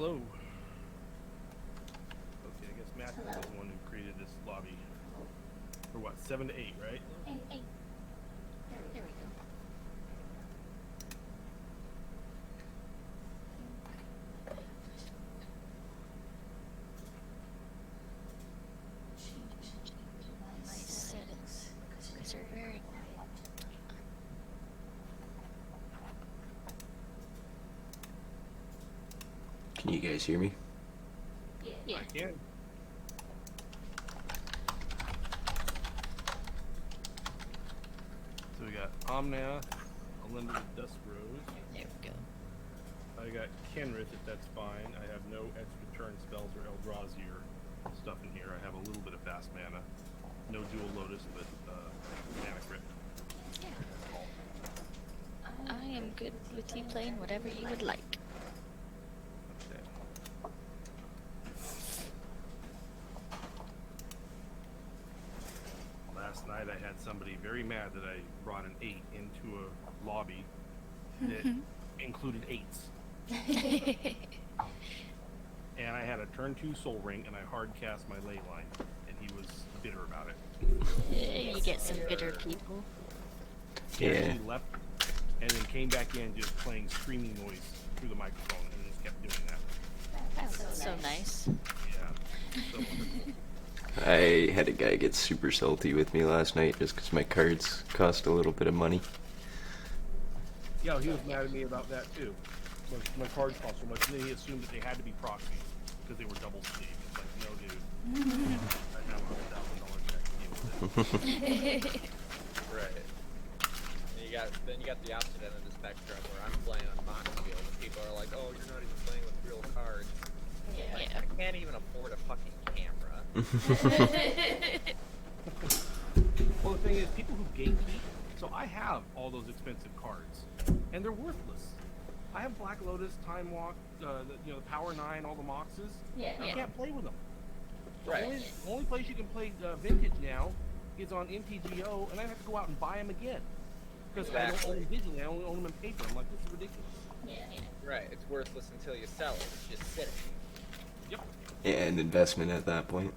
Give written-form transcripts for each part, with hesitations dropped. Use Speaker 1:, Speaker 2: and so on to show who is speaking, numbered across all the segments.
Speaker 1: Hello. Okay, I guess Matthew was the one who created this lobby. For what, 7 to 8, right?
Speaker 2: Hey. There we go. My settings, because they're very
Speaker 3: Can you guys hear me?
Speaker 2: yeah.
Speaker 1: I can. So we got Omnia, Unlimited Dust Rose.
Speaker 2: There we go.
Speaker 1: I got Kenrith, if that's fine. I have no extra turn spells or Eldrazi or stuff in here. I have a little bit of fast mana. No dual Lotus, but mana crit.
Speaker 2: Yeah. I am good with you playing whatever you would like.
Speaker 1: Okay. Last night I had somebody very mad that I brought an 8 into a lobby that included 8s. And I had a turn 2 Soul Ring and I hard cast my ley line, and he was bitter about it.
Speaker 2: You get some bitter people.
Speaker 1: He
Speaker 3: Yeah.
Speaker 1: actually left and then came back in just playing screaming noise through the microphone and just kept doing that.
Speaker 2: That's so nice.
Speaker 1: Yeah. So wonderful.
Speaker 3: I had a guy get super salty with me last night just because my cards cost a little bit of money.
Speaker 1: Yeah, he was mad at me about that too. My cards cost so much, and then he assumed that they had to be proxies because they were double sleeved. It's like, no, dude. I have $100,000 check to deal with it.
Speaker 4: Right. And then you got the opposite end of the spectrum where I'm playing on Moxfield and people are like, "Oh, you're not even playing with real cards." Like,
Speaker 2: Yeah.
Speaker 4: I can't even afford a fucking camera.
Speaker 1: Well, the thing is, people who gatekeep. So I have all those expensive cards, and they're worthless. I have Black Lotus, Time Walk, the Power 9, all the Moxes. I
Speaker 2: Yeah.
Speaker 1: can't play with them.
Speaker 4: Right.
Speaker 1: The only place you can play Vintage now is on MTGO, and I have to go out and buy them again. Because I don't own them digitally, I only own them in paper. I'm like, this is ridiculous.
Speaker 4: Right. It's worthless until you sell it. It's just sitting.
Speaker 1: Yep.
Speaker 3: Yeah, an investment at that point.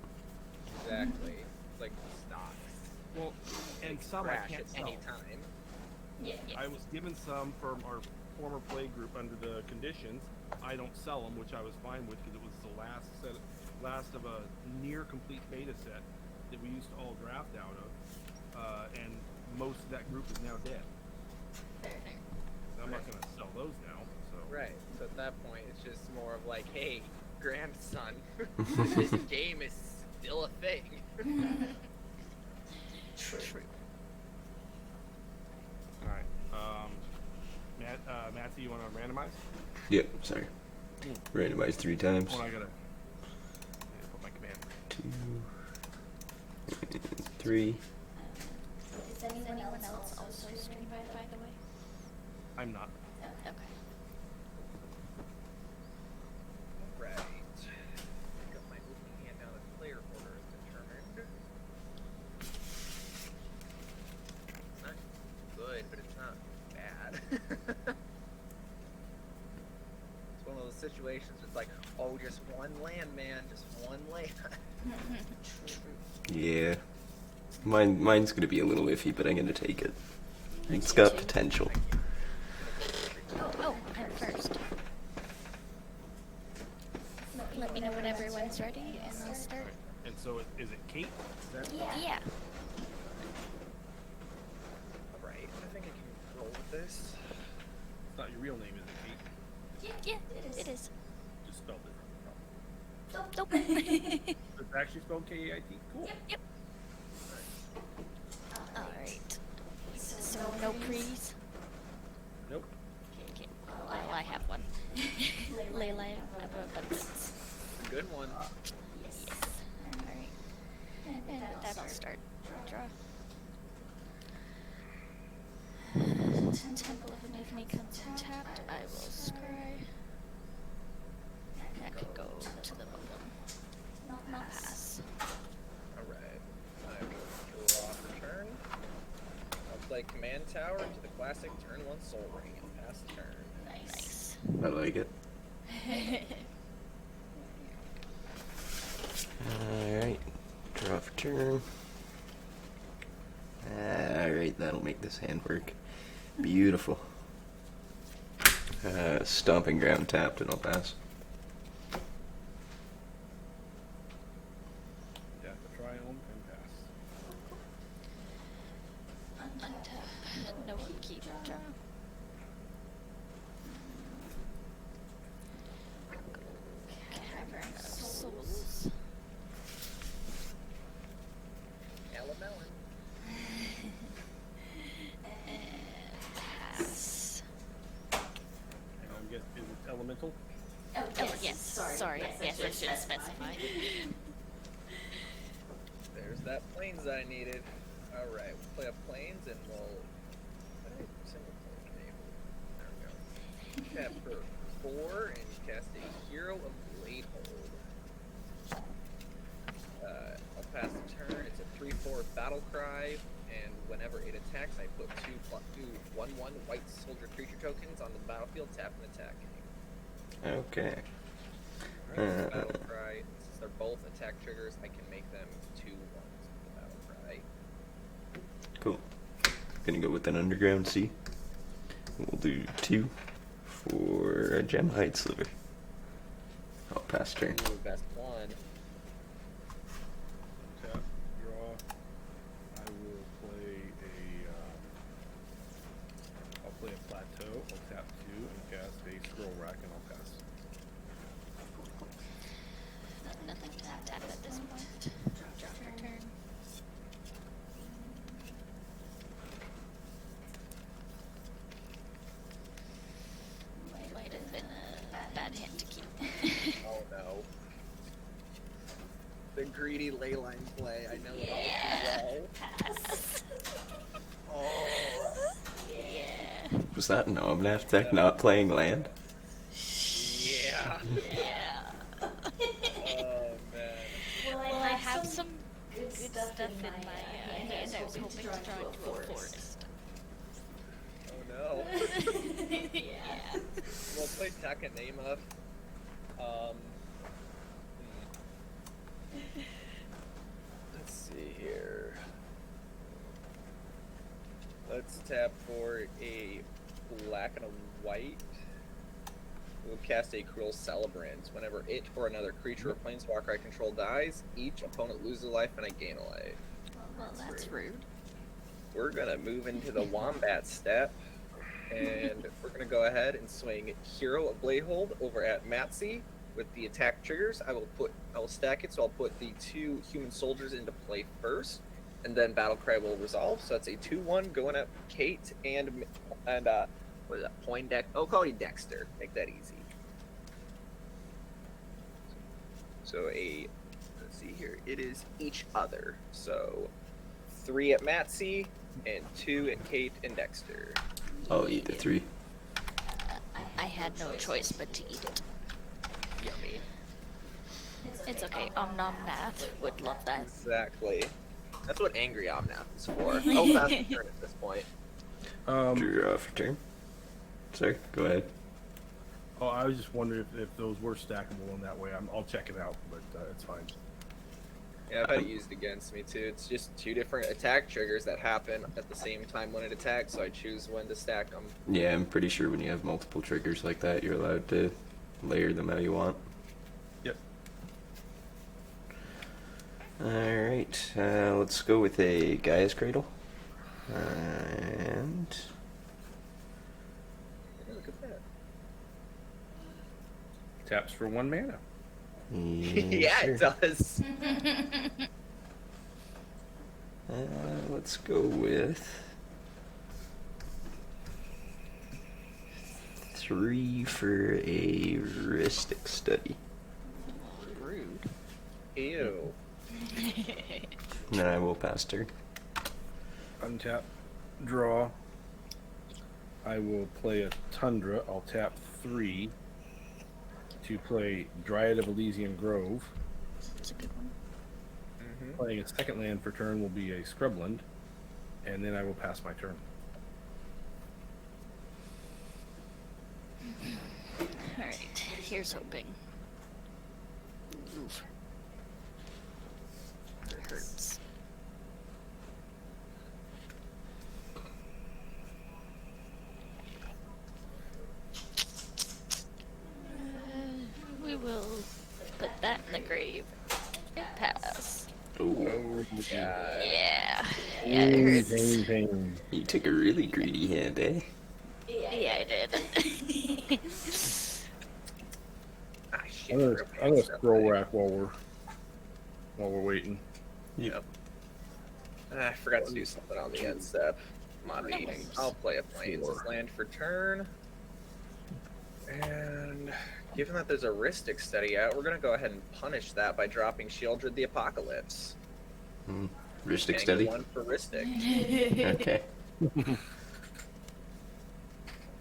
Speaker 4: Exactly. It's like stocks.
Speaker 1: Well, and some I
Speaker 4: Crash
Speaker 1: can't
Speaker 4: at
Speaker 1: sell.
Speaker 4: any time.
Speaker 1: I was given some from our former play group under the conditions. I don't sell them, which I was fine with because it was the last of a near complete beta set that we used to all draft out of, and most of that group is now dead. I'm not going to sell those now. So
Speaker 4: Right. So at that point, it's just more of like, hey, grandson, this game is still a thing.
Speaker 2: True.
Speaker 1: All right. Matthew, you want to randomize?
Speaker 3: Yep, sorry. Randomized 3 times.
Speaker 1: Well, I gotta put my command.
Speaker 3: 2 and 3.
Speaker 2: Is anyone else also streaming, by the way?
Speaker 1: I'm not.
Speaker 2: Okay.
Speaker 4: Right. Got my moving hand now that player order is determined. It's not good, but it's not bad. It's one of those situations. It's like, oh, just one land, man, just one land.
Speaker 3: Yeah. Mine's gonna be a little iffy, but I'm gonna take it. It's got potential.
Speaker 2: Oh, I'm first. Let me know when everyone's ready, and I'll start.
Speaker 1: And so, is it Kate? Is that
Speaker 2: Yeah.
Speaker 4: Right. I think I can roll with this.
Speaker 1: It's not your real name, is it, Kate?
Speaker 2: Yeah, it is.
Speaker 1: Just spelled it wrong.
Speaker 2: Nope.
Speaker 1: It's actually spelled K-A-I-T. Cool.
Speaker 2: Yep. Alright. So, no prees?
Speaker 1: Nope.
Speaker 2: Okay. Oh, I have one. Layla of Abundance.
Speaker 4: Good one.
Speaker 2: Yes. Alright. And with that, I'll start. Draw. Temple of Epiphany comes untapped. I will scry. That could go to the bottom. Not pass.
Speaker 4: Alright. I will draw for turn. I'll play Command Tower into the classic turn 1 Soul Ring and pass the turn.
Speaker 2: Nice.
Speaker 3: I like it. Alright, draw for turn. Alright, that'll make this hand work. Beautiful. Stomping ground tapped and I'll pass.
Speaker 1: Death of Triumph and pass.
Speaker 2: Untap. No upkeep. Draw. Cavern of Souls.
Speaker 4: Alamelon.
Speaker 2: Pass.
Speaker 1: And I'm guessing it's elemental.
Speaker 2: Yes. Sorry. Yes, I should specify.
Speaker 4: There's that plains that I needed. Alright, we'll play a plains and we'll. Single plains name. There we go. Tap for 4 and cast a Hero of Bladehold. I'll pass the turn. It's a 3/4 battle cry, and whenever it attacks, I put 2 1/1 white soldier creature tokens on the battlefield, tap and attack.
Speaker 3: Okay.
Speaker 4: Alright, battle cry. Since they're both attack triggers, I can make them 2/1s with the battle cry.
Speaker 3: Cool. Gonna go with an underground sea. We'll do 2 for a Gemhide Sliver. I'll pass turn.
Speaker 4: Ooh, best one.
Speaker 1: Tap, draw. I will play I'll play a plateau. I'll tap 2 and cast a scroll rack and I'll pass.
Speaker 2: Nothing to tap at this point. Draw for turn. Might have been a bad hand to keep.
Speaker 4: Oh no. The greedy leyline play. I know it all too well.
Speaker 2: Pass.
Speaker 4: Oh.
Speaker 2: Yeah.
Speaker 3: Was that an Omnath deck not playing land?
Speaker 4: Yeah.
Speaker 2: Yeah.
Speaker 4: Oh man.
Speaker 2: Well, I have some good stuff in my hand. I was hoping to draw into a forest.
Speaker 4: Oh no.
Speaker 2: Yeah.
Speaker 4: We'll play Takanema. Let's see here. Let's tap for a black and a white. We'll cast a Cruel Celebrant. Whenever it or another creature or planeswalker I control dies, each opponent loses a life and I gain a life.
Speaker 2: Well, that's rude.
Speaker 4: We're gonna move into the Wombat step, and we're gonna go ahead and swing Hero of Bladehold over at Matsy with the attack triggers. I will stack it, so I'll put the 2 human soldiers into play first, and then Battlecry will resolve. So that's a 2/1 going at Kate and what is that? Poindexter. Oh, call it Dexter. Make that easy. So let's see here. It is each other. So 3 at Matsy and 2 at Kate and Dexter.
Speaker 3: I'll eat the 3.
Speaker 2: I had no choice but to eat it.
Speaker 4: Yummy.
Speaker 2: It's okay. Omnath would love that.
Speaker 4: Exactly. That's what Angry Omnath is for. Oh, fast turn at this point.
Speaker 3: Draw for turn. Sorry, go ahead.
Speaker 1: Oh, I was just wondering if those were stackable in that way. I'll check it out, but it's fine.
Speaker 4: Yeah, I've had it used against me too. It's just 2 different attack triggers that happen at the same time when it attacks, so I choose when to stack them.
Speaker 3: Yeah, I'm pretty sure when you have multiple triggers like that, you're allowed to layer them how you want.
Speaker 1: Yep.
Speaker 3: Alright, let's go with a Gaia's Cradle. And
Speaker 4: Hey, look at that.
Speaker 1: Taps for 1 mana.
Speaker 4: Yeah,
Speaker 3: sure.
Speaker 4: it does.
Speaker 3: Let's go with 3 for a heuristic study.
Speaker 2: Rude.
Speaker 4: Ew.
Speaker 3: And then I will pass turn.
Speaker 1: Untap, draw. I will play a Tundra. I'll tap 3 to play Dryad of Elysian Grove.
Speaker 2: That's a good one.
Speaker 4: Mm-hmm.
Speaker 1: Playing a second land for turn will be a Scrubland, and then I will pass my turn.
Speaker 2: Alright, here's hoping. Oof.
Speaker 4: God.
Speaker 2: Yeah. Yeah, it hurts.
Speaker 1: Pain.
Speaker 3: You took a really greedy hand, eh?
Speaker 2: Yeah, I did.
Speaker 4: Ah, shit.
Speaker 1: I'm gonna,
Speaker 4: real
Speaker 1: I'm gonna
Speaker 4: stuff
Speaker 1: scroll
Speaker 4: today.
Speaker 1: rack while we're waiting.
Speaker 4: Yep. I forgot to do something on the end step. Monty. I'll play a Plains as land for turn. And given that there's a Rhystic study out, we're going to go ahead and punish that by dropping Shieldred the Apocalypse.
Speaker 3: Rhystic
Speaker 4: Getting
Speaker 3: study?
Speaker 4: one for Rhystic.
Speaker 3: Okay.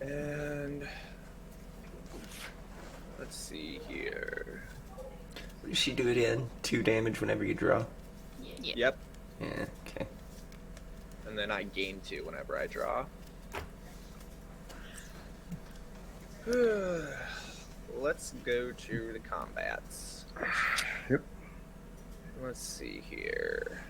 Speaker 4: And let's see here.
Speaker 3: What does she do again? 2 damage whenever you draw?
Speaker 2: Yeah.
Speaker 4: Yep.
Speaker 3: Yeah, okay.
Speaker 4: And then I gain 2 whenever I draw. Let's go to the combats.
Speaker 1: Yep.
Speaker 4: Let's see here.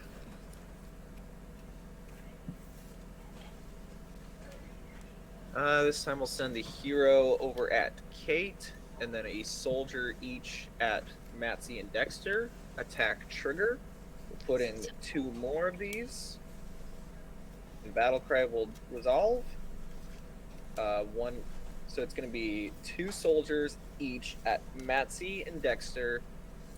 Speaker 4: This time we'll send the hero over at Kate, and then a soldier each at Matsy and Dexter. Attack trigger. We'll put in 2 more of these. And battle cry will resolve. So it's going to be 2 soldiers each at Matsy and Dexter,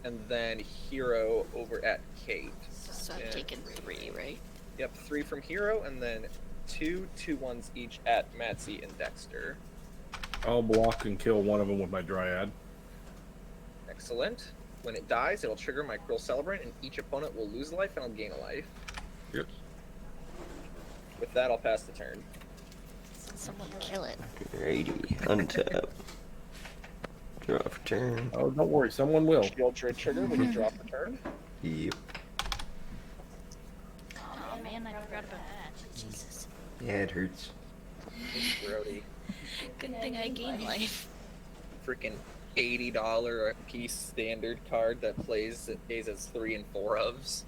Speaker 4: and then hero over at Kate.
Speaker 2: So I've taken 3, right?
Speaker 4: Yep, 3 from hero, and then 2 2/1s each at Matsy and Dexter.
Speaker 1: I'll block and kill one of them with my Dryad.
Speaker 4: Excellent. When it dies, it'll trigger my Cruel Celebrant, and each opponent will lose a life and I'll gain a life.
Speaker 1: Yep.
Speaker 4: With that, I'll pass the turn.
Speaker 2: Someone kill it.
Speaker 3: Alrighty, untap. Draw for turn.
Speaker 1: Oh, don't worry, someone will.
Speaker 4: Shield trigger when you drop the turn.
Speaker 3: Yep.
Speaker 2: Oh man, I forgot about that. Jesus.
Speaker 3: Yeah, it hurts.
Speaker 4: Grody.
Speaker 2: Good thing I gained life.
Speaker 4: Freaking $80 a piece standard card that plays as 3 and 4 ofs.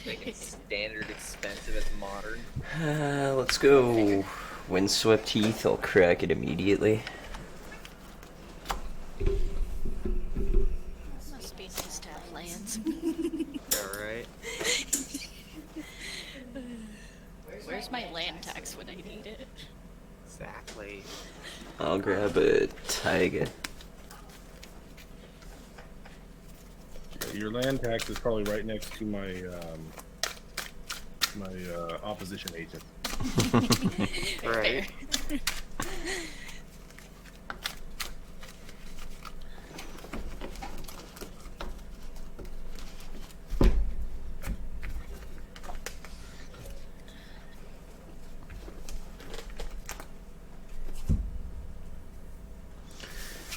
Speaker 4: Making standard expensive as modern.
Speaker 3: Let's go. Windswept Heath, I'll crack it immediately.
Speaker 2: Must be nice to have lands.
Speaker 4: Alright.
Speaker 2: Where's my land tax when I need it?
Speaker 4: Exactly.
Speaker 3: I'll grab a Taiga.
Speaker 1: Your land tax is probably right next to my opposition agent.
Speaker 4: Right.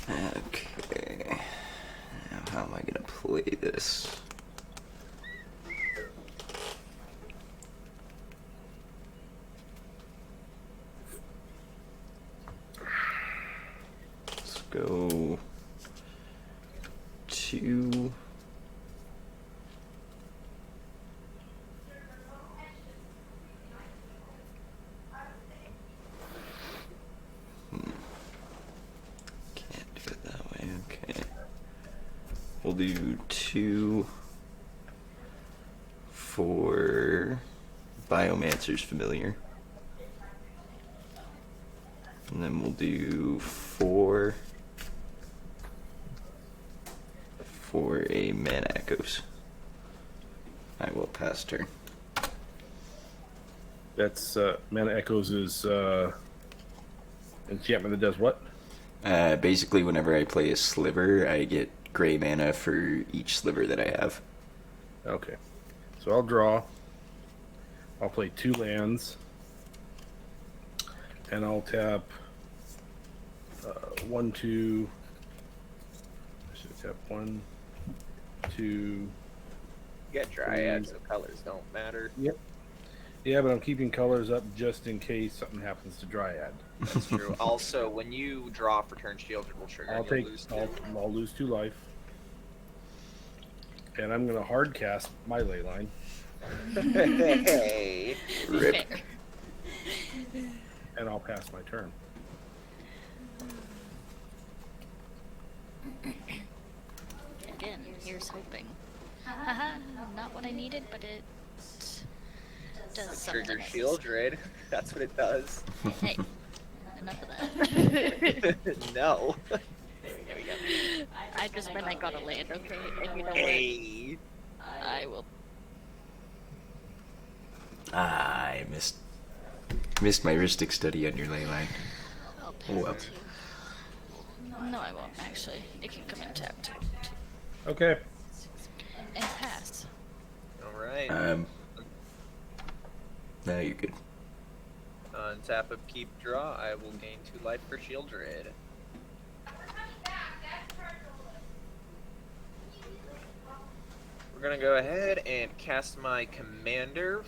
Speaker 3: Okay. Now, how am I gonna play this? Let's go 2. Can't do it that way, okay. We'll do 2 for Biomancer's Familiar. And then we'll do 4 for a Mana Echoes. I will pass turn.
Speaker 1: That's Mana Echoes is enchantment that does what?
Speaker 3: Basically, whenever I play a sliver, I get gray mana for each sliver that I have.
Speaker 1: Okay. So I'll draw. I'll play 2 lands. And I'll tap 1, 2. I should tap 1, 2.
Speaker 4: You got Dryad, so colors don't matter.
Speaker 1: Yep. Yeah, but I'm keeping colors up just in case something happens to Dryad.
Speaker 4: That's true. Also, when you draw for turn, shield will trigger.
Speaker 1: I'll
Speaker 4: and you'll
Speaker 1: take.
Speaker 4: lose 2.
Speaker 1: I'll lose 2 life. And I'm gonna hard cast my ley line.
Speaker 4: Hey.
Speaker 3: Rip.
Speaker 2: Fair.
Speaker 1: And I'll pass my turn.
Speaker 2: Again, here's hoping. Haha, not what I needed, but it does something.
Speaker 4: Trigger
Speaker 2: at least.
Speaker 4: Shieldred. That's what it does.
Speaker 2: Hey, enough of that.
Speaker 4: No.
Speaker 2: There we go. I just meant I got a land, okay? And you know
Speaker 4: Hey.
Speaker 2: what? I will.
Speaker 3: I missed my Ristic study on your ley line.
Speaker 2: I'll pass
Speaker 3: Oh, well.
Speaker 2: it to you. No, I won't, actually. It can come in tapped.
Speaker 1: Okay.
Speaker 2: And pass.
Speaker 4: Alright.
Speaker 3: No, you're good.
Speaker 4: On tap of Keep Draw, I will gain 2 life for Shieldred. We're gonna go ahead and cast my Commander.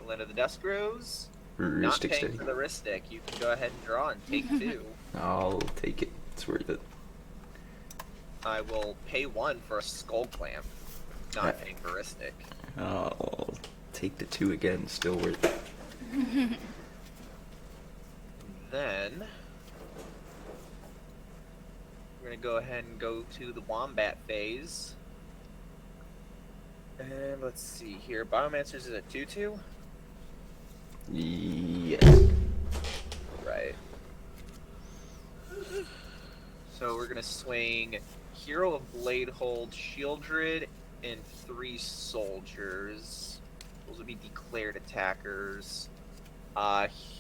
Speaker 4: Land of the Deskrows. Not
Speaker 3: Ristic
Speaker 4: paying
Speaker 3: study.
Speaker 4: for the Ristic. You can go ahead and draw and take 2.
Speaker 3: I'll take it. It's worth it.
Speaker 4: I will pay 1 for a Skull Clamp. Not paying for Ristic.
Speaker 3: I'll take the 2 again. Still worth it.
Speaker 4: Then we're gonna go ahead and go to the Wombat phase. And let's see here. Biomancers is at 2/2?
Speaker 3: Yes.
Speaker 4: Right. So we're gonna swing Hero of Bladehold, Shieldred, and 3 soldiers. Those will be declared attackers.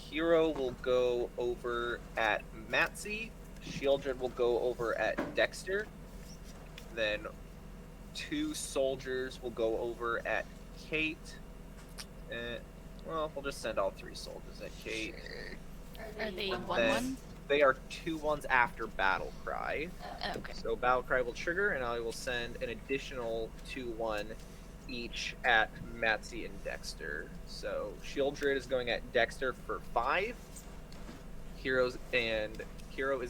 Speaker 4: Hero will go over at Matzi. Shieldred will go over at Dexter. Then 2 soldiers will go over at Kate. Well, we'll just send all 3 soldiers at Kate.
Speaker 2: Are they
Speaker 4: And
Speaker 2: 1-1?
Speaker 4: then they are 2/1s after Battle Cry.
Speaker 2: Okay.
Speaker 4: So Battle Cry will trigger, and I will send an additional 2/1 each at Matzi and Dexter. So Shieldred is going at Dexter for 5. Hero is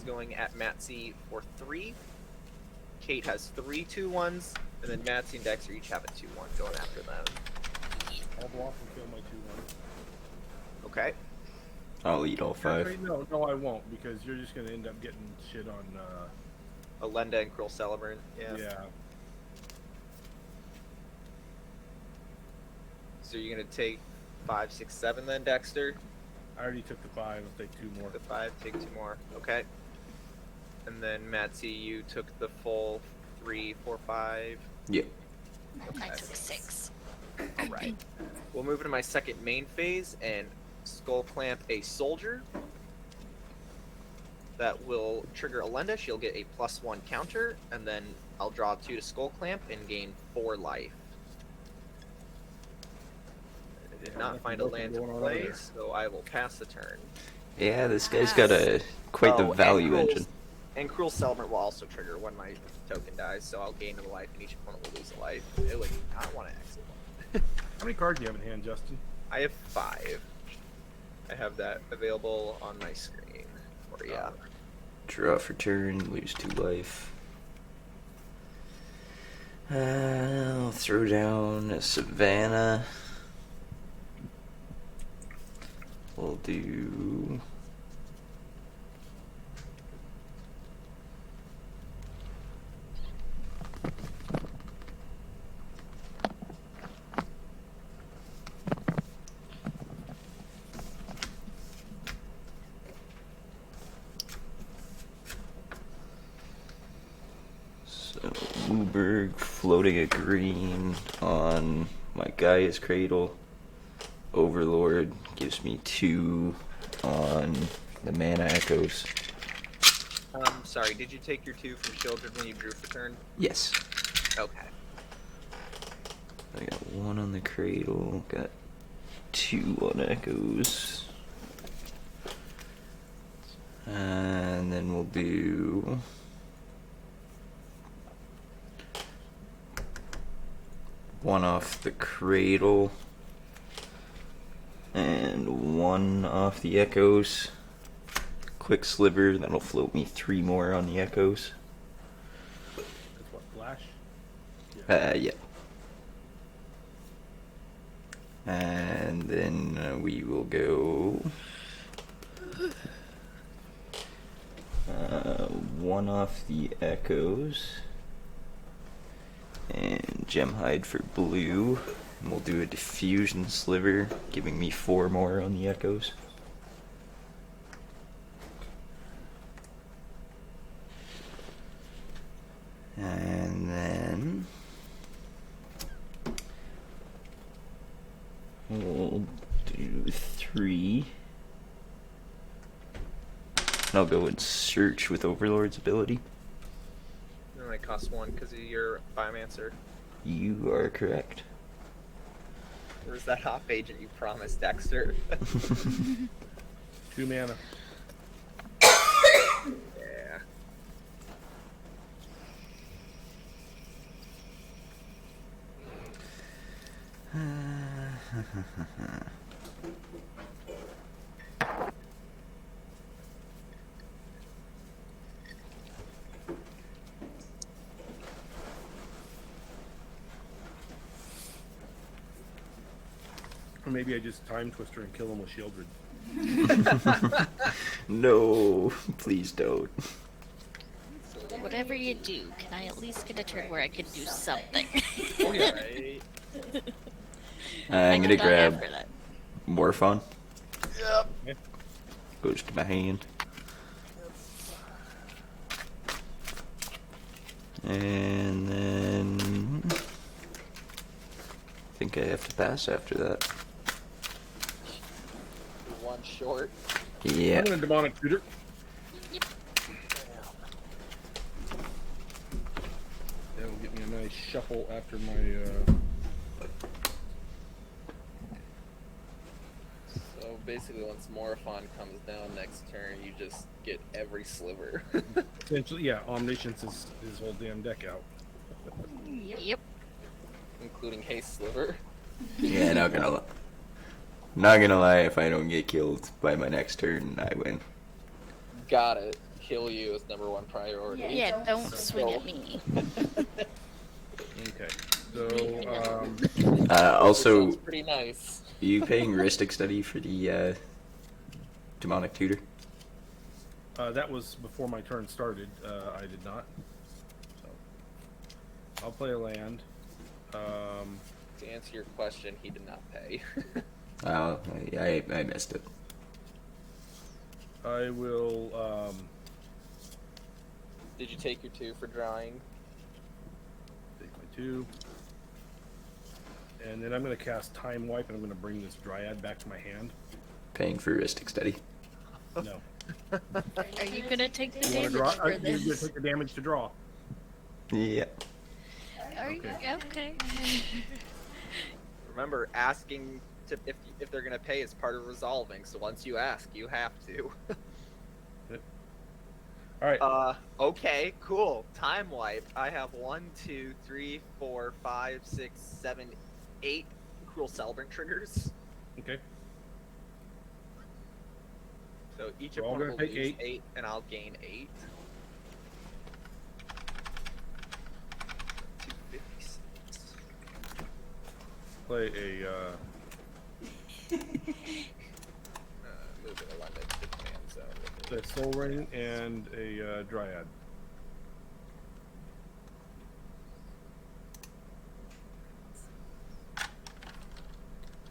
Speaker 4: going at Matzi for 3. Kate has 3 2/1s, and then Matzi and Dexter each have a 2/1 going after them.
Speaker 1: I'll block and kill my 2/1.
Speaker 4: Okay.
Speaker 3: I'll eat all 5.
Speaker 1: Actually, no, I won't, because you're just gonna end up getting shit on.
Speaker 4: Alenda and Cruel Celebrant. Yeah. So you're gonna take 5, 6, 7 then, Dexter?
Speaker 1: I already took the 5. I'll take 2 more.
Speaker 4: The 5, take 2 more. Okay. And then Matzi, you took the full 3, 4, 5.
Speaker 3: Yep.
Speaker 2: I took 6.
Speaker 4: Alright. We'll move into my second main phase and Skull Clamp a soldier. That will trigger Alenda. She'll get a +1 counter, and then I'll draw 2 to Skull Clamp and gain 4 life. I did not find a land to play, so I will pass the turn.
Speaker 3: Yeah, this guy's got quite the value engine.
Speaker 4: And Cruel Celebrant will also trigger when my token dies, so I'll gain a life and each opponent will lose a life. It would not want to exit one.
Speaker 1: How many cards do you have in hand, Justin?
Speaker 4: I have 5. I have that available on my screen for you.
Speaker 3: Draw for turn, lose 2 life. I'll throw down a Savannah. We'll do... Wooburg floating a green on my Gaia's Cradle. Overlord gives me 2 on the Mana Echoes.
Speaker 4: Sorry, did you take your 2 from Shieldred when you drew for turn?
Speaker 3: Yes.
Speaker 4: Okay.
Speaker 3: I got 1 on the Cradle, got 2 on Echoes. And then we'll do... one off the Cradle and 1 off the Echoes. Quick Sliver, that'll float me 3 more on the Echoes.
Speaker 1: That's what, Flash?
Speaker 3: Yeah. And then we will go 1 off the Echoes and Gemhide for blue. And we'll do a diffusion sliver, giving me 4 more on the echoes. And then we'll do 3. And I'll go and search with Overlord's ability.
Speaker 4: It only costs 1 because of your biomancer.
Speaker 3: You are correct.
Speaker 4: Where's that off agent you promised, Dexter?
Speaker 1: 2 mana.
Speaker 4: Yeah.
Speaker 1: Or maybe I just time twister and kill him with Shieldred.
Speaker 3: No, please don't.
Speaker 2: Whatever you do, can I at least get a turn where I can do something?
Speaker 4: Oh, yeah, right.
Speaker 3: I'm gonna
Speaker 2: could die
Speaker 3: grab
Speaker 2: after that.
Speaker 3: Morphon.
Speaker 4: Yep.
Speaker 1: Yeah.
Speaker 3: Goes to my hand. And then I think I have to pass after that.
Speaker 4: 1 short.
Speaker 3: Yeah.
Speaker 1: I'm gonna demonic tutor. That'll get me a nice shuffle after my
Speaker 4: So basically, once Morphon comes down next turn, you just get every sliver.
Speaker 1: essentially, yeah, omniscience is his whole damn deck out.
Speaker 2: Yep.
Speaker 4: Including Haste Sliver.
Speaker 3: Yeah, not gonna lie, if I don't get killed by my next turn, I win.
Speaker 4: Got it. Kill you is #1 priority.
Speaker 2: Yeah, don't swing at me.
Speaker 1: Okay. So
Speaker 3: Also,
Speaker 4: Sounds pretty nice.
Speaker 3: are you paying Ristic Study for the demonic tutor?
Speaker 1: that was before my turn started. I did not. So I'll play a land.
Speaker 4: To answer your question, he did not pay.
Speaker 3: Oh, I missed it.
Speaker 1: I will.
Speaker 4: Did you take your 2 for drawing?
Speaker 1: Take my 2. And then I'm going to cast Time Wipe, and I'm going to bring this Dryad back to my hand.
Speaker 3: Paying for Ristic Study.
Speaker 1: No.
Speaker 2: Are you gonna take the
Speaker 1: You want to
Speaker 2: damage
Speaker 1: draw?
Speaker 2: for
Speaker 1: You're going to
Speaker 2: this?
Speaker 1: take the damage to draw.
Speaker 3: Yeah.
Speaker 2: Are you okay?
Speaker 4: Remember, asking to if they're gonna pay is part of resolving. So once you ask, you have to.
Speaker 1: All right.
Speaker 4: Okay, cool. Time wipe. I have 1, 2, 3, 4, 5, 6, 7, 8 Cruel Celebrant triggers.
Speaker 1: Okay.
Speaker 4: So each
Speaker 1: We're all
Speaker 4: opponent
Speaker 1: gonna
Speaker 4: will
Speaker 1: take
Speaker 4: lose 8, and I'll gain 8. 256.
Speaker 1: Play a.
Speaker 4: Move it 11 to the command zone.
Speaker 1: A Soul Ring and a Dryad.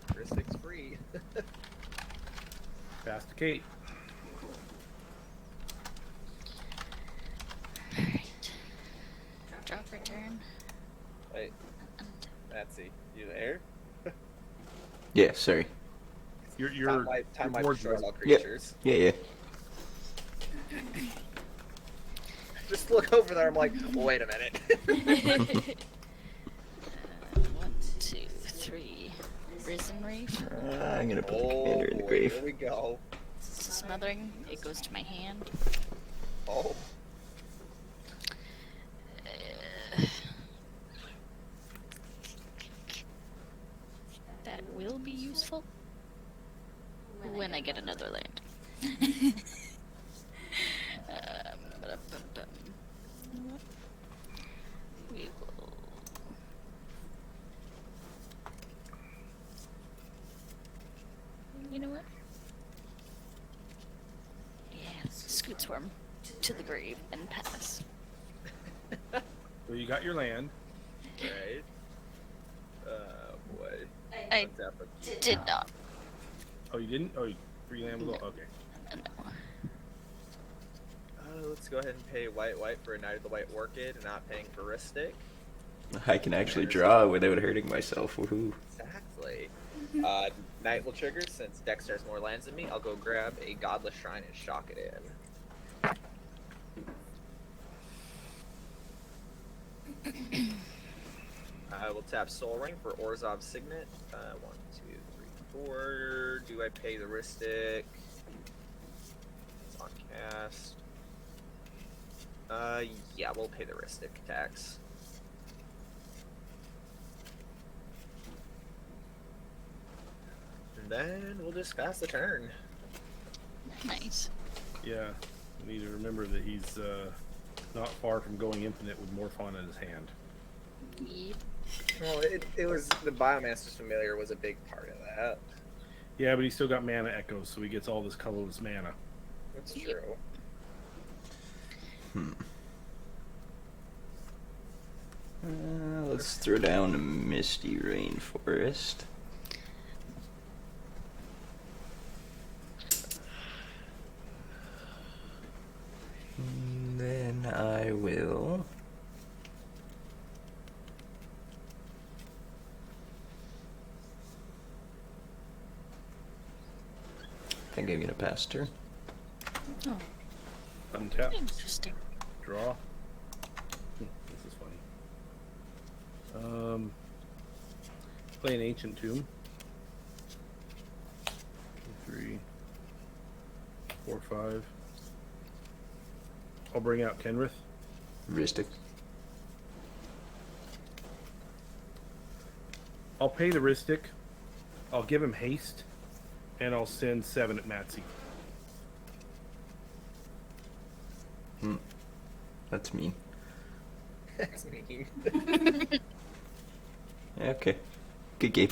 Speaker 4: Heuristics free.
Speaker 1: Pass to Kate.
Speaker 2: Alright. Drop return.
Speaker 4: Wait, Natsy, you there?
Speaker 3: Yeah, sorry.
Speaker 1: Your
Speaker 4: time wipe
Speaker 1: board
Speaker 4: destroys
Speaker 1: draw.
Speaker 4: all creatures.
Speaker 3: Yeah.
Speaker 4: Just look over there. I'm like, wait a minute.
Speaker 2: 1, 2, 3. Risen Reef.
Speaker 3: I'm gonna put the
Speaker 4: Oh
Speaker 3: commander in the
Speaker 4: boy,
Speaker 3: grave.
Speaker 4: here we go.
Speaker 2: Smothering. It goes to my hand.
Speaker 4: Oh,
Speaker 2: That will be useful when I get another land. Ba-dum-bum-bum. We will. You know what? Yeah, scoot swarm to the grave and pass.
Speaker 1: So you got your land.
Speaker 4: right. Boy.
Speaker 2: I
Speaker 4: Untap a
Speaker 2: did not.
Speaker 1: Oh, you didn't? Oh, 3 land was all... Okay.
Speaker 2: No.
Speaker 4: Let's go ahead and pay white for a Knight of the White Orchid, not paying for Ristic.
Speaker 3: I can actually draw without hurting myself. Woohoo.
Speaker 4: Exactly. Knight will trigger since Dexter has more lands than me. I'll go grab a Godless Shrine and shock it in. I will tap Soul Ring for Orzhov Signet. 1, 2, 3, 4. Do I pay the Ristic? It's on cast. Yeah, we'll pay the Ristic tax. And then we'll just pass the turn.
Speaker 2: Nice.
Speaker 1: Yeah. We need to remember that he's not far from going infinite with Morphon in his hand.
Speaker 2: Yep.
Speaker 4: Well, it was the Biomaster's Familiar was a big part of that.
Speaker 1: Yeah, but he's still got mana echoes, so he gets all this colorless mana.
Speaker 4: That's true.
Speaker 3: Let's throw down a Misty Rainforest. And then I will... I think I'm gonna pass turn.
Speaker 2: Oh,
Speaker 1: Untap.
Speaker 2: interesting.
Speaker 1: Draw. This is funny. Play an Ancient Tomb. 2, 3, 4, 5. I'll bring out Kenrith.
Speaker 3: Ristic.
Speaker 1: I'll pay the Ristic. I'll give him haste. And I'll send 7 at Matsy.
Speaker 3: That's mean.
Speaker 4: That's mean.
Speaker 3: Okay. Good game.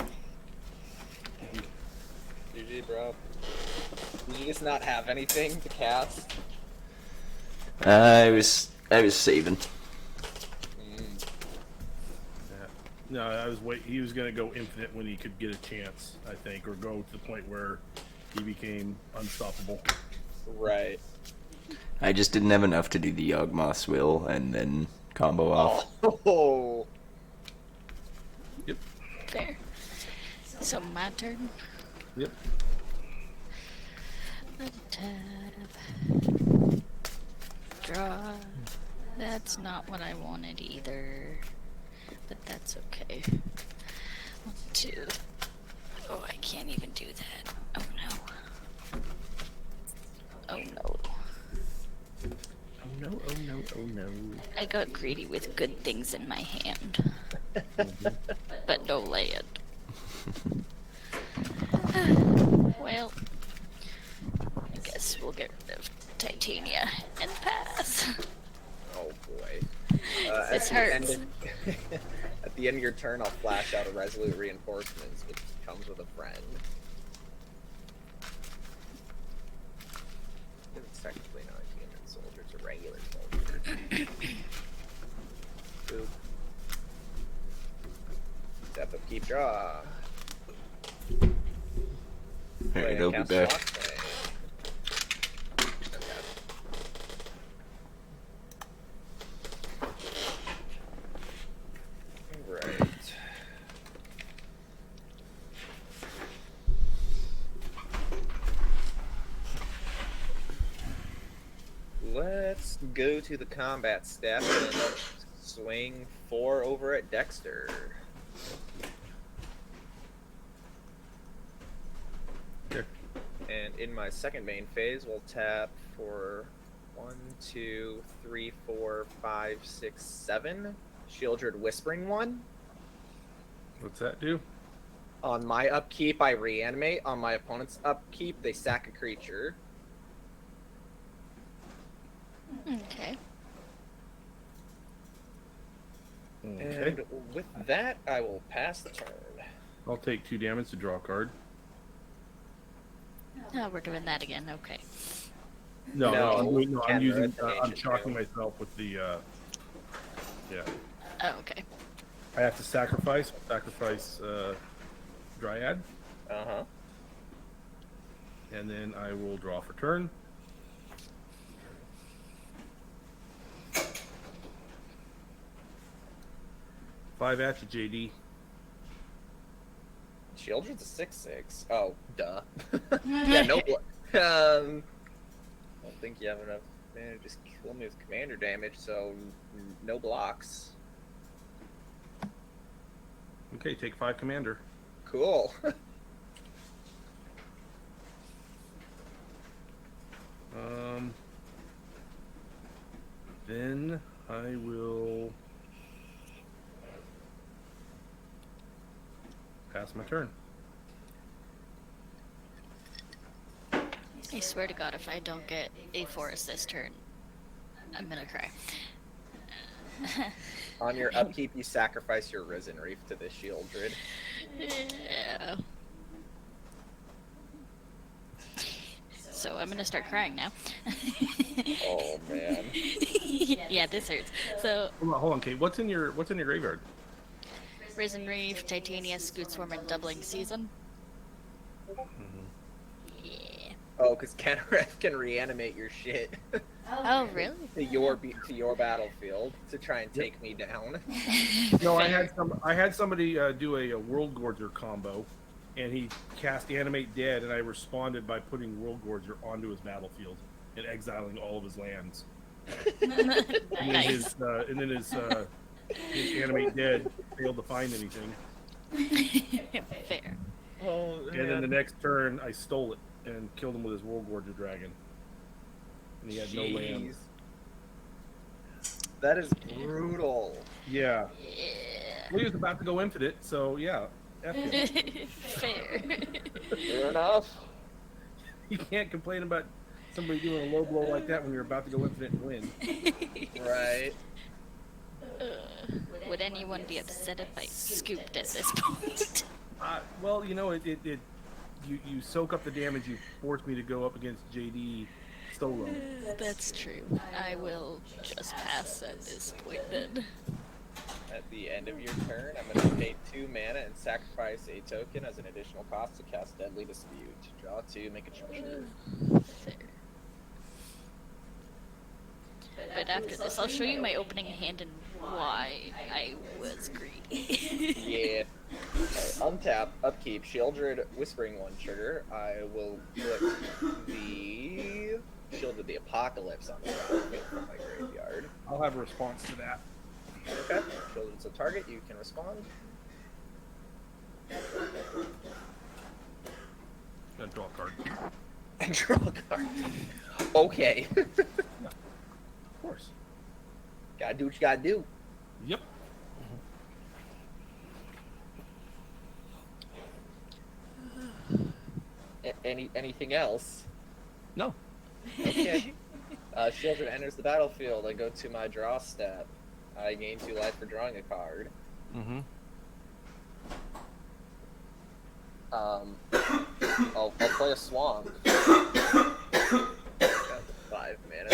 Speaker 4: GG, bro. Did you just not have anything to cast?
Speaker 3: I was saving.
Speaker 1: No, I was wait. He was gonna go infinite when he could get a chance, I think, or go to the point where he became unstoppable.
Speaker 4: Right.
Speaker 3: I just didn't have enough to do the Yawgmoth's Will and then combo off.
Speaker 4: Oh.
Speaker 1: Yep.
Speaker 2: Fair. So my turn.
Speaker 1: Yep.
Speaker 2: Untap. Draw. That's not what I wanted either. But that's okay. 1, 2. Oh, I can't even do that. Oh no. Oh no.
Speaker 1: Oh no! Oh no! Oh no!
Speaker 2: I got greedy with good things in my hand. But no land. Well, I guess we'll get rid of Titania and pass.
Speaker 4: Oh boy.
Speaker 2: This
Speaker 4: at the end
Speaker 2: hurts.
Speaker 4: at the end of your turn, I'll flash out a Resolute Reinforcements, which comes with a friend. It's technically not a human soldier, it's a regular soldier. Boop. Step up, keep draw.
Speaker 3: Alright, I'll be
Speaker 4: Cast
Speaker 3: back.
Speaker 4: Shockblade. Right. Let's go to the combat step and swing 4 over at Dexter.
Speaker 1: Here.
Speaker 4: And in my second main phase, we'll tap for 1, 2, 3, 4, 5, 6, 7. Shieldred Whispering one.
Speaker 1: What's that do?
Speaker 4: On my upkeep, I reanimate. On my opponent's upkeep, they sack a creature.
Speaker 2: Okay.
Speaker 1: Okay.
Speaker 4: And with that, I will pass the turn.
Speaker 1: I'll take 2 damage to draw a card.
Speaker 2: Oh, we're doing that again. Okay.
Speaker 1: No,
Speaker 4: No,
Speaker 1: I'm
Speaker 4: Kendra,
Speaker 1: using.
Speaker 4: it's an
Speaker 1: I'm
Speaker 4: ancient
Speaker 1: shocking
Speaker 4: tale.
Speaker 1: myself with the. Yeah.
Speaker 2: Oh, okay.
Speaker 1: I have to sacrifice. Sacrifice. Dryad.
Speaker 4: Uh-huh.
Speaker 1: And then I will draw for turn. Five at you, JD.
Speaker 4: Children's a 6/6. Oh, duh. Yeah, no don't think you have enough mana to just kill me with commander damage, so no blocks.
Speaker 1: Okay, take 5 commander.
Speaker 4: Cool.
Speaker 1: Then I will pass my turn.
Speaker 2: I swear to God, if I don't get a forest this turn, I'm gonna cry.
Speaker 4: On your upkeep, you sacrifice your Risen Reef to the Shieldred.
Speaker 2: Yeah. So I'm gonna start crying now.
Speaker 4: Oh man.
Speaker 2: Yeah, this hurts. So
Speaker 1: Hold on, Kate. What's in your graveyard?
Speaker 2: Risen Reef, Titania, Scoot Swarm, and Doubling Season. Yeah.
Speaker 4: Oh, because Kenrith can reanimate your shit
Speaker 2: Oh, really?
Speaker 4: to your battlefield to try and take me down.
Speaker 1: No, I had somebody do a World Gorger combo, and he cast Animate Dead, and I responded by putting World Gorger onto his battlefield and exiling all of his lands.
Speaker 2: Nice.
Speaker 1: And then his Animate Dead failed to find anything.
Speaker 2: Fair.
Speaker 4: Oh,
Speaker 1: And then the next turn, I stole it and killed him with his World Gorger dragon. And he had no lands.
Speaker 4: That is brutal.
Speaker 1: Yeah.
Speaker 2: Yeah.
Speaker 1: Well, he was about to go infinite, so yeah. F him.
Speaker 2: Fair.
Speaker 4: Fair enough.
Speaker 1: You can't complain about somebody doing a low blow like that when you're about to go infinite and win.
Speaker 4: Right.
Speaker 2: Would anyone be upset if I scooped at this point?
Speaker 1: Well, you know, you soak up the damage. You force me to go up against JD solo.
Speaker 2: That's true. I will just pass at this point then.
Speaker 4: At the end of your turn, I'm going to pay 2 mana and sacrifice a token as an additional cost to cast Deadly Dispute. Draw 2, make a treasure.
Speaker 2: Fair. But after this, I'll show you my opening hand and why I was greedy.
Speaker 4: Yeah. Untap, upkeep, Shieldred, Whispering One trigger. I will put the Shield of the Apocalypse on the battlefield from my graveyard.
Speaker 1: I'll have a response to that.
Speaker 4: Okay. Shieldred's a target, you can respond.
Speaker 1: Gotta draw a card.
Speaker 4: And draw a card. Okay.
Speaker 1: Of course.
Speaker 4: Gotta do what you gotta do.
Speaker 1: Yep.
Speaker 4: Anything else?
Speaker 1: No.
Speaker 4: Okay. Shieldred enters the battlefield. I go to my draw step. I gain 2 life for drawing a card.
Speaker 1: Mm-hmm.
Speaker 4: I'll play a swamp. Got 5 mana.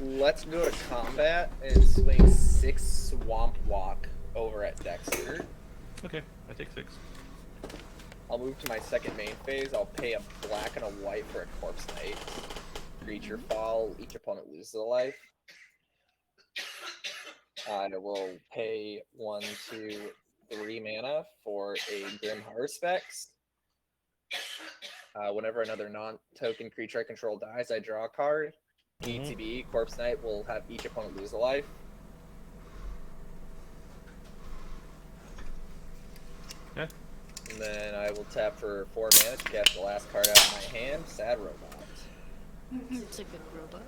Speaker 4: Let's go to combat and swing 6 Swamp Walk over at Dexter.
Speaker 1: Okay, I take 6.
Speaker 4: I'll move to my second main phase. I'll pay a black and a white for a Corpse Knight. Creature fall, each opponent loses a life. I will pay 1, 2, 3 mana for a Grim Haruspex. Whenever another non-token creature I control dies, I draw a card. ETB, Corpse Knight will have each opponent lose a life.
Speaker 1: Okay.
Speaker 4: And then I will tap for 4 mana to cast the last card out of my hand, Sad Robot.
Speaker 2: It's a good robot.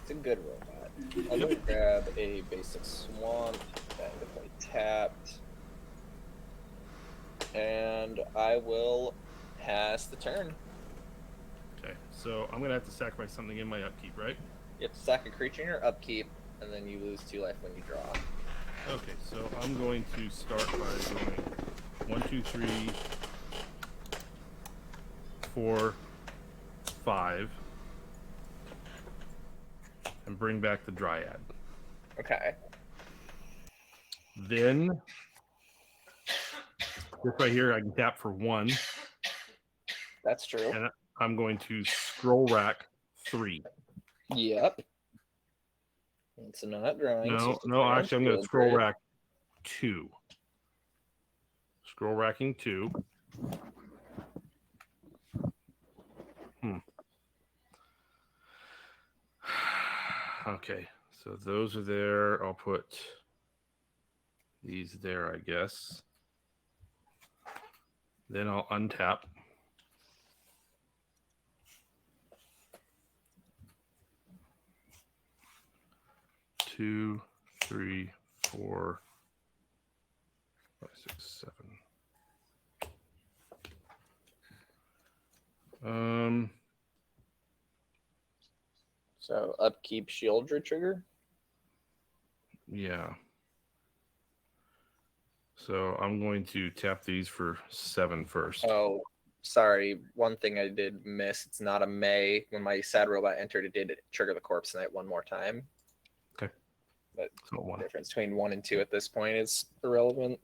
Speaker 4: It's a good robot. I'm going to grab a basic Swamp, and play tapped. And I will pass the turn.
Speaker 1: Okay, so I'm gonna have to sacrifice something in my upkeep, right?
Speaker 4: You have to sack a creature in your upkeep, and then you lose 2 life when you draw.
Speaker 1: Okay, so I'm going to start by going 1, 2, 3, 4, 5, and bring back the Dryad.
Speaker 4: Okay.
Speaker 1: Then this right here, I can tap for 1,
Speaker 4: That's true.
Speaker 1: and I'm going to scroll rack 3.
Speaker 4: Yep. It's not drawing.
Speaker 1: No,
Speaker 4: so
Speaker 1: actually, I'm going to
Speaker 4: field
Speaker 1: scroll
Speaker 4: grid.
Speaker 1: rack 2. Scroll racking 2. Okay, so those are there. I'll put these there, I guess. Then I'll untap. Two, 3, 4, 5, 6, 7.
Speaker 4: So upkeep Shieldred trigger.
Speaker 1: Yeah. So I'm going to tap these for 7 first.
Speaker 4: Oh, sorry. One thing I did miss. It's not a May. When my sad robot entered, it did trigger the corpse knight one more time.
Speaker 1: Okay.
Speaker 4: But
Speaker 1: So
Speaker 4: the
Speaker 1: 1.
Speaker 4: difference between 1 and 2 at this point is irrelevant.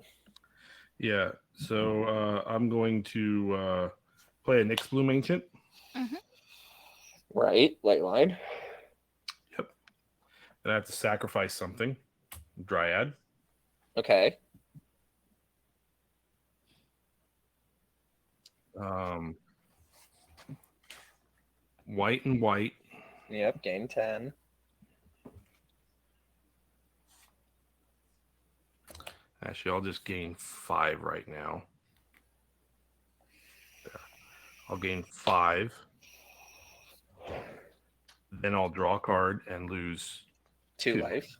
Speaker 1: Yeah. So I'm going to play a Nyx Bloom Ancient.
Speaker 4: Right. Light line.
Speaker 1: Yep. And I have to sacrifice something. Dryad.
Speaker 4: Okay.
Speaker 1: White and white.
Speaker 4: Yep. Gain 10.
Speaker 1: Actually, I'll just gain 5 right now. There. I'll gain 5. Then I'll draw a card and lose
Speaker 4: 2
Speaker 1: 2.
Speaker 4: life.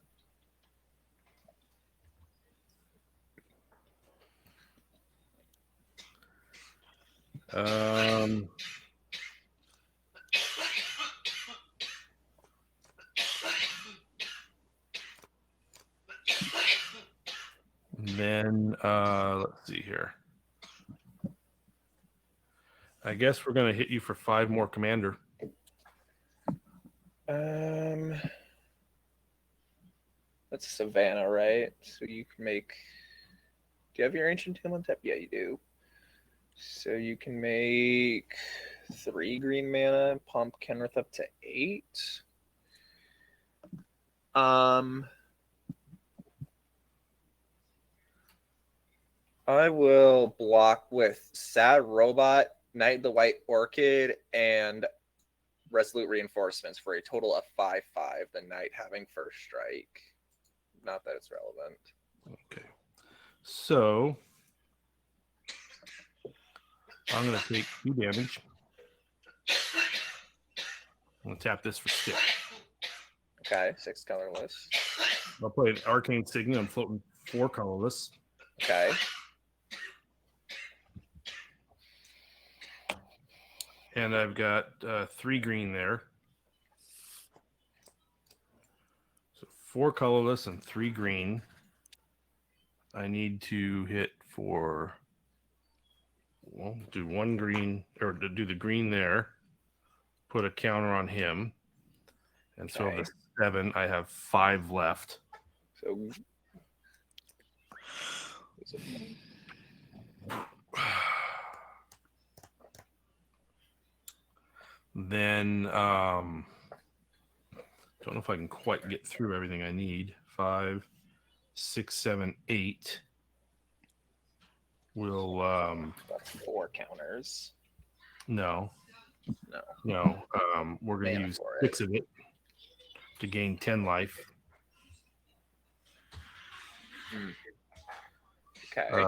Speaker 1: Then let's see here. I guess we're gonna hit you for 5 more commander.
Speaker 4: That's Savannah, right? So you can make. Do you have your Ancient Tomb on tap? Yeah, you do. So you can make 3 green mana and pump Kenrith up to 8. I will block with Sad Robot, Knight the White Orchid, and Resolute Reinforcements for a total of 5/5. The Knight having first strike. Not that it's relevant.
Speaker 1: Okay. So I'm gonna take 2 damage. I'm gonna tap this for 6.
Speaker 4: Okay, 6 colorless.
Speaker 1: I'll play an Arcane Signet. I'm floating 4 colorless.
Speaker 4: Okay.
Speaker 1: And I've got 3 green there. So 4 colorless and 3 green. I need to hit for, well, do 1 green, or to do the green there. Put a counter on him. And so
Speaker 4: Okay.
Speaker 1: the 7, I have 5 left.
Speaker 4: So
Speaker 1: Then don't know if I can quite get through everything I need. 5, 6, 7, 8. Will
Speaker 4: that's 4 counters.
Speaker 1: no.
Speaker 4: No.
Speaker 1: We're gonna
Speaker 4: Mana
Speaker 1: use
Speaker 4: for
Speaker 1: 6 of it to gain 10 life.
Speaker 4: Okay.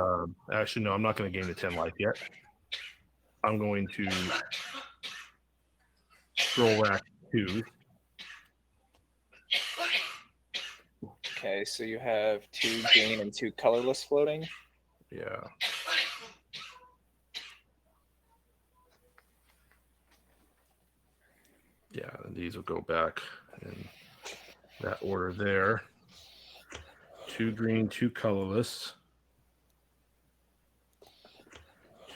Speaker 1: Actually, no, I'm not going to gain the 10 life yet. I'm going to scroll rack 2.
Speaker 4: Okay, so you have 2 green and 2 colorless floating.
Speaker 1: Yeah. Yeah, and these will go back in that order there. 2 green, 2 colorless.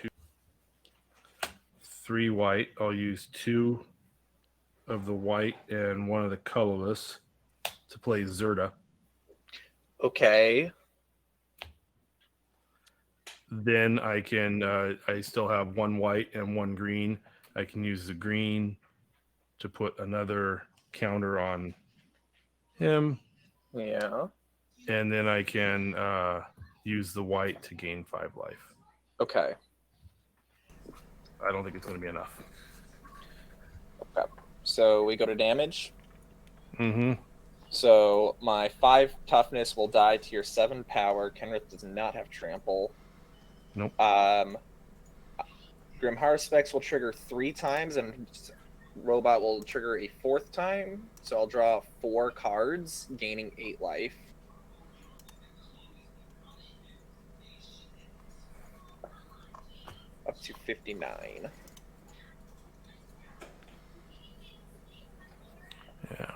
Speaker 1: 2, 3 white. I'll use 2 of the white and 1 of the colorless to play Zerta.
Speaker 4: Okay.
Speaker 1: Then I can, I still have 1 white and 1 green. I can use the green to put another counter on him.
Speaker 4: Yeah.
Speaker 1: And then I can use the white to gain 5 life.
Speaker 4: Okay.
Speaker 1: I don't think it's going to be enough.
Speaker 4: Okay. So we go to damage.
Speaker 1: Mm-hmm.
Speaker 4: So my 5 toughness will die to your 7 power. Kenrith does not have trample.
Speaker 1: Nope.
Speaker 4: Grim Haruspex will trigger 3 times, and Robot will trigger a 4th time. So I'll draw 4 cards, gaining 8 life. Up to 59.
Speaker 1: Yeah.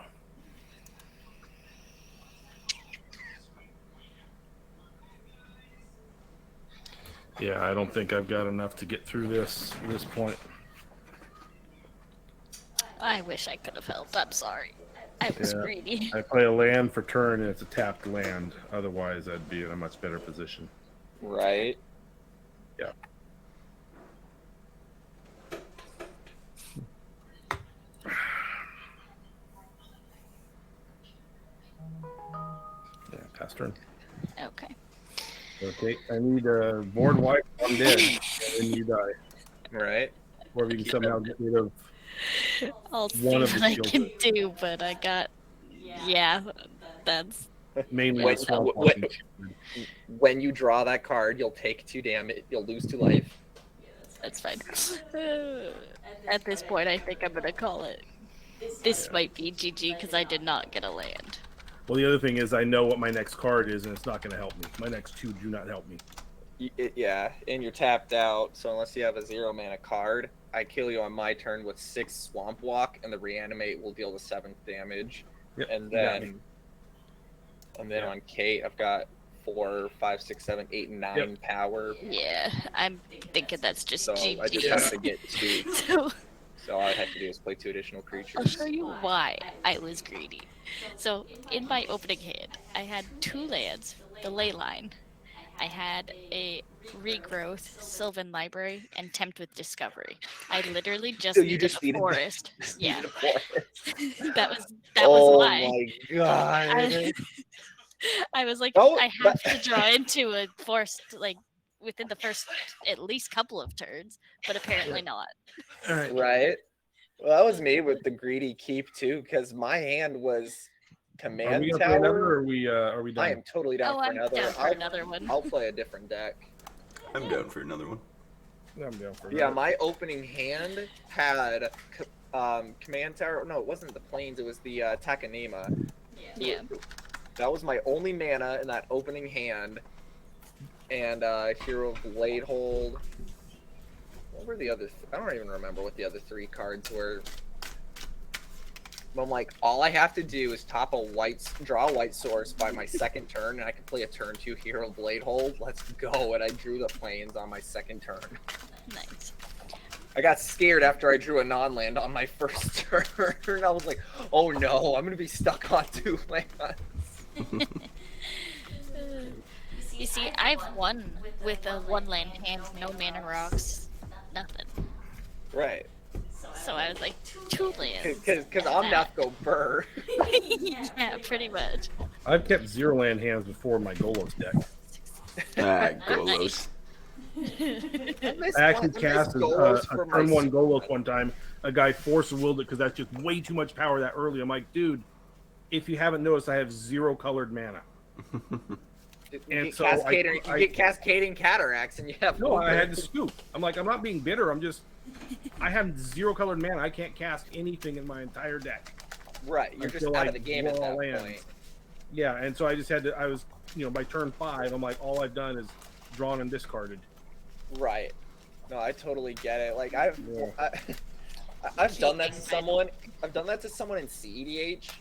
Speaker 1: Yeah, I don't think I've got enough to get through this point.
Speaker 2: I wish I could have helped. I'm sorry. I was
Speaker 1: Yeah.
Speaker 2: greedy.
Speaker 1: I play a land for turn and it's a tapped land. Otherwise, I'd be in a much better position.
Speaker 4: Right.
Speaker 1: Yeah. Yeah, pass turn.
Speaker 2: Okay.
Speaker 1: Okay, I need a board wipe. I'm dead. And then you die.
Speaker 4: Right.
Speaker 1: Or we can somehow get rid of.
Speaker 2: I'll see
Speaker 1: One of
Speaker 2: what
Speaker 1: the
Speaker 2: I
Speaker 1: shields.
Speaker 2: can do, but I got. Yeah, that's.
Speaker 1: Mainly
Speaker 4: When-
Speaker 1: the swamp
Speaker 4: when-
Speaker 1: walking.
Speaker 4: When you draw that card, you'll take 2 damage. You'll lose 2 life.
Speaker 2: That's fine. At this point, I think I'm gonna call it. This might be GG because I did not get a land.
Speaker 1: Well, the other thing is I know what my next card is, and it's not going to help me. My next 2 do not help me.
Speaker 4: Yeah, and you're tapped out. So unless you have a 0 mana card, I kill you on my turn with 6 Swamp Walk, and the Reanimate will deal the 7th damage.
Speaker 1: Yep,
Speaker 4: And
Speaker 1: you got me.
Speaker 4: then on Kate, I've got 4, 5, 6, 7, 8, and 9 power.
Speaker 2: Yeah, I'm thinking that's just
Speaker 4: So
Speaker 2: GG.
Speaker 4: I just have to get 2.
Speaker 2: So
Speaker 4: So all I have to do is play 2 additional creatures.
Speaker 2: I'll show you why I was greedy. So in my opening hand, I had 2 lands, the Ley Line. I had a Regrowth, Sylvan Library, and Tempt with Discovery. I literally just
Speaker 4: So you
Speaker 2: needed
Speaker 4: just
Speaker 2: a
Speaker 4: needed
Speaker 2: forest. Yeah,
Speaker 4: Needed a forest.
Speaker 2: that was
Speaker 4: Oh
Speaker 2: why.
Speaker 4: my god.
Speaker 2: I was like,
Speaker 4: Oh,
Speaker 2: I have to draw into a forest like within the first at least couple of turns, but apparently not.
Speaker 1: All right.
Speaker 4: Right. Well, that was me with the greedy keep too, because my hand was
Speaker 1: Are
Speaker 4: command
Speaker 1: we going to play another,
Speaker 4: tower.
Speaker 1: or are we done?
Speaker 4: I am totally down
Speaker 2: Oh,
Speaker 4: for
Speaker 2: I'm
Speaker 4: another.
Speaker 2: down for another one.
Speaker 4: I'll play a different deck.
Speaker 3: I'm down for another one.
Speaker 1: I'm down for
Speaker 4: Yeah,
Speaker 1: another.
Speaker 4: my opening hand had command tower. No, it wasn't the plains. It was the Takanima.
Speaker 2: Yeah.
Speaker 4: That was my only mana in that opening hand. And Hero of Blade Hold. What were the other? I don't even remember what the other 3 cards were. But I'm like, all I have to do is top a draw a white source by my second turn, and I can play a turn 2 Hero Blade Hold. Let's go! And I drew the plains on my second turn.
Speaker 2: Nice.
Speaker 4: I got scared after I drew a non-land on my first turn. I was like, oh no, I'm gonna be stuck on 2 lands.
Speaker 2: You see, I've won with a 1-land hand, no mana rocks, nothing.
Speaker 4: Right.
Speaker 2: So I was like, 2 lands.
Speaker 4: Because I'm not go burr.
Speaker 2: Yeah, pretty much.
Speaker 1: I've kept 0 land hands before my Golos deck.
Speaker 3: Golos.
Speaker 1: I actually cast a turn 1 Golos one time. A guy force willed it because that's just way too much power that early. I'm like, dude, if you haven't noticed, I have 0 colored mana.
Speaker 4: You
Speaker 1: And so
Speaker 4: get Cascading Cataracts and you have
Speaker 1: No, I had to scoop. I'm like, I'm not being bitter. I have 0 colored mana. I can't cast anything in my entire deck.
Speaker 4: Right, you're just
Speaker 1: until
Speaker 4: out
Speaker 1: I
Speaker 4: of the game at
Speaker 1: draw
Speaker 4: that
Speaker 1: lands.
Speaker 4: point.
Speaker 1: Yeah, and so I just had to. I was, by turn 5, I'm like, all I've done is drawn and discarded.
Speaker 4: Right. No, I totally get it. Like I've
Speaker 2: I've
Speaker 4: done that to someone. I've done that to someone in CEDH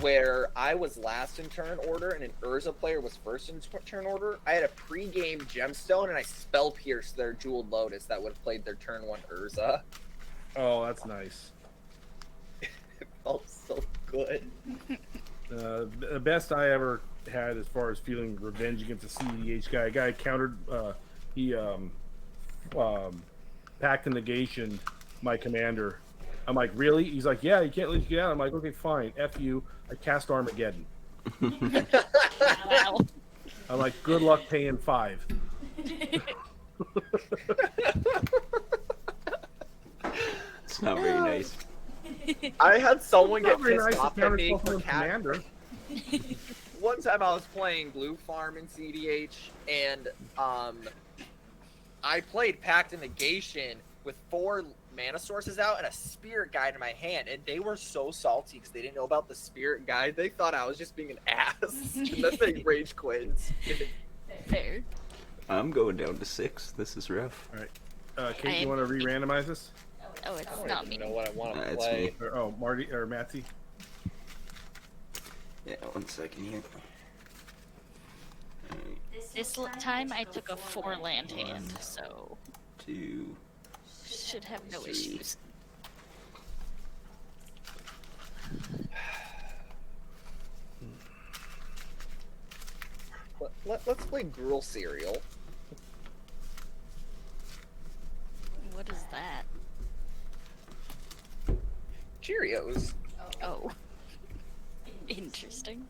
Speaker 4: where I was last in turn order and an Urza player was first in turn order. I had a pre-game gemstone and I spell pierced their Jeweled Lotus that would have played their turn 1 Urza.
Speaker 1: Oh, that's nice.
Speaker 4: It felt so good.
Speaker 1: The best I ever had as far as feeling revenge against a CEDH guy. A guy countered. He packed a negation my commander. I'm like, really? He's like, yeah, you can't let you get out. I'm like, okay, fine. F you. I cast Armageddon.
Speaker 2: Wow.
Speaker 1: I'm like, good luck paying 5.
Speaker 3: It's not very nice.
Speaker 4: I had someone
Speaker 1: Not
Speaker 4: get
Speaker 1: very
Speaker 4: pissed
Speaker 1: nice to
Speaker 4: off at
Speaker 1: counter
Speaker 4: me
Speaker 1: spell
Speaker 4: for
Speaker 1: from commander.
Speaker 4: One time I was playing Blue Farm in CDH, and I played Pact and Negation with 4 mana sources out and a Spirit Guide in my hand, and they were so salty because they didn't know about the Spirit Guide. They thought I was just being an ass, and then they rage quits.
Speaker 2: Fair.
Speaker 3: I'm going down to 6. This is rough.
Speaker 1: All right. Kate, you want to re-randomize this?
Speaker 2: Oh,
Speaker 4: I
Speaker 2: it's
Speaker 4: don't
Speaker 2: not
Speaker 4: even
Speaker 2: me.
Speaker 4: know what I want to
Speaker 3: It's
Speaker 4: play.
Speaker 3: me.
Speaker 1: Or, Marty or Matsy?
Speaker 3: Yeah, 1 second here. Alright,
Speaker 2: This time I took a 4 land hand, so
Speaker 3: 2.
Speaker 2: should have no
Speaker 3: 3.
Speaker 2: issues.
Speaker 4: Let's play Gruel Cereal.
Speaker 2: What is that?
Speaker 4: Cheerios.
Speaker 2: Oh. Interesting.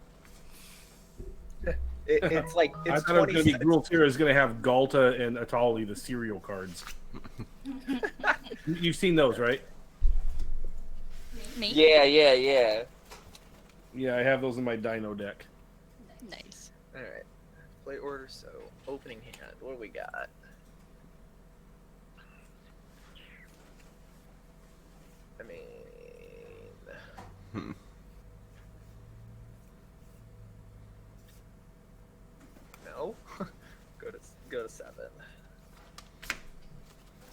Speaker 4: It's like
Speaker 1: I
Speaker 4: it's
Speaker 1: thought it was
Speaker 4: 20
Speaker 1: going to be
Speaker 4: cents.
Speaker 1: Gruel Tira is going to have Galta and Atali, the cereal cards. You've seen those, right?
Speaker 2: Me?
Speaker 4: Yeah.
Speaker 1: Yeah, I have those in my Dino deck.
Speaker 2: Nice.
Speaker 4: All right. Play order. So opening hand. What do we got? I mean,
Speaker 3: Hmm.
Speaker 4: no. go to 7.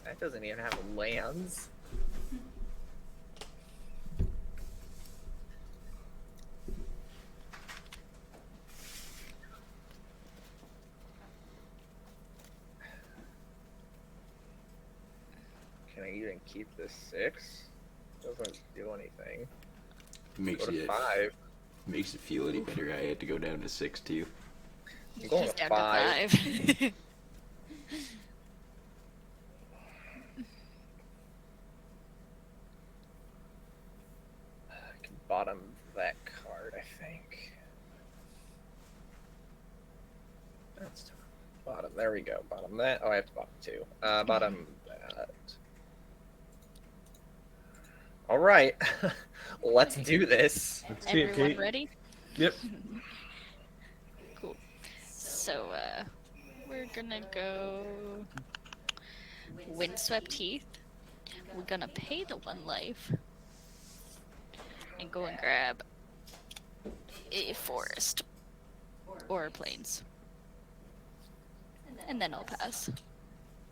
Speaker 4: That doesn't even have lands. Can I even keep this 6? Doesn't do anything.
Speaker 3: Makes
Speaker 4: Go to
Speaker 3: it
Speaker 4: 5.
Speaker 3: makes it feel any better. I had to go down to 6 too.
Speaker 4: I'm going
Speaker 2: He's
Speaker 4: to
Speaker 2: down
Speaker 4: 5.
Speaker 2: to 5.
Speaker 4: I can bottom that card, I think. That's bottom. There we go. Bottom that. Oh, I have to bottom 2. Bottom that. All right. Let's do this.
Speaker 1: Let's see it,
Speaker 2: Everyone
Speaker 1: Kate.
Speaker 2: ready?
Speaker 1: Yep.
Speaker 2: Cool. So, we're gonna go Windswept Heath. We're gonna pay the 1 life and go and grab a forest or plains. And then I'll pass.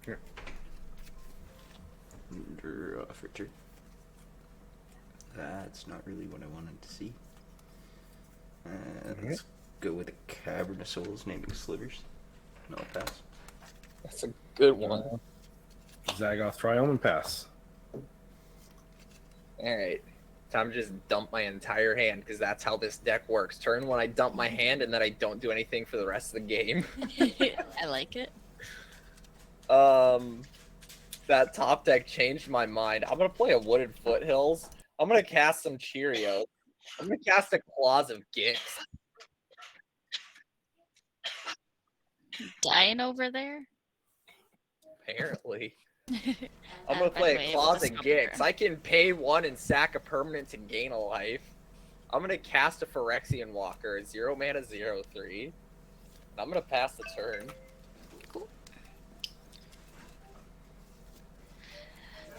Speaker 1: Here.
Speaker 3: Under for turn. That's not really what I wanted to see. Let's go with a Cavern of Souls naming Slivers. And I'll pass.
Speaker 4: That's a good one.
Speaker 1: Zagoth Triumph and pass.
Speaker 4: All right. Time to just dump my entire hand because that's how this deck works. Turn 1, I dump my hand, and then I don't do anything for the rest of the game.
Speaker 2: I like it.
Speaker 4: That top deck changed my mind. I'm gonna play a Wooded Foothills. I'm gonna cast some Cheerios. I'm gonna cast a Claws of Gix.
Speaker 2: Dying over there?
Speaker 4: Apparently. I'm gonna
Speaker 2: By
Speaker 4: play
Speaker 2: the way,
Speaker 4: a
Speaker 2: it was
Speaker 4: Claws
Speaker 2: a
Speaker 4: of
Speaker 2: stop
Speaker 4: Gix.
Speaker 2: turn.
Speaker 4: I can pay 1 and sack a permanent to gain a life. I'm gonna cast a Phyrexian Walker, 0 mana, 0/3. I'm gonna pass the turn.
Speaker 2: Cool.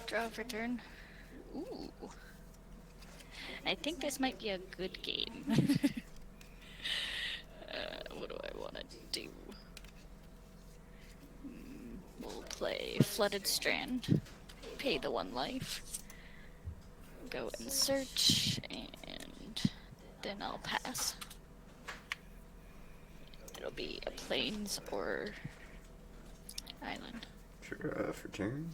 Speaker 2: Draw for turn. Ooh. I think this might be a good game. What do I want to do? We'll play Flooded Strand. Pay the 1 life. Go and search, and then I'll pass. It'll be a plains or island.
Speaker 3: For turn.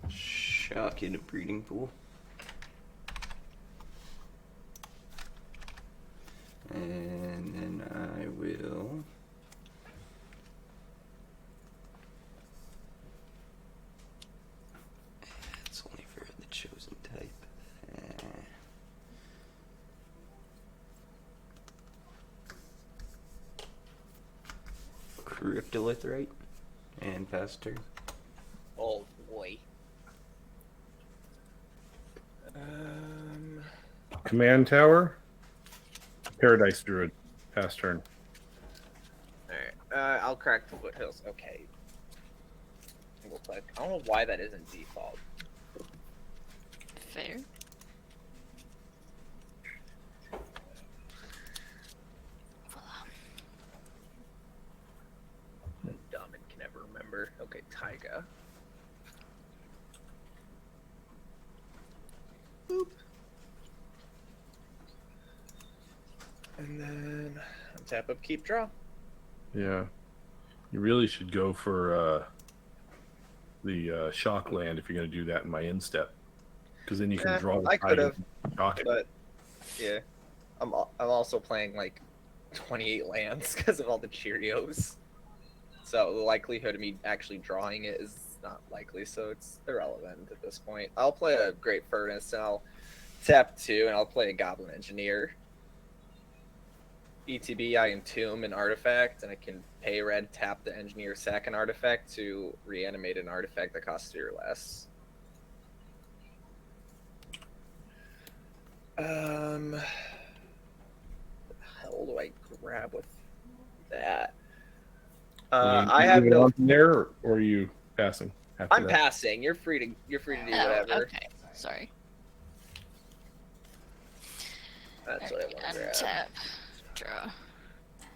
Speaker 3: Shock in a breeding pool. And then I will. It's only for the chosen type. Cryptolithrite and pass turn.
Speaker 4: Oh boy.
Speaker 5: Command Tower. Paradise Druid. Pass turn.
Speaker 4: Alright. I'll crack the foothills. Okay. Single click. I don't know why that isn't default.
Speaker 2: Fair.
Speaker 4: I'm dumb and can never remember. Okay, Taiga. Boop. And then tap up, keep draw.
Speaker 5: Yeah. You really should go for the shock land if you're going to do that in my instep. Because then you can draw the
Speaker 4: I could have,
Speaker 5: shock it.
Speaker 4: but yeah, I'm also playing like 28 lands because of all the Cheerios. So the likelihood of me actually drawing it is not likely, so it's irrelevant at this point. I'll play a Great Furnace, and I'll tap 2, and I'll play a Goblin Engineer. ETB, I entomb an artifact, and I can pay red, tap the Engineer, sack an artifact to reanimate an artifact that costs 3 or less. What the hell do I grab with that? I have
Speaker 5: You
Speaker 4: no.
Speaker 5: want there, or are you passing? After
Speaker 4: I'm
Speaker 5: that?
Speaker 4: passing. You're free to do whatever.
Speaker 2: Okay. Sorry.
Speaker 4: That's what I want to grab.
Speaker 2: Untap. Draw.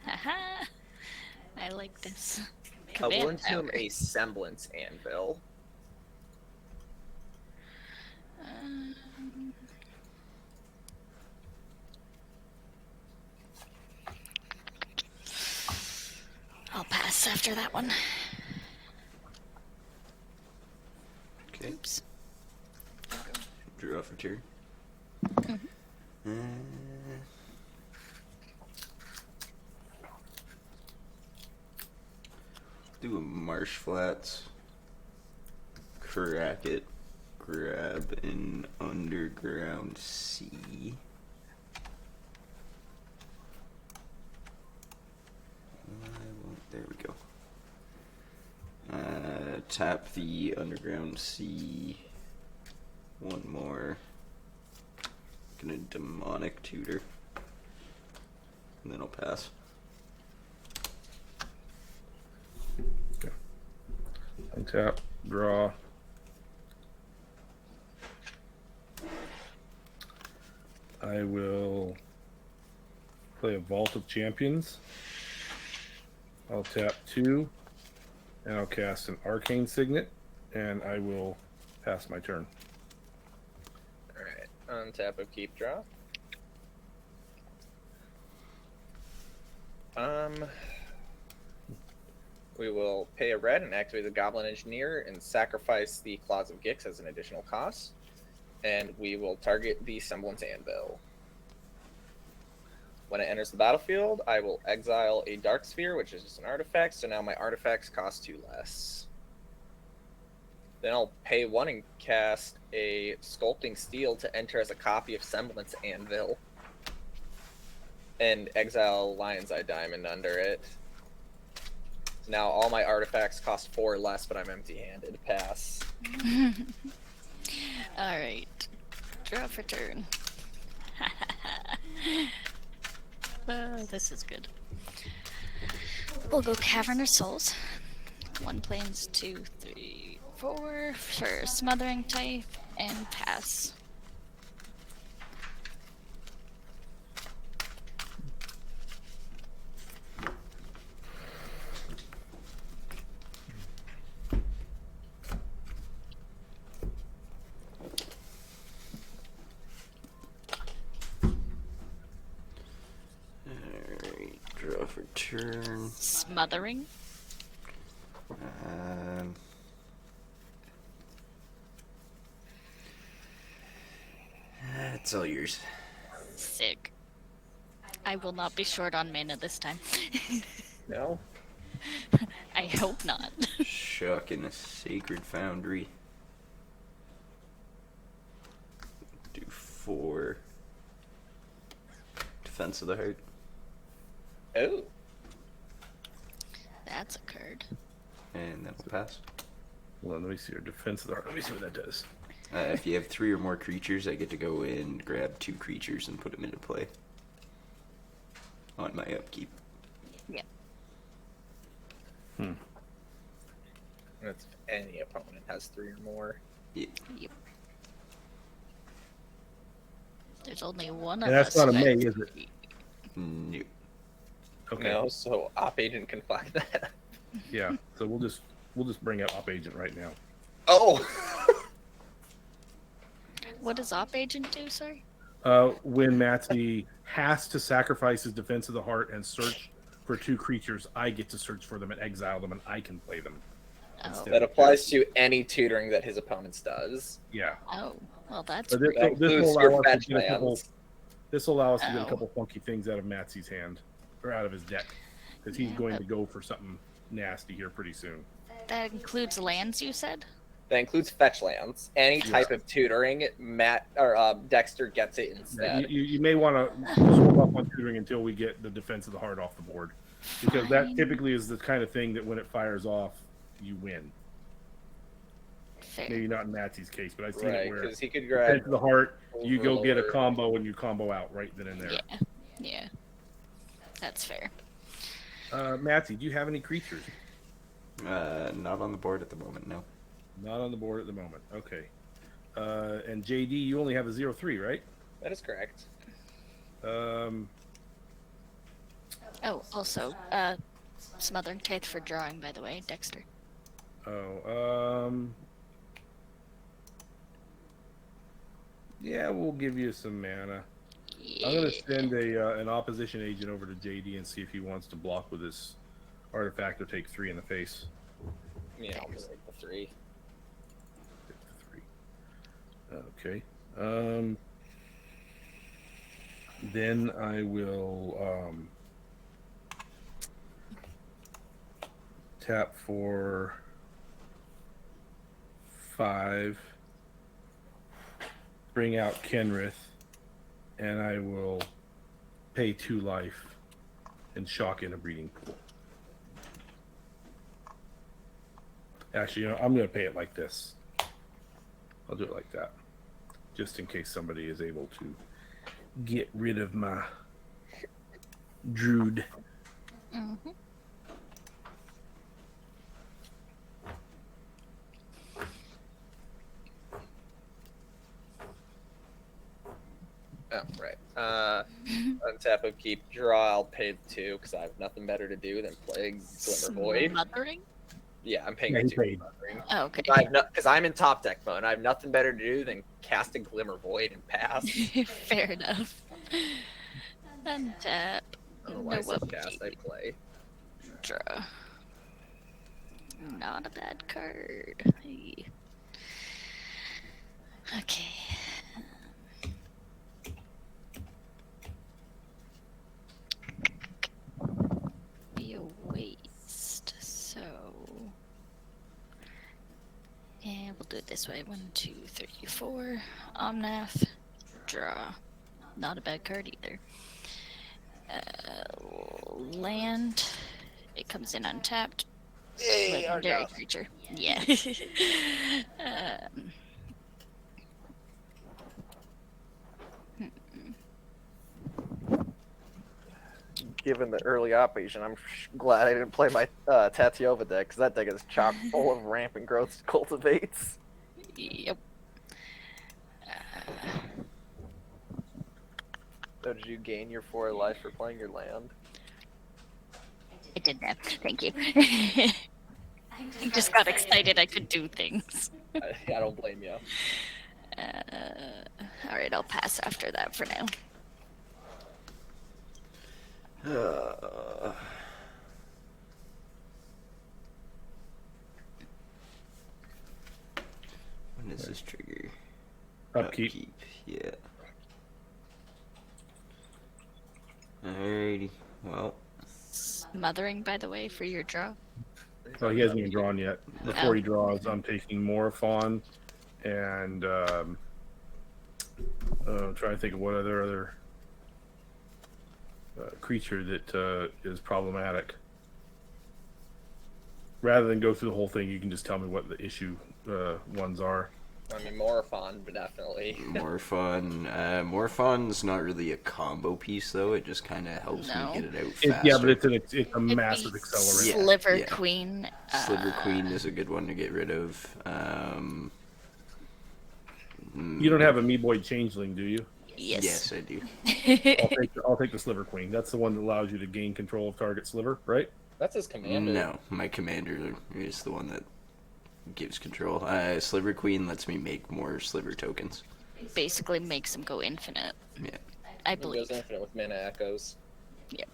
Speaker 2: Haha. I like this.
Speaker 4: I will
Speaker 2: Command
Speaker 4: entomb
Speaker 2: Tower.
Speaker 4: a semblance anvil.
Speaker 2: Um, I'll pass after that one.
Speaker 3: Okay.
Speaker 2: Oops.
Speaker 3: Draw for turn. Do a marsh flats. Crack it. Grab an underground sea. There we go. Tap the underground sea. One more. Gonna demonic tutor. And then I'll pass.
Speaker 5: Untap. Draw. I will play a Vault of Champions. I'll tap 2, and I'll cast an Arcane Signet, and I will pass my turn.
Speaker 4: Alright. Untap of keep draw. We will pay a red and activate the Goblin Engineer and sacrifice the Claws of Gix as an additional cost. And we will target the Semblance Anvil. When it enters the battlefield, I will exile a Dark Sphere, which is just an artifact, so now my artifacts cost 2 less. Then I'll pay 1 and cast a Sculpting Steel to enter as a copy of Semblance Anvil. And exile Lion's Eye Diamond under it. So now all my artifacts cost 4 less, but I'm empty-handed. Pass.
Speaker 2: Alright. Draw for turn. This is good. We'll go Cavern of Souls. 1 planes, 2, 3, 4 for Smothering type, and pass.
Speaker 3: Alright, draw for turn.
Speaker 2: Smothering.
Speaker 3: It's all yours.
Speaker 2: Sick. I will not be short on mana this time.
Speaker 4: No.
Speaker 2: I hope not.
Speaker 3: Shuck in a sacred foundry. Do 4 defense of the heart.
Speaker 4: Oh.
Speaker 2: That's a card.
Speaker 3: And then we'll pass.
Speaker 5: Well, let me see your defense of the heart. Let me see what that does.
Speaker 3: If you have 3 or more creatures, I get to go in, grab 2 creatures, and put them into play. On my upkeep.
Speaker 2: Yeah.
Speaker 4: That's if any opponent has 3 or more.
Speaker 3: Yeah.
Speaker 2: Yep. There's only one of
Speaker 5: And that's
Speaker 2: us.
Speaker 5: not a
Speaker 2: who
Speaker 5: May,
Speaker 2: has
Speaker 5: is it?
Speaker 2: three.
Speaker 3: Nope.
Speaker 5: Okay.
Speaker 4: No, so Op Agent can flag that.
Speaker 5: Yeah. So we'll just bring up Op Agent right now.
Speaker 4: Oh!
Speaker 2: What does Op Agent do, sorry?
Speaker 5: When Matsy has to sacrifice his defense of the heart and search for 2 creatures, I get to search for them and exile them, and I can play them.
Speaker 2: Oh.
Speaker 4: That applies to any tutoring that his opponents does.
Speaker 5: Yeah.
Speaker 2: Oh. Well, that's
Speaker 5: But
Speaker 2: great.
Speaker 4: That
Speaker 5: this will
Speaker 4: includes
Speaker 5: allow
Speaker 4: your
Speaker 5: us to
Speaker 4: fetch
Speaker 5: get a couple.
Speaker 4: lands.
Speaker 5: This will allow us to get a
Speaker 2: Oh.
Speaker 5: couple funky things out of Matsy's hand, or out of his deck, because he's
Speaker 2: Yeah,
Speaker 5: going
Speaker 2: but-
Speaker 5: to go for something nasty here pretty soon.
Speaker 2: That includes lands, you said?
Speaker 4: That includes fetch lands. Any
Speaker 5: Yeah.
Speaker 4: type of tutoring, Dexter gets it
Speaker 5: Yeah,
Speaker 4: instead.
Speaker 5: you may want to hold up on tutoring until we get the defense of the heart off the board, because that
Speaker 2: Fine.
Speaker 5: typically is the kind of thing that when it fires off, you win.
Speaker 2: Fair.
Speaker 5: Maybe not in Matsy's case, but I've seen
Speaker 4: Right,
Speaker 5: it where
Speaker 4: because he could
Speaker 5: defense
Speaker 4: grab
Speaker 5: of the heart, you go get a
Speaker 4: Overlord.
Speaker 5: combo and you combo out right then and there.
Speaker 2: Yeah. Yeah. That's fair.
Speaker 5: Matsy, do you have any creatures?
Speaker 3: Not on the board at the moment, no.
Speaker 5: Not on the board at the moment. Okay. And JD, you only have a 0/3, right?
Speaker 4: That is correct.
Speaker 5: Um,
Speaker 2: Oh, also, Smothering Tithe for drawing, by the way, Dexter.
Speaker 5: yeah, we'll give you some mana.
Speaker 2: Yeah.
Speaker 5: I'm gonna send an opposition agent over to JD and see if he wants to block with his artifact or take 3 in the face.
Speaker 4: Yeah, I'll just take the 3.
Speaker 5: Take the 3. Okay. Then I will tap for 5. Bring out Kenrith, and I will pay 2 life and shock in a breeding pool. Actually, I'm going to pay it like this. I'll do it like that, just in case somebody is able to get rid of my Druid.
Speaker 2: Mm-hmm.
Speaker 4: Oh, right. Untap upkeep, draw, I'll pay 2 because I have nothing better to do than play Glimmer Void.
Speaker 2: Smothering?
Speaker 4: Yeah, I'm paying
Speaker 5: Yeah, he
Speaker 4: 2
Speaker 5: paid.
Speaker 4: Smothering.
Speaker 2: Oh, okay.
Speaker 4: Because I'm in top deck mode. I have nothing better to do than cast a Glimmer Void and pass.
Speaker 2: Fair enough. Untap.
Speaker 4: Otherwise,
Speaker 2: No
Speaker 4: I cast, I
Speaker 2: upkeep.
Speaker 4: play.
Speaker 2: Draw. Not a bad card. Hey. Okay. Be a waste. So. And we'll do it this way. 1, 2, 3, 4. Omnath. Draw. Not a bad card either. Land. It comes in untapped.
Speaker 4: Hey,
Speaker 2: Legendary creature. Yeah.
Speaker 4: Given the early operation, I'm glad I didn't play my Tatiova deck because that deck is chock full of rampant growth cultivates.
Speaker 2: Yep.
Speaker 4: So did you gain your 4 life for playing your land?
Speaker 2: I did that. Thank you. I just got excited I could do things.
Speaker 4: I don't blame you.
Speaker 2: Alright, I'll pass after that for now.
Speaker 3: When does this trigger?
Speaker 5: Upkeep.
Speaker 3: Yeah. Alrighty. Well,
Speaker 2: Smothering, by the way, for your draw.
Speaker 5: Oh, he hasn't even drawn yet. Before
Speaker 2: Oh.
Speaker 5: he draws, I'm taking Morphon and trying to think of what other creature that is problematic. Rather than go through the whole thing, you can just tell me what the issue ones are.
Speaker 4: I mean, Morphon, but definitely.
Speaker 3: Morphon's not really a combo piece, though. It just kind of helps
Speaker 2: No.
Speaker 3: me get it out faster.
Speaker 5: Yeah, but it's a
Speaker 2: It'd
Speaker 5: massive
Speaker 2: be
Speaker 5: accelerant.
Speaker 3: Yeah.
Speaker 2: Sliver Queen.
Speaker 3: Sliver Queen is a good one to get rid of.
Speaker 5: You don't have a Meeboy Changeling, do you?
Speaker 2: Yes.
Speaker 3: Yes, I do.
Speaker 5: I'll take the Sliver Queen. That's the one that allows you to gain control of target sliver, right?
Speaker 4: That's his commander.
Speaker 3: No, my commander is the one that gives control. Sliver Queen lets me make more sliver tokens.
Speaker 2: Basically makes them go infinite.
Speaker 3: Yeah.
Speaker 2: I
Speaker 4: It
Speaker 2: believe.
Speaker 4: goes infinite with mana echoes.
Speaker 2: Yep.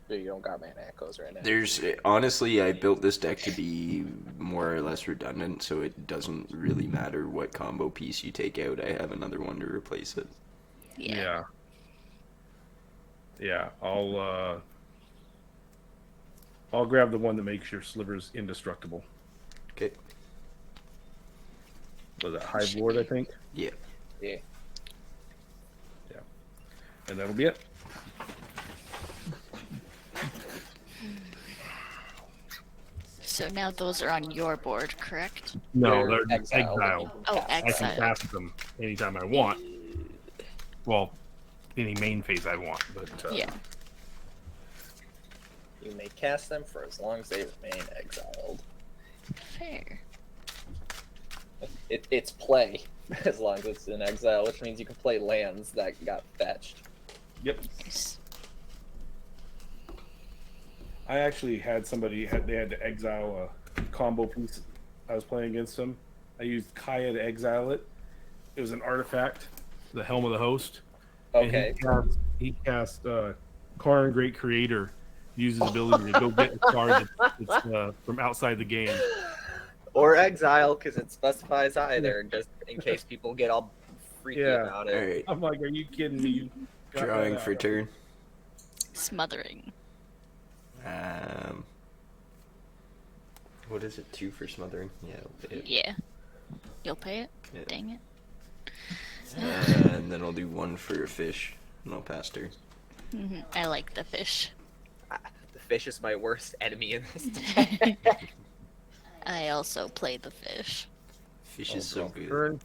Speaker 4: But you don't got mana echoes right now.
Speaker 3: There's honestly, I built this deck to be more or less redundant, so it doesn't really matter what combo piece you take out. I have another one to replace it.
Speaker 2: Yeah.
Speaker 5: Yeah. I'll grab the one that makes your slivers indestructible.
Speaker 3: Okay.
Speaker 5: Was that Hive Lord, I think?
Speaker 3: Yeah.
Speaker 4: Yeah.
Speaker 5: And that'll be it.
Speaker 2: So now those are on your board, correct?
Speaker 5: No,
Speaker 4: They're
Speaker 5: they're
Speaker 4: exiled.
Speaker 5: exiled.
Speaker 2: Oh,
Speaker 5: I can
Speaker 2: exile.
Speaker 5: cast them anytime I want. Well, any main phase I want, but
Speaker 2: Yeah.
Speaker 4: You may cast them for as long as they remain exiled.
Speaker 2: Fair.
Speaker 4: It's play as long as it's in exile, which means you can play lands that got fetched.
Speaker 5: Yep.
Speaker 2: Nice.
Speaker 5: I actually had somebody they had to exile a combo piece. I was playing against them. I used Kaya to exile it. It was an artifact, the Helm of the Host. And
Speaker 4: Okay.
Speaker 5: he cast Karn Great Creator. Uses his ability to go get a card that's from outside the game.
Speaker 4: Or exile, because it specifies either, just in case people get all freaky about it.
Speaker 3: Alright.
Speaker 5: I'm like, are you kidding me? You got
Speaker 3: Drawing
Speaker 5: that
Speaker 3: for
Speaker 5: out.
Speaker 3: turn.
Speaker 2: Smothering.
Speaker 3: What is it? 2 for smothering? Yeah, I'll pay it.
Speaker 2: Yeah. You'll pay it?
Speaker 3: Yeah.
Speaker 2: Dang it.
Speaker 3: And then I'll do 1 for a fish, and I'll pass turn.
Speaker 2: I like the fish.
Speaker 4: The fish is my worst enemy in this deck.
Speaker 2: I also play the fish.
Speaker 3: Fish
Speaker 5: I'll
Speaker 3: is so
Speaker 5: draw
Speaker 3: good.
Speaker 5: turn.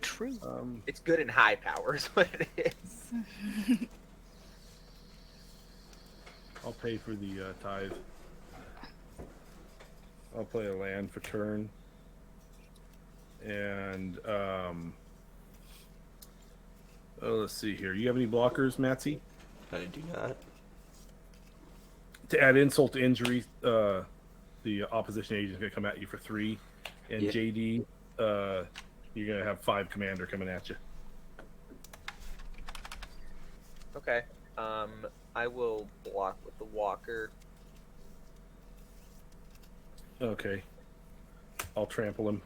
Speaker 2: True.
Speaker 4: It's good in high power is what it is.
Speaker 5: I'll pay for the tithe. I'll play a land for turn. And let's see here. You have any blockers, Matsy?
Speaker 3: I do not.
Speaker 5: To add insult to injury, the opposition agent is going to come at you for 3, and
Speaker 3: Yeah.
Speaker 5: JD, you're going to have 5 commander coming at you.
Speaker 4: Okay. I will block with the walker.
Speaker 5: Okay. I'll trample him.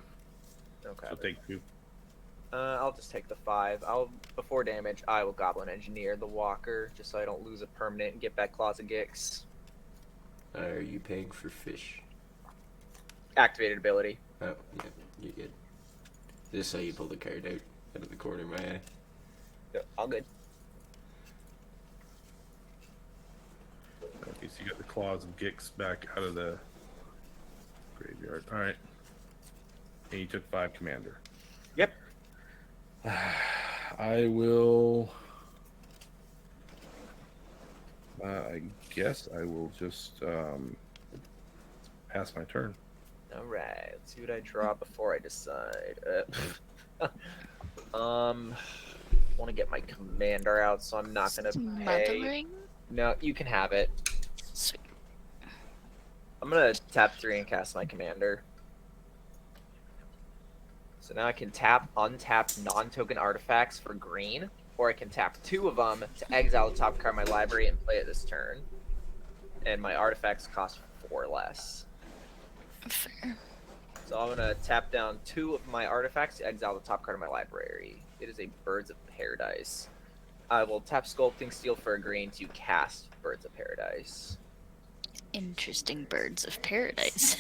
Speaker 4: Okay.
Speaker 5: I'll take 2.
Speaker 4: I'll just take the 5. Before damage, I will Goblin Engineer the walker, just so I don't lose a permanent and get back Claws of Gix.
Speaker 3: Are you paying for fish?
Speaker 4: Activated ability.
Speaker 3: Oh, yeah, you're good. This is how you pull the card out of the corner of my eye.
Speaker 4: Yep, all good.
Speaker 5: Okay, so you got the Claws of Gix back out of the graveyard. Alright. And you took 5 commander.
Speaker 4: Yep.
Speaker 5: I will. I guess I will just pass my turn.
Speaker 4: All right. Let's see what I draw before I decide. Want to get my commander out, so I'm not gonna pay.
Speaker 2: Smothering?
Speaker 4: No, you can have it.
Speaker 2: Sweet.
Speaker 4: I'm gonna tap 3 and cast my commander. So now I can tap untap non-token artifacts for green, or I can tap 2 of them to exile the top card of my library and play it this turn. And my artifacts cost 4 less.
Speaker 2: Fair.
Speaker 4: So I'm gonna tap down 2 of my artifacts to exile the top card of my library. It is a Birds of Paradise. I will tap Sculpting Steel for a green to cast Birds of Paradise.
Speaker 2: Interesting birds of paradise.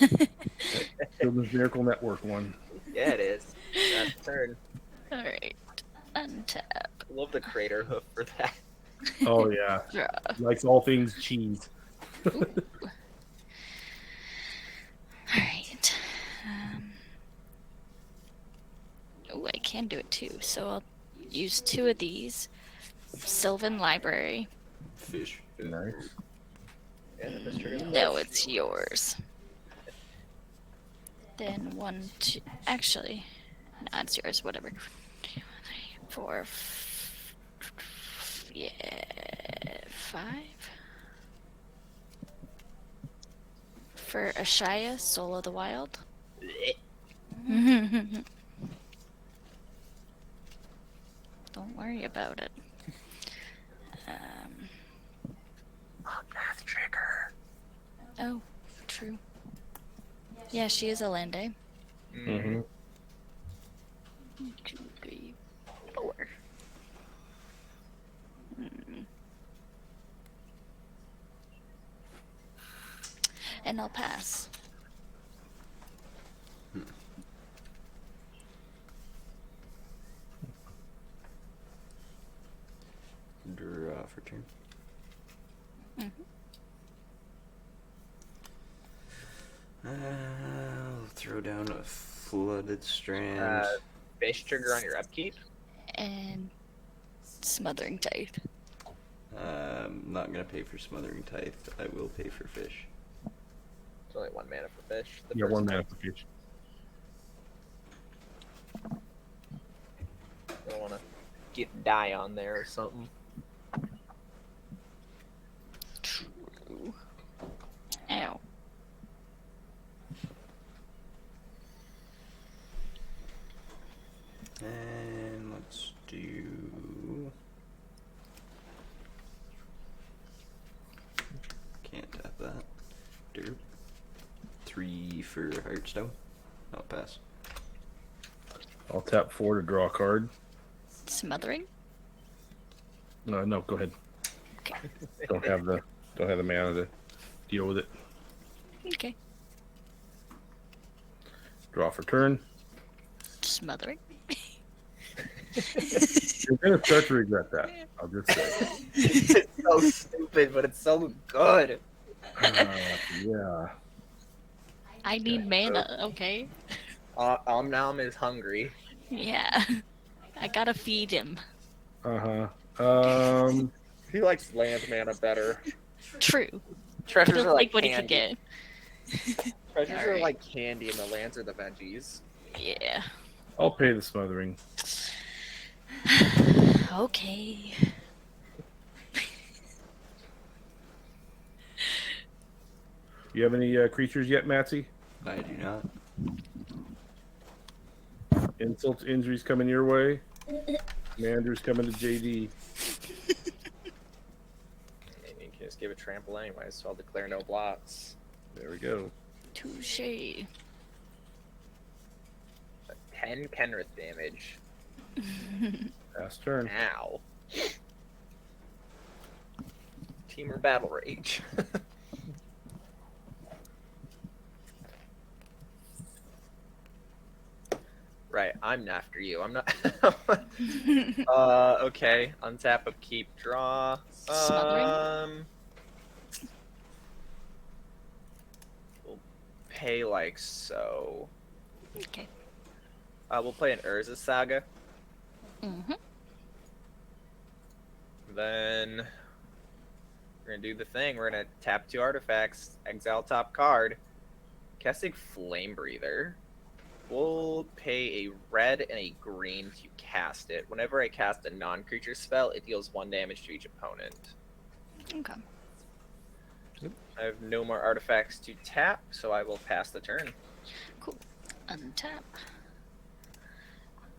Speaker 5: Children's Miracle Network one.
Speaker 4: Yeah, it is. That's the turn.
Speaker 2: Alright. Untap.
Speaker 4: Love the crater hoof for that.
Speaker 5: Oh yeah,
Speaker 2: Draw.
Speaker 5: likes all things cheese.
Speaker 2: Alright. Oh, I can do it too. So I'll use 2 of these. Sylvan Library.
Speaker 3: Fish.
Speaker 5: Nice.
Speaker 4: Yeah, this trigger.
Speaker 2: No, it's yours. Then 1, 2. Actually, no, it's yours. Whatever. 2, 3, 4. Yeah, 5. For Ashaya, Soul of the Wild. Don't worry about it.
Speaker 4: Math trigger.
Speaker 2: Oh, true. Yeah, she is a land, eh?
Speaker 5: Mm-hmm.
Speaker 2: 2, 3, 4. And I'll pass.
Speaker 3: Draw for turn. I'll throw down a Flooded Strand.
Speaker 4: Fish trigger on your upkeep.
Speaker 2: And Smothering Tithe.
Speaker 3: I'm not gonna pay for Smothering Tithe. I will pay for fish.
Speaker 4: It's only 1 mana for fish. The
Speaker 5: Yeah,
Speaker 4: first
Speaker 5: 1
Speaker 4: time.
Speaker 5: mana for fish.
Speaker 4: I don't want to get die on there or something.
Speaker 2: True. Ow.
Speaker 3: And let's do. Can't tap that. Derp. 3 for Heartstone. I'll pass.
Speaker 5: I'll tap 4 to draw a card.
Speaker 2: Smothering?
Speaker 5: No, go ahead.
Speaker 2: Okay.
Speaker 5: Don't have the mana to deal with it.
Speaker 2: Okay.
Speaker 5: Draw for turn.
Speaker 2: Smothering?
Speaker 5: You're gonna start to regret that. I'll just say.
Speaker 4: It's so stupid, but it's so good.
Speaker 5: Yeah.
Speaker 2: I need mana, okay?
Speaker 4: Omnam is hungry.
Speaker 2: Yeah. I gotta feed him.
Speaker 4: He likes land mana better.
Speaker 2: True.
Speaker 4: Treasures
Speaker 2: Feels
Speaker 4: are like
Speaker 2: what he
Speaker 4: candy.
Speaker 2: could get.
Speaker 4: Treasures are
Speaker 2: Alright.
Speaker 4: like candy, and the lands are the veggies.
Speaker 2: Yeah.
Speaker 5: I'll pay the smothering.
Speaker 2: Okay.
Speaker 5: You have any creatures yet, Matsy?
Speaker 3: I do not.
Speaker 5: Insults, injuries coming your way. Commander's coming to JD.
Speaker 4: You can just give it trample anyway, so I'll declare no blocks.
Speaker 5: There we go.
Speaker 2: Touche.
Speaker 4: 10 Kenrith damage.
Speaker 5: Pass turn.
Speaker 4: Ow. Teamer Battle Rage. Right, I'm after you. I'm not. Okay. Untap, upkeep, draw.
Speaker 2: Smothering?
Speaker 4: We'll pay like so.
Speaker 2: Okay.
Speaker 4: We'll play an Urza Saga.
Speaker 2: Mm-hmm.
Speaker 4: Then we're gonna do the thing. We're gonna tap 2 artifacts, exile top card, casting Flame Breather. We'll pay a red and a green to cast it. Whenever I cast a non-creature spell, it deals 1 damage to each opponent.
Speaker 2: Okay.
Speaker 4: I have no more artifacts to tap, so I will pass the turn.
Speaker 2: Cool. Untap.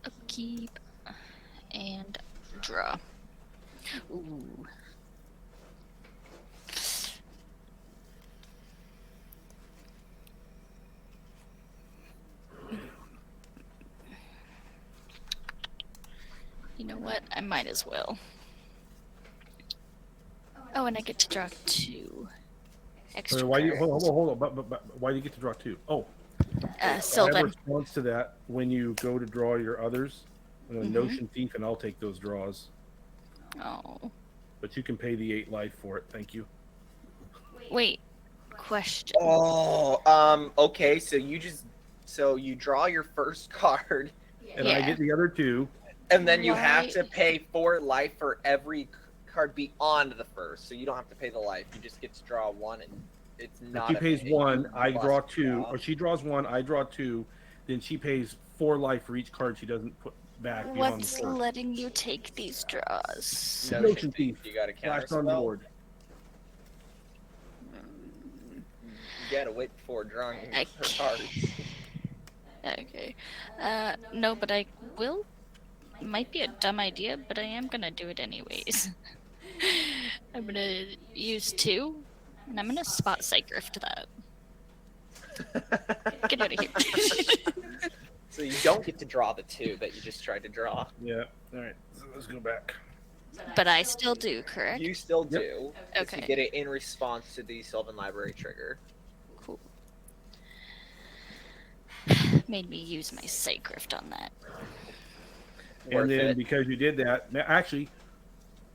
Speaker 2: Upkeep. And draw. Ooh. what? I might as well. Oh, and I get to draw 2 extra
Speaker 5: Why do you
Speaker 2: cards.
Speaker 5: hold on? But why do you get to draw 2? Oh, I have a
Speaker 2: Sylvan.
Speaker 5: response to that. When you go to draw your others, I'm a Notion Thief, and I'll take those draws.
Speaker 2: Oh.
Speaker 5: But you can pay the 8 life for it. Thank you.
Speaker 2: Wait. Question.
Speaker 4: Oh, okay. So you draw your first card,
Speaker 5: And I get the other 2.
Speaker 4: and then you have
Speaker 2: Why-
Speaker 4: to pay 4 life for every card beyond the first. So you don't have to pay the life. You just get to draw 1, and it's
Speaker 5: If
Speaker 4: not.
Speaker 5: she
Speaker 4: a
Speaker 5: pays
Speaker 4: big
Speaker 5: 1, I
Speaker 4: plus
Speaker 5: draw 2.
Speaker 4: draw.
Speaker 5: Or she draws 1, I draw 2. Then she pays 4 life for each card she doesn't put back beyond the
Speaker 2: What's
Speaker 5: first.
Speaker 2: letting you take these draws?
Speaker 4: Notion
Speaker 5: Notion
Speaker 4: Thief.
Speaker 5: Thief.
Speaker 4: You got to counter
Speaker 5: Flash on the
Speaker 4: spell.
Speaker 5: board.
Speaker 4: You gotta wait before drawing
Speaker 2: I
Speaker 4: her cards.
Speaker 2: Okay. No, but I will. Might be a dumb idea, but I am gonna do it anyways. I'm gonna use 2, and I'm gonna spot Psygrift that. Get out of here.
Speaker 4: So you don't get to draw the 2 that you just tried to draw.
Speaker 5: Yeah. All right. So let's go back.
Speaker 2: But I still do, correct?
Speaker 4: You still
Speaker 5: Yep.
Speaker 4: do. If you
Speaker 2: Okay.
Speaker 4: get it in response to the Sylvan Library trigger.
Speaker 2: Cool. Made me use my Psygrift on that.
Speaker 5: And
Speaker 4: Worth
Speaker 5: then
Speaker 4: it.
Speaker 5: because you did that, actually,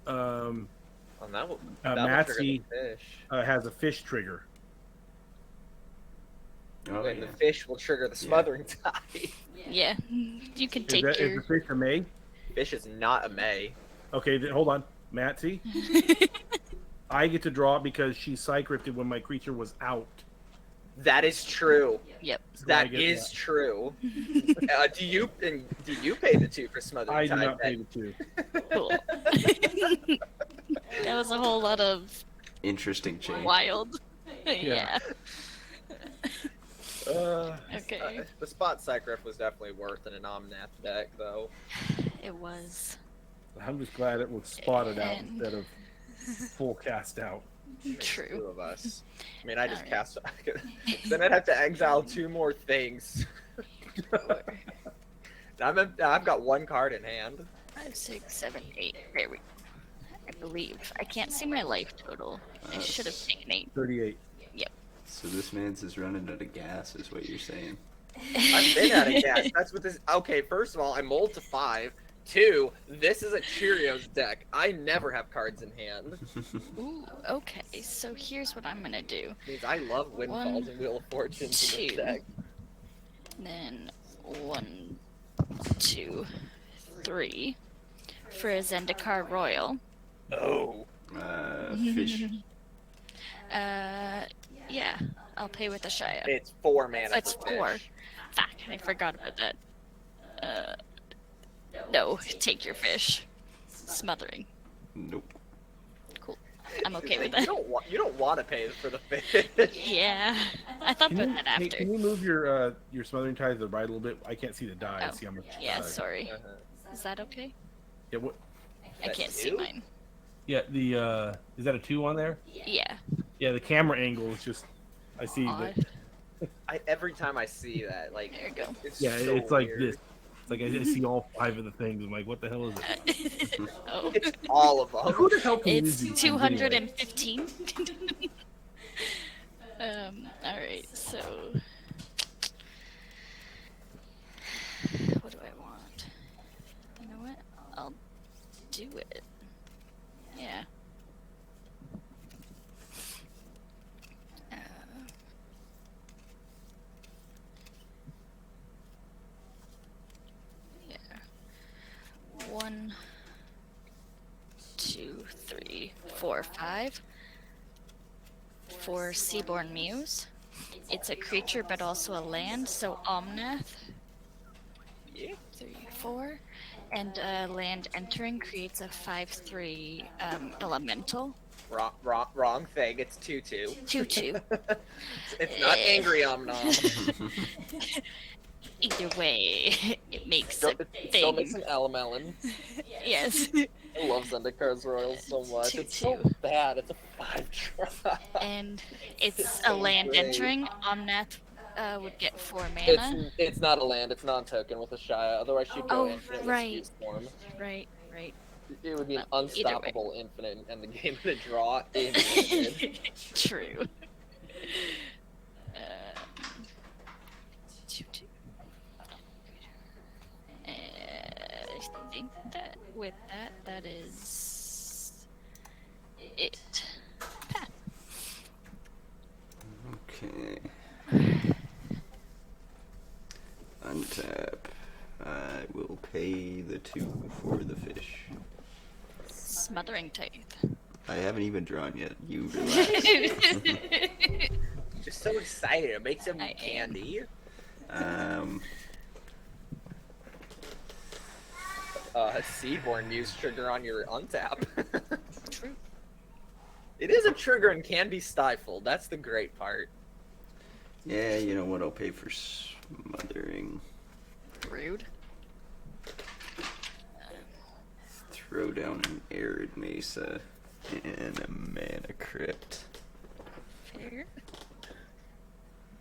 Speaker 4: On that will,
Speaker 5: Matsy
Speaker 4: trigger the fish.
Speaker 5: has a fish trigger.
Speaker 3: Oh,
Speaker 4: And
Speaker 3: yeah.
Speaker 4: the fish will trigger the smothering tide.
Speaker 2: Yeah, you can
Speaker 5: Is
Speaker 2: take
Speaker 5: that is
Speaker 2: your.
Speaker 5: the fish a May?
Speaker 4: Fish is not a May.
Speaker 5: Okay, then, hold on. Matsy, I get to draw it because she Psygrifted when my creature was out.
Speaker 4: That is true.
Speaker 2: Yep.
Speaker 5: So I
Speaker 4: That
Speaker 5: get
Speaker 4: is true. Do you pay the 2 for smothering
Speaker 5: I do
Speaker 4: tide?
Speaker 5: not pay the 2.
Speaker 2: Cool. That was a whole lot of
Speaker 3: Interesting change.
Speaker 2: wild. Yeah. Okay.
Speaker 4: The spot Psygrift was definitely worth in an Omnath deck, though.
Speaker 2: It was.
Speaker 5: I'm just glad it was spotted out
Speaker 2: And-
Speaker 5: instead of full cast out.
Speaker 2: True.
Speaker 4: 2 of us. I mean, I just
Speaker 2: Alright.
Speaker 4: cast. Then I'd have to exile 2 more things. I've got 1 card in hand.
Speaker 2: 5, 6, 7, 8. There we go. I believe. I can't see my life total. I should have taken 8.
Speaker 5: 38.
Speaker 3: So this man's is running out of gas, is what you're saying.
Speaker 4: I've been out of gas. That's what this. Okay, first of all, I mulled to 5. 2, this is a Cheerios deck. I never have cards in hand.
Speaker 2: Ooh, okay. So here's what I'm gonna do.
Speaker 4: Means I love Windfalls
Speaker 2: 1,
Speaker 4: and Wheel of Fortune in this
Speaker 2: 2.
Speaker 4: deck.
Speaker 2: Then 1, 2, 3 for a Zendikar Royal.
Speaker 4: Oh.
Speaker 3: Fish.
Speaker 2: Yeah, I'll pay with a Shia.
Speaker 4: It's 4 mana.
Speaker 2: It's
Speaker 4: for
Speaker 2: 4.
Speaker 4: fish.
Speaker 2: Fuck, I forgot about that. No, take your fish. Smothering.
Speaker 3: Nope.
Speaker 2: Cool. I'm okay with
Speaker 4: You
Speaker 2: that.
Speaker 4: don't want to pay for the fish.
Speaker 2: Yeah, I thought about that
Speaker 5: Hey,
Speaker 2: after.
Speaker 5: can you move your smothering tide to the right a little bit? I can't see the die.
Speaker 2: Oh,
Speaker 5: See how much.
Speaker 2: yeah, sorry.
Speaker 4: Uh-huh.
Speaker 2: Is that okay?
Speaker 5: Yeah, what?
Speaker 2: I can't see
Speaker 4: two?
Speaker 2: mine.
Speaker 5: Yeah, the is that a 2 on there?
Speaker 2: Yeah.
Speaker 5: Yeah, the camera angle is just. I see that.
Speaker 2: Odd.
Speaker 4: Every time I see that, like,
Speaker 2: There you go.
Speaker 4: it's
Speaker 5: Yeah,
Speaker 4: so
Speaker 5: it's like
Speaker 4: weird.
Speaker 5: this. It's like I see all 5 of the things. I'm like, what the hell is it?
Speaker 2: Oh,
Speaker 4: It's all of them.
Speaker 5: Who the hell can
Speaker 2: it's
Speaker 5: use these things anyway?
Speaker 2: 215. Alright, so. What do I want? You know what? I'll do it. Yeah. Yeah. 1, 2, 3, 4, 5. For Seaborn Muse. It's a creature but also a land, so Omnath.
Speaker 4: Yeah.
Speaker 2: 3, 4. And land entering creates a 5/3 elemental.
Speaker 4: Wrong thing. It's 2/2.
Speaker 2: 2/2.
Speaker 4: It's not angry Omnom.
Speaker 2: Either way, it makes
Speaker 4: Still,
Speaker 2: a
Speaker 4: it still
Speaker 2: thing.
Speaker 4: makes an Elemelin.
Speaker 2: Yes.
Speaker 4: I love Zendikar's Royals so much. It's so
Speaker 2: 2/2.
Speaker 4: bad. It's a 5 drop.
Speaker 2: And it's
Speaker 4: so
Speaker 2: a land
Speaker 4: great.
Speaker 2: entering. Omnath would get 4 mana.
Speaker 4: It's not a land. It's non-token with a Shia. Otherwise, she'd go
Speaker 2: Oh,
Speaker 4: infinite with
Speaker 2: right.
Speaker 4: Speed Storm.
Speaker 2: Right. right?
Speaker 4: It would be an
Speaker 2: Either way.
Speaker 4: unstoppable infinite, and the game would draw infinite.
Speaker 2: True. Two, two. I think that with that is it. Ha.
Speaker 3: Okay. Untap. I will pay the 2 for the fish.
Speaker 2: Smothering Tithe.
Speaker 3: I haven't even drawn yet. You relax.
Speaker 4: Just so excited. It makes him
Speaker 2: I am.
Speaker 4: candy. Seaborn use trigger on your untap.
Speaker 2: True.
Speaker 4: It is a trigger and can be stifled. That's the great part.
Speaker 3: Yeah, you know what? I'll pay for smothering.
Speaker 2: Rude.
Speaker 3: Throw down an arid mesa and a mana crypt.
Speaker 2: Fair.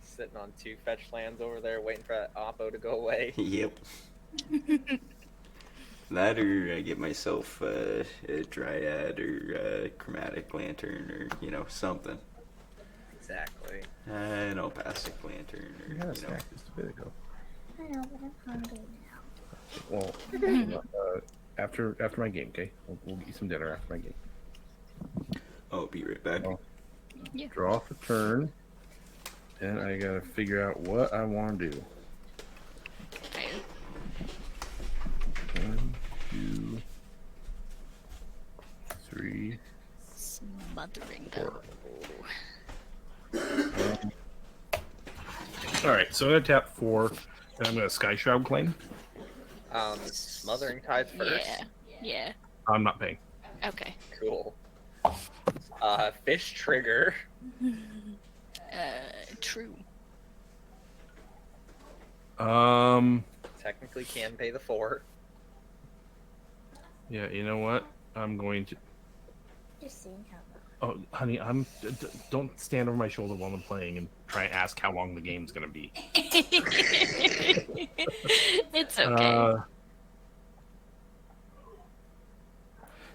Speaker 4: Sitting on 2 fetch lands over there, waiting for that oppo to go away.
Speaker 3: Yep. That or I get myself a dryad or a chromatic lantern or, you know, something.
Speaker 4: Exactly.
Speaker 3: An opacic lantern or,
Speaker 5: You had a
Speaker 3: you know.
Speaker 5: snack just a bit ago.
Speaker 6: I know, but I'm hungry now.
Speaker 5: Well, after my game, okay? We'll get you some dinner after my game.
Speaker 3: I'll be right back.
Speaker 5: Oh.
Speaker 2: Yeah.
Speaker 5: Draw for turn, and I gotta figure out what I want to do.
Speaker 2: Fair.
Speaker 5: 1, 2, 3.
Speaker 2: Smothering
Speaker 5: Four.
Speaker 2: though.
Speaker 5: All right, so I'm gonna tap 4, and I'm gonna Sky Shroud claim.
Speaker 4: Smothering Tithe first.
Speaker 2: Yeah. Yeah.
Speaker 5: I'm not paying.
Speaker 2: Okay.
Speaker 4: Cool. Fish trigger.
Speaker 2: True.
Speaker 4: Technically can pay the 4.
Speaker 5: Yeah, you know what? I'm going to.
Speaker 6: Just seeing how.
Speaker 5: Oh, honey, don't stand over my shoulder while I'm playing and try and ask how long the game's gonna be.
Speaker 2: It's okay.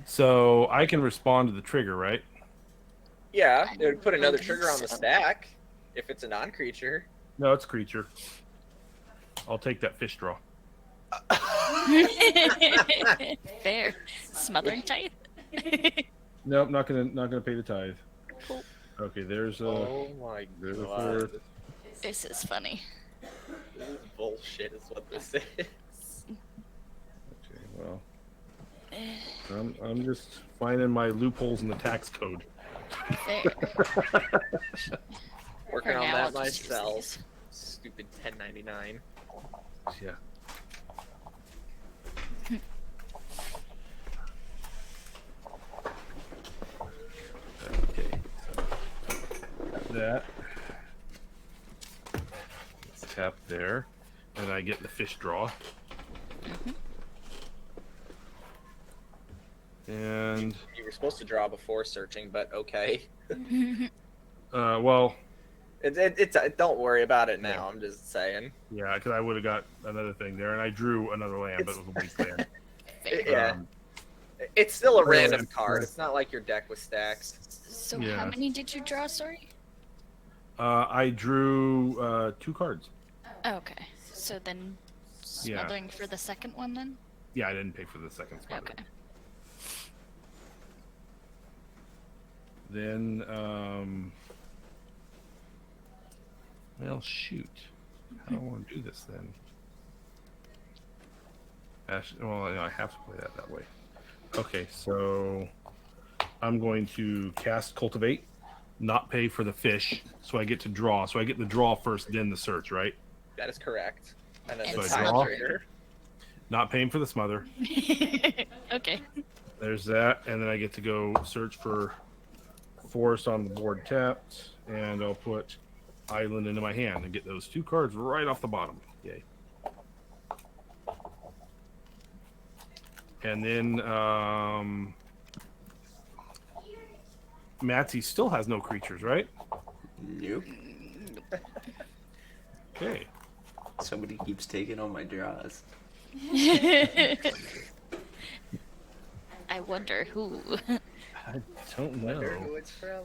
Speaker 5: So I can respond to the trigger, right?
Speaker 4: Yeah,
Speaker 2: I
Speaker 4: it would put another
Speaker 2: believe
Speaker 4: trigger on the
Speaker 2: so.
Speaker 4: stack if it's a non-creature.
Speaker 5: No, it's creature. I'll take that fish draw.
Speaker 2: Fair. Smothering Tithe.
Speaker 5: Nope, not gonna pay the tithe.
Speaker 2: Cool.
Speaker 5: Okay, there's a
Speaker 4: Oh my
Speaker 5: there's a
Speaker 4: god.
Speaker 5: 4th.
Speaker 2: This is funny.
Speaker 4: This is bullshit is what this is.
Speaker 5: Okay, well, I'm just finding my loopholes in the tax code.
Speaker 2: Fair.
Speaker 4: Working
Speaker 2: For
Speaker 4: on
Speaker 2: now,
Speaker 4: that
Speaker 2: I'll just use
Speaker 4: myself.
Speaker 2: these.
Speaker 4: Stupid 1099.
Speaker 5: Yeah. Okay. So that. Let's tap there, and I get the fish draw. And
Speaker 4: You were supposed to draw before searching, but okay.
Speaker 5: well,
Speaker 4: It's don't worry about it now. I'm just saying.
Speaker 5: yeah, because I would have got another thing there, and I drew another land, but it was a weak land.
Speaker 2: Fair.
Speaker 4: Yeah.
Speaker 5: Um,
Speaker 4: It's still a
Speaker 5: Yeah,
Speaker 4: random
Speaker 5: yeah.
Speaker 4: card. It's not like your deck was stacked.
Speaker 2: So
Speaker 5: Yeah.
Speaker 2: how many did you draw? Sorry.
Speaker 5: I drew 2 cards.
Speaker 2: Oh, okay. So then,
Speaker 5: Yeah.
Speaker 2: smothering for the second one then.
Speaker 5: Yeah, I didn't pay for the second spot.
Speaker 2: Okay.
Speaker 5: Then, well, shoot. How do I want to do this then? Actually, well, I have to play that way. Okay, so I'm going to cast Cultivate, not pay for the fish, so I get to draw. So I get the draw first, then the search, right?
Speaker 4: That is correct. And then
Speaker 2: And
Speaker 4: the
Speaker 5: So I
Speaker 4: time
Speaker 5: draw?
Speaker 4: trigger.
Speaker 5: Not paying for the smother.
Speaker 2: Okay.
Speaker 5: There's that, and then I get to go search for forest on the board tapped, and I'll put island into my hand and get those 2 cards right off the bottom. Yay. And then Matsy still has no creatures, right?
Speaker 3: Nope.
Speaker 5: Okay.
Speaker 3: Somebody keeps taking all my draws.
Speaker 2: I wonder who.
Speaker 5: I don't
Speaker 4: Wonder
Speaker 5: know.
Speaker 4: who it's from.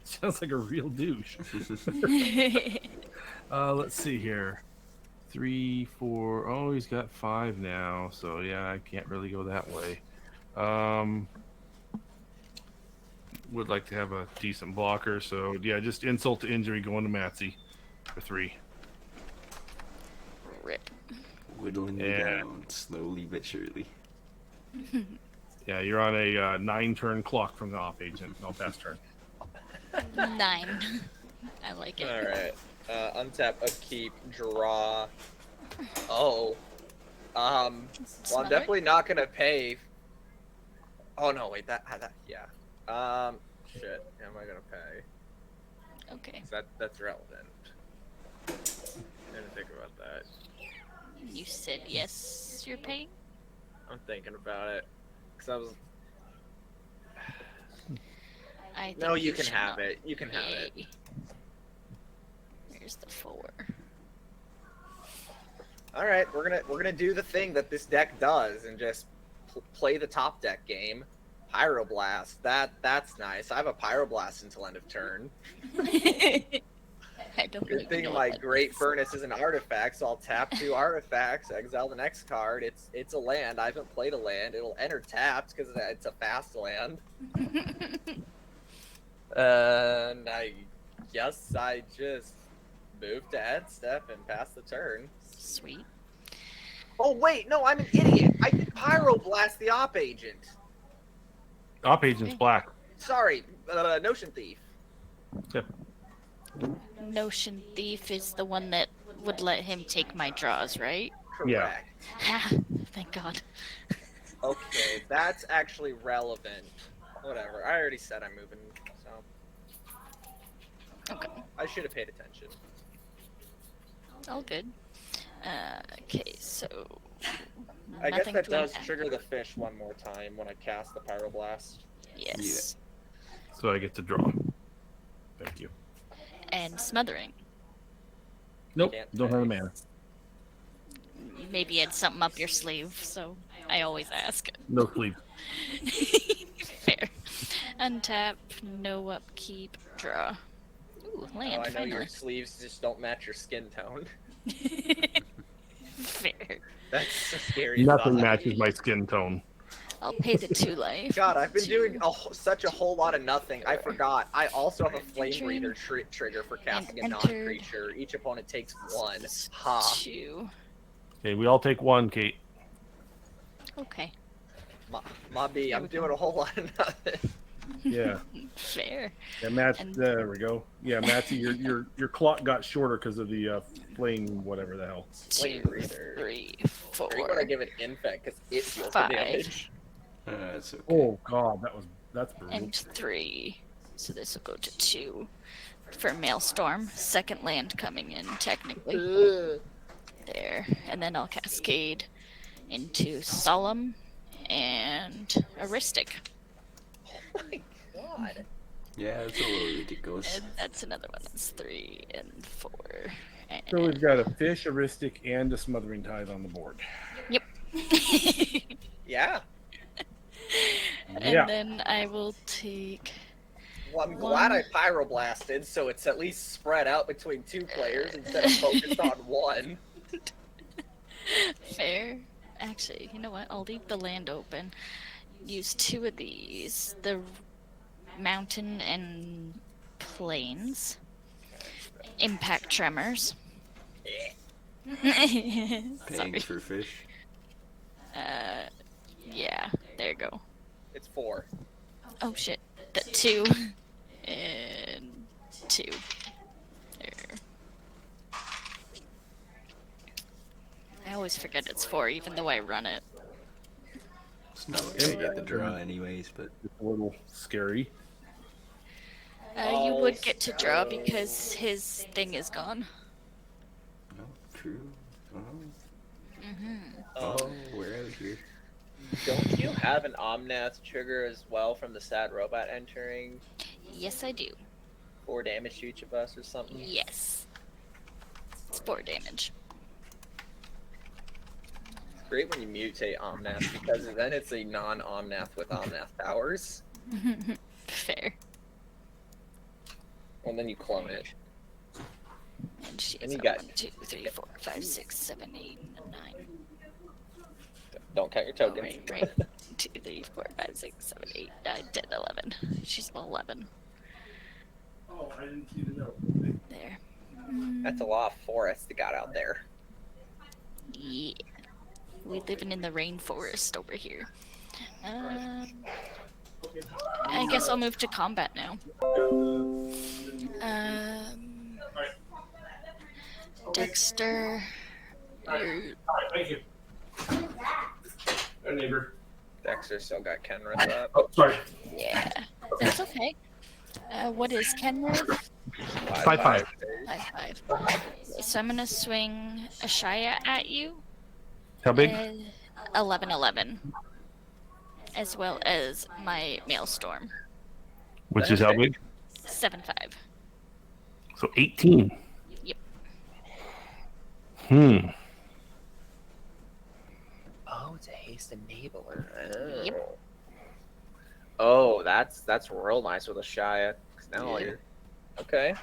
Speaker 5: Sounds like a real douche. Let's see here. 3, 4. Oh, he's got 5 now. So yeah, I can't really go that way. Would like to have a decent blocker. So yeah, just insult to injury going to Matsy for 3.
Speaker 2: Rip.
Speaker 3: Whittling you down slowly but surely.
Speaker 5: Yeah, you're on a 9-turn clock from the op agent. I'll pass turn.
Speaker 2: 9. I like it.
Speaker 4: All right. Untap, upkeep, draw. Oh. Well, I'm
Speaker 2: Smother?
Speaker 4: definitely not gonna pay. Oh no, wait. That yeah. Shit. Am I gonna pay?
Speaker 2: Okay.
Speaker 4: That's relevant. I didn't think about that.
Speaker 2: You said yes, you're paying?
Speaker 4: I'm thinking about it. Cause I was.
Speaker 2: I think
Speaker 4: No, you can
Speaker 2: should
Speaker 4: have
Speaker 2: not.
Speaker 4: it. You can have it.
Speaker 2: Yay. Here's the 4.
Speaker 4: All right, we're gonna do the thing that this deck does and just play the top deck game. Pyroblast. That's nice. I have a Pyroblast until end of turn.
Speaker 2: I don't
Speaker 4: Good
Speaker 2: even
Speaker 4: thing
Speaker 2: know
Speaker 4: my
Speaker 2: what that
Speaker 4: Great
Speaker 2: is.
Speaker 4: Furnace is an artifact, so I'll tap 2 artifacts, exile the next card. It's a land. I haven't played a land. It'll enter tapped because it's a fast land. And I guess I just move to end step and pass the turn.
Speaker 2: Sweet.
Speaker 4: Oh wait, no, I'm an idiot. I did Pyroblast the op agent.
Speaker 5: Op agent's black.
Speaker 4: Sorry, Notion Thief.
Speaker 2: Notion Thief is the one that would let him take my draws, right?
Speaker 4: Correct.
Speaker 2: Ha! Thank God.
Speaker 4: Okay, that's actually relevant. Whatever. I already said I'm moving, so
Speaker 2: Okay.
Speaker 4: I should have paid attention.
Speaker 2: All good. Okay, so.
Speaker 4: I guess
Speaker 2: nothing
Speaker 4: that
Speaker 2: to
Speaker 4: does
Speaker 2: attack.
Speaker 4: trigger the fish one more time when I cast the Pyroblast.
Speaker 2: Yes.
Speaker 5: So I get to draw. Thank you.
Speaker 2: And smothering.
Speaker 5: Nope,
Speaker 4: Can't
Speaker 5: don't have a
Speaker 4: pay.
Speaker 5: mana.
Speaker 2: Maybe you had something up your sleeve, so I always ask.
Speaker 5: No sleep.
Speaker 2: Fair. Untap, no upkeep, draw. Ooh, land,
Speaker 4: Oh, I know your
Speaker 2: finally.
Speaker 4: sleeves just don't match your skin tone.
Speaker 2: Fair.
Speaker 4: That's a scary
Speaker 5: Nothing
Speaker 4: thought.
Speaker 5: matches my skin tone.
Speaker 2: I'll pay the 2 life.
Speaker 4: God, I've been
Speaker 2: 2.
Speaker 4: doing such a whole lot of nothing. I forgot. I also have a Flame
Speaker 2: Entering
Speaker 4: Breather trigger for casting a
Speaker 2: and
Speaker 4: non-creature. Each opponent takes 1. Ha.
Speaker 2: 2.
Speaker 5: Okay, we all take 1, Kate.
Speaker 2: Okay.
Speaker 4: Mobby, I'm doing a whole lot of nothing.
Speaker 5: Yeah.
Speaker 2: Fair.
Speaker 5: Yeah, Matt.
Speaker 2: And-
Speaker 5: There we go. Yeah, Matty, your clock got shorter because of the flame, whatever the hell.
Speaker 4: 2,
Speaker 2: Two, 3,
Speaker 4: Are you gonna
Speaker 2: 4.
Speaker 4: give it infect because it deals the
Speaker 2: 5.
Speaker 4: damage?
Speaker 3: That's okay.
Speaker 5: Oh God, that's brutal.
Speaker 2: And 3. So this will go to 2 for Maelstrom. Second land coming in, technically.
Speaker 4: Ugh.
Speaker 2: There. And then I'll cascade into Solemn and Aristic.
Speaker 4: Oh my god.
Speaker 3: Yeah, it's a little ridiculous.
Speaker 2: And that's another one. That's 3 and 4. And
Speaker 5: So we've got a fish, a Ristic, and a Smothering Tithe on the board.
Speaker 2: Yep.
Speaker 4: Yeah.
Speaker 2: And
Speaker 5: Yeah.
Speaker 2: then I will take.
Speaker 4: Well, I'm glad I Pyroblasted, so it's at least spread out between 2 players instead of focused on 1.
Speaker 2: Fair. Actually, you know what? I'll leave the land open. Use 2 of these. The mountain and plains. Impact tremors.
Speaker 3: Paying
Speaker 2: Sorry.
Speaker 3: for fish.
Speaker 2: Yeah. There you go.
Speaker 4: It's 4.
Speaker 2: Oh shit. The 2 and 2. There. I always forget it's 4, even though I run it.
Speaker 3: It's not gonna get the draw anyways, but
Speaker 5: It's a little scary.
Speaker 2: You would get to draw because his thing is gone.
Speaker 3: no, true. Oh,
Speaker 2: Oh.
Speaker 3: oh, we're out here.
Speaker 4: Don't you have an Omnath trigger as well from the sad robot entering?
Speaker 2: Yes, I do.
Speaker 4: 4 damage to each of us or something?
Speaker 2: Yes. It's 4 damage.
Speaker 4: Great when you mutate Omnath because then it's a non-Omnath with Omnath powers,
Speaker 2: Fair.
Speaker 4: and then you clone it.
Speaker 2: And she's
Speaker 4: And you
Speaker 2: a
Speaker 4: got-
Speaker 2: 1, 2, 3, 4, 5, 6, 7, 8, 9.
Speaker 4: Don't count your
Speaker 2: Oh,
Speaker 4: tokens.
Speaker 2: right. 2, 3, 4, 5, 6, 7, 8, 9, 10, 11. She's 11.
Speaker 1: Oh, I didn't see the note.
Speaker 2: There.
Speaker 4: That's a lot of forest you got out there.
Speaker 2: Yeah. We living in the rainforest over here. I guess I'll move to combat now. Dexter. you're-
Speaker 1: Thank you. Neighbor.
Speaker 4: Dexter still got Kenrith up.
Speaker 1: Oh, sorry.
Speaker 2: Yeah. That's okay. What is Kenrith?
Speaker 1: 5/5.
Speaker 2: 5/5. So I'm gonna swing a Shia at you.
Speaker 1: How big?
Speaker 2: 11/11. As well as my Maelstrom.
Speaker 1: Which is how big?
Speaker 2: 7/5.
Speaker 1: So 18.
Speaker 2: Yep.
Speaker 4: Oh, it's a haste enabler.
Speaker 2: Yep.
Speaker 4: Oh, that's real nice with a Shia. 'Cause now
Speaker 3: Yeah.
Speaker 4: you're okay.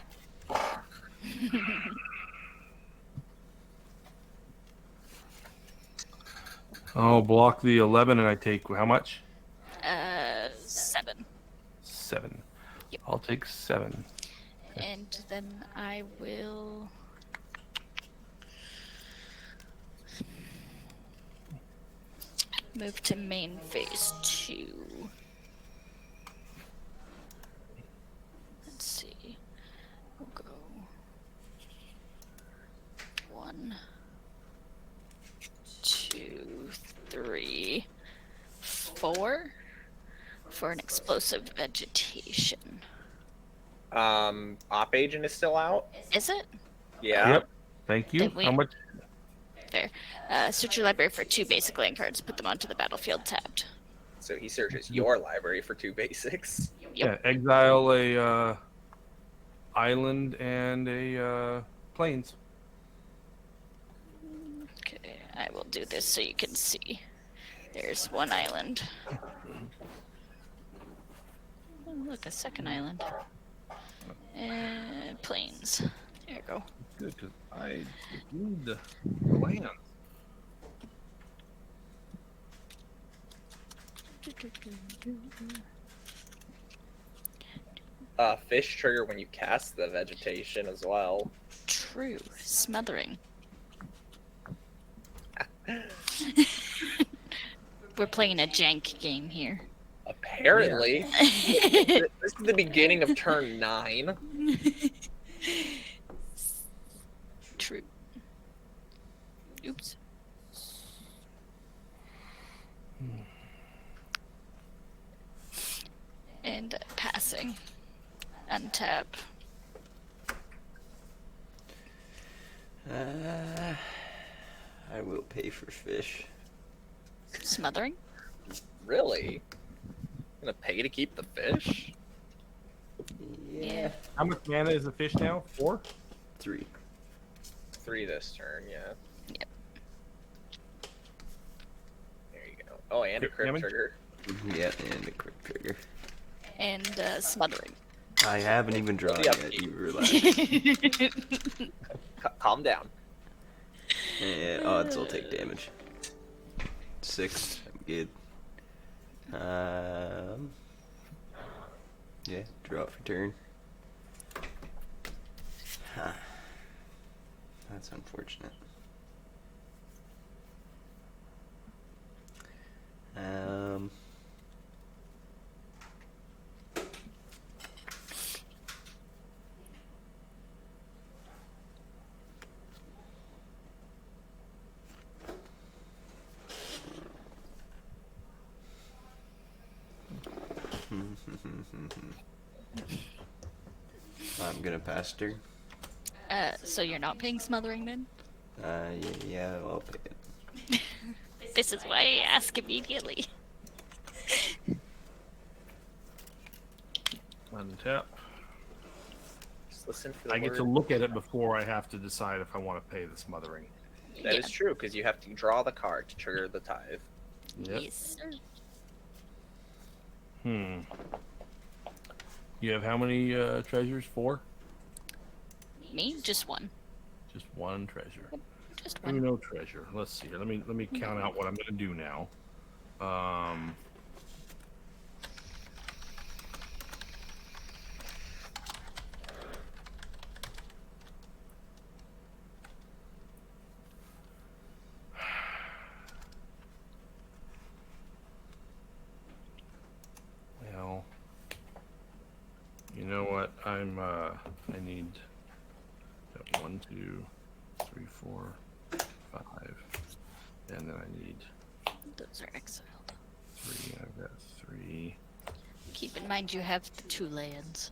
Speaker 1: Oh, block the 11 and I take how much?
Speaker 2: 7.
Speaker 1: 7.
Speaker 2: Yep.
Speaker 1: I'll take 7.
Speaker 2: And then I will. Move to main phase 2. Let's see. We'll go 1, 2, 3, 4 for an explosive vegetation.
Speaker 4: Op agent is still out.
Speaker 2: Is it?
Speaker 4: Yeah.
Speaker 1: Yep. Thank you.
Speaker 2: Did we-
Speaker 1: How much?
Speaker 2: Fair. Search your library for 2 basic land cards. Put them onto the battlefield tabbed.
Speaker 4: So he searches your library for 2 basics.
Speaker 1: Yeah, exile a island and a plains.
Speaker 2: Okay, I will do this so you can see. There's one island. Oh, look, a second island. And plains. There you go.
Speaker 1: Good, because I need the land.
Speaker 4: Fish trigger when you cast the vegetation as well.
Speaker 2: True. Smothering. We're playing a jank game here.
Speaker 4: Apparently, this is the beginning of turn 9.
Speaker 2: True. Oops. And passing. Untap.
Speaker 3: I will pay for fish.
Speaker 2: Smothering?
Speaker 4: Really? Gonna pay to keep the fish?
Speaker 2: Yeah.
Speaker 1: How much mana is the fish now? 4?
Speaker 3: 3.
Speaker 4: 3 this turn, yeah.
Speaker 2: Yep.
Speaker 4: There you go. Oh, and a
Speaker 1: Crit
Speaker 4: crit
Speaker 1: damage?
Speaker 4: trigger.
Speaker 3: Yeah, and a quick trigger.
Speaker 2: And smothering.
Speaker 3: I haven't even drawn
Speaker 4: Yeah.
Speaker 3: yet. You relax.
Speaker 4: Calm down.
Speaker 3: And odds will take damage. 6. I'm good. Yeah, draw for turn. Huh. That's unfortunate. I'm gonna pass turn.
Speaker 2: So you're not paying smothering then?
Speaker 3: Yeah, I'll pay it.
Speaker 2: This is why I ask immediately.
Speaker 1: Untap.
Speaker 4: Just listen for the
Speaker 1: I get to
Speaker 4: word.
Speaker 1: look at it before I have to decide if I want to pay the smothering.
Speaker 4: That is true, because you have to draw the card to trigger the tithe.
Speaker 5: Yep.
Speaker 2: Yes, sir.
Speaker 5: You have how many treasures? 4?
Speaker 2: Me, just one.
Speaker 5: Just one treasure.
Speaker 2: Just
Speaker 5: Maybe
Speaker 2: one.
Speaker 5: no treasure. Let's see here. Let me count out what I'm gonna do now. Well, you know what? I need 1, 2, 3, 4, 5, and then I need
Speaker 2: Those are exiled.
Speaker 5: 3. I've got 3.
Speaker 2: Keep in mind you have the 2 lands.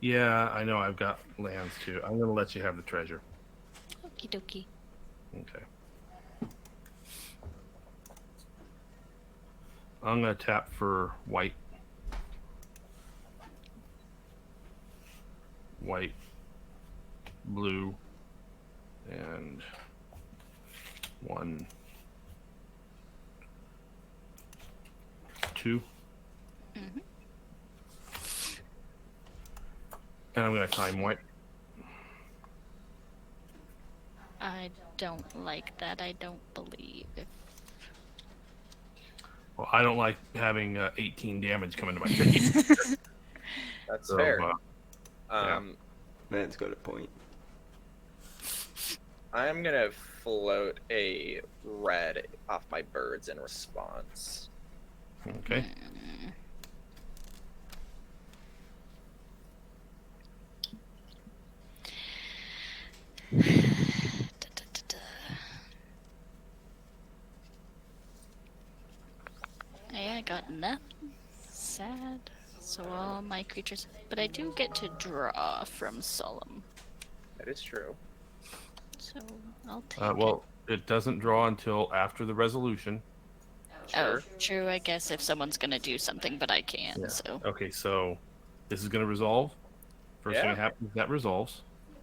Speaker 5: Yeah, I know. I've got lands too. I'm gonna let you have the treasure.
Speaker 2: Okie dokie.
Speaker 5: Okay. I'm gonna tap for white. White, blue, and 1, 2.
Speaker 2: Mhm.
Speaker 5: And I'm gonna time white.
Speaker 2: I don't like that. I don't believe.
Speaker 5: Well, I don't like having 18 damage coming to my face.
Speaker 4: That's
Speaker 5: So,
Speaker 4: fair.
Speaker 5: yeah.
Speaker 3: Man's got a point.
Speaker 4: I'm gonna float a red off my birds in response.
Speaker 5: Okay.
Speaker 2: Yeah, I got nothing. Sad. So all my creatures, but I do get to draw from Solemn.
Speaker 4: That is true.
Speaker 2: So I'll take
Speaker 5: Well, it doesn't draw until after the resolution.
Speaker 2: it. Oh, true. I guess if someone's gonna do something, but I can't.
Speaker 5: Yeah.
Speaker 2: So
Speaker 5: Okay, so this is gonna resolve. First thing
Speaker 4: Yeah.
Speaker 5: that happens, that resolves.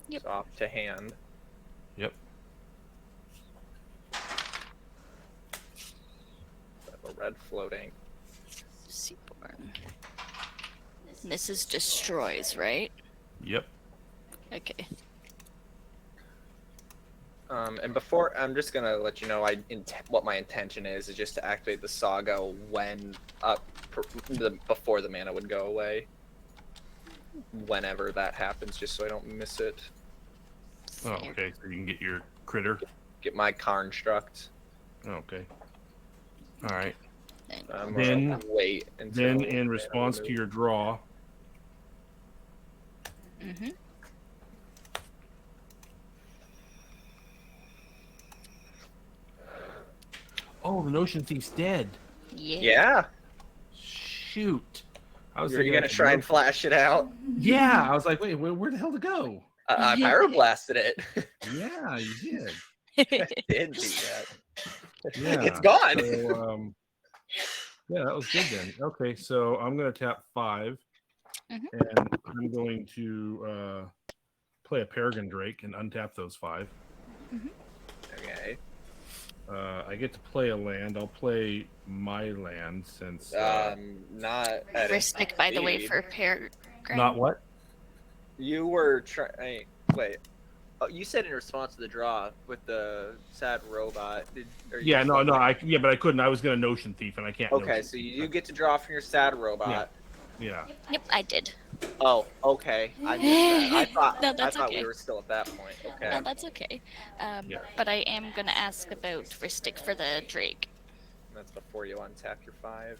Speaker 2: Yep.
Speaker 4: So off to hand.
Speaker 5: Yep.
Speaker 4: Have a red floating.
Speaker 2: Seaborn. This is destroys, right?
Speaker 5: Yep.
Speaker 2: Okay.
Speaker 4: And before, I'm just gonna let you know what my intention is just to activate the saga when before the mana would go away. Whenever that happens, just so I don't miss it.
Speaker 5: Oh,
Speaker 2: Fair.
Speaker 5: okay. So you can get your critter.
Speaker 4: Get my construct.
Speaker 5: Okay. All right.
Speaker 4: I'm
Speaker 5: Then-
Speaker 4: gonna wait until
Speaker 5: Then,
Speaker 4: mana
Speaker 5: in response to
Speaker 4: removal.
Speaker 5: your draw,
Speaker 2: Mhm.
Speaker 5: oh, the Notion Thief's dead.
Speaker 2: Yeah.
Speaker 4: Yeah,
Speaker 5: Shoot. I was
Speaker 4: you're
Speaker 5: thinking
Speaker 4: gonna
Speaker 5: I should
Speaker 4: try and
Speaker 5: go-
Speaker 4: flash it out.
Speaker 5: Yeah, I was like, wait, where the hell to go?
Speaker 4: I pyroblasted it.
Speaker 5: Yeah, you did.
Speaker 4: Did do that.
Speaker 5: Yeah.
Speaker 4: It's gone.
Speaker 5: So, yeah, that was good then. Okay, so I'm gonna tap 5,
Speaker 2: Mhm.
Speaker 5: and I'm going to play a Peregrine Drake and untap those 5.
Speaker 4: Okay.
Speaker 5: I get to play a land. I'll play my land since
Speaker 4: Not at
Speaker 2: Ristic, by the way,
Speaker 4: speed.
Speaker 2: for Peregrine.
Speaker 5: not what?
Speaker 4: You were trying. Wait. Oh, you said in response to the draw with the sad robot.
Speaker 5: Yeah, no, but I couldn't. I was gonna Notion Thief, and I can't.
Speaker 4: Okay,
Speaker 5: Notion
Speaker 4: so
Speaker 5: Thief.
Speaker 4: you get to draw from your sad robot.
Speaker 5: Yeah.
Speaker 2: Yep, I did.
Speaker 4: Oh, okay. I missed that. I thought
Speaker 2: No, that's
Speaker 4: I thought
Speaker 2: okay.
Speaker 4: we were still at that point. Okay.
Speaker 2: No, that's okay.
Speaker 5: Yeah.
Speaker 2: But I am gonna ask about Ristic for the Drake.
Speaker 4: That's before you untap your 5.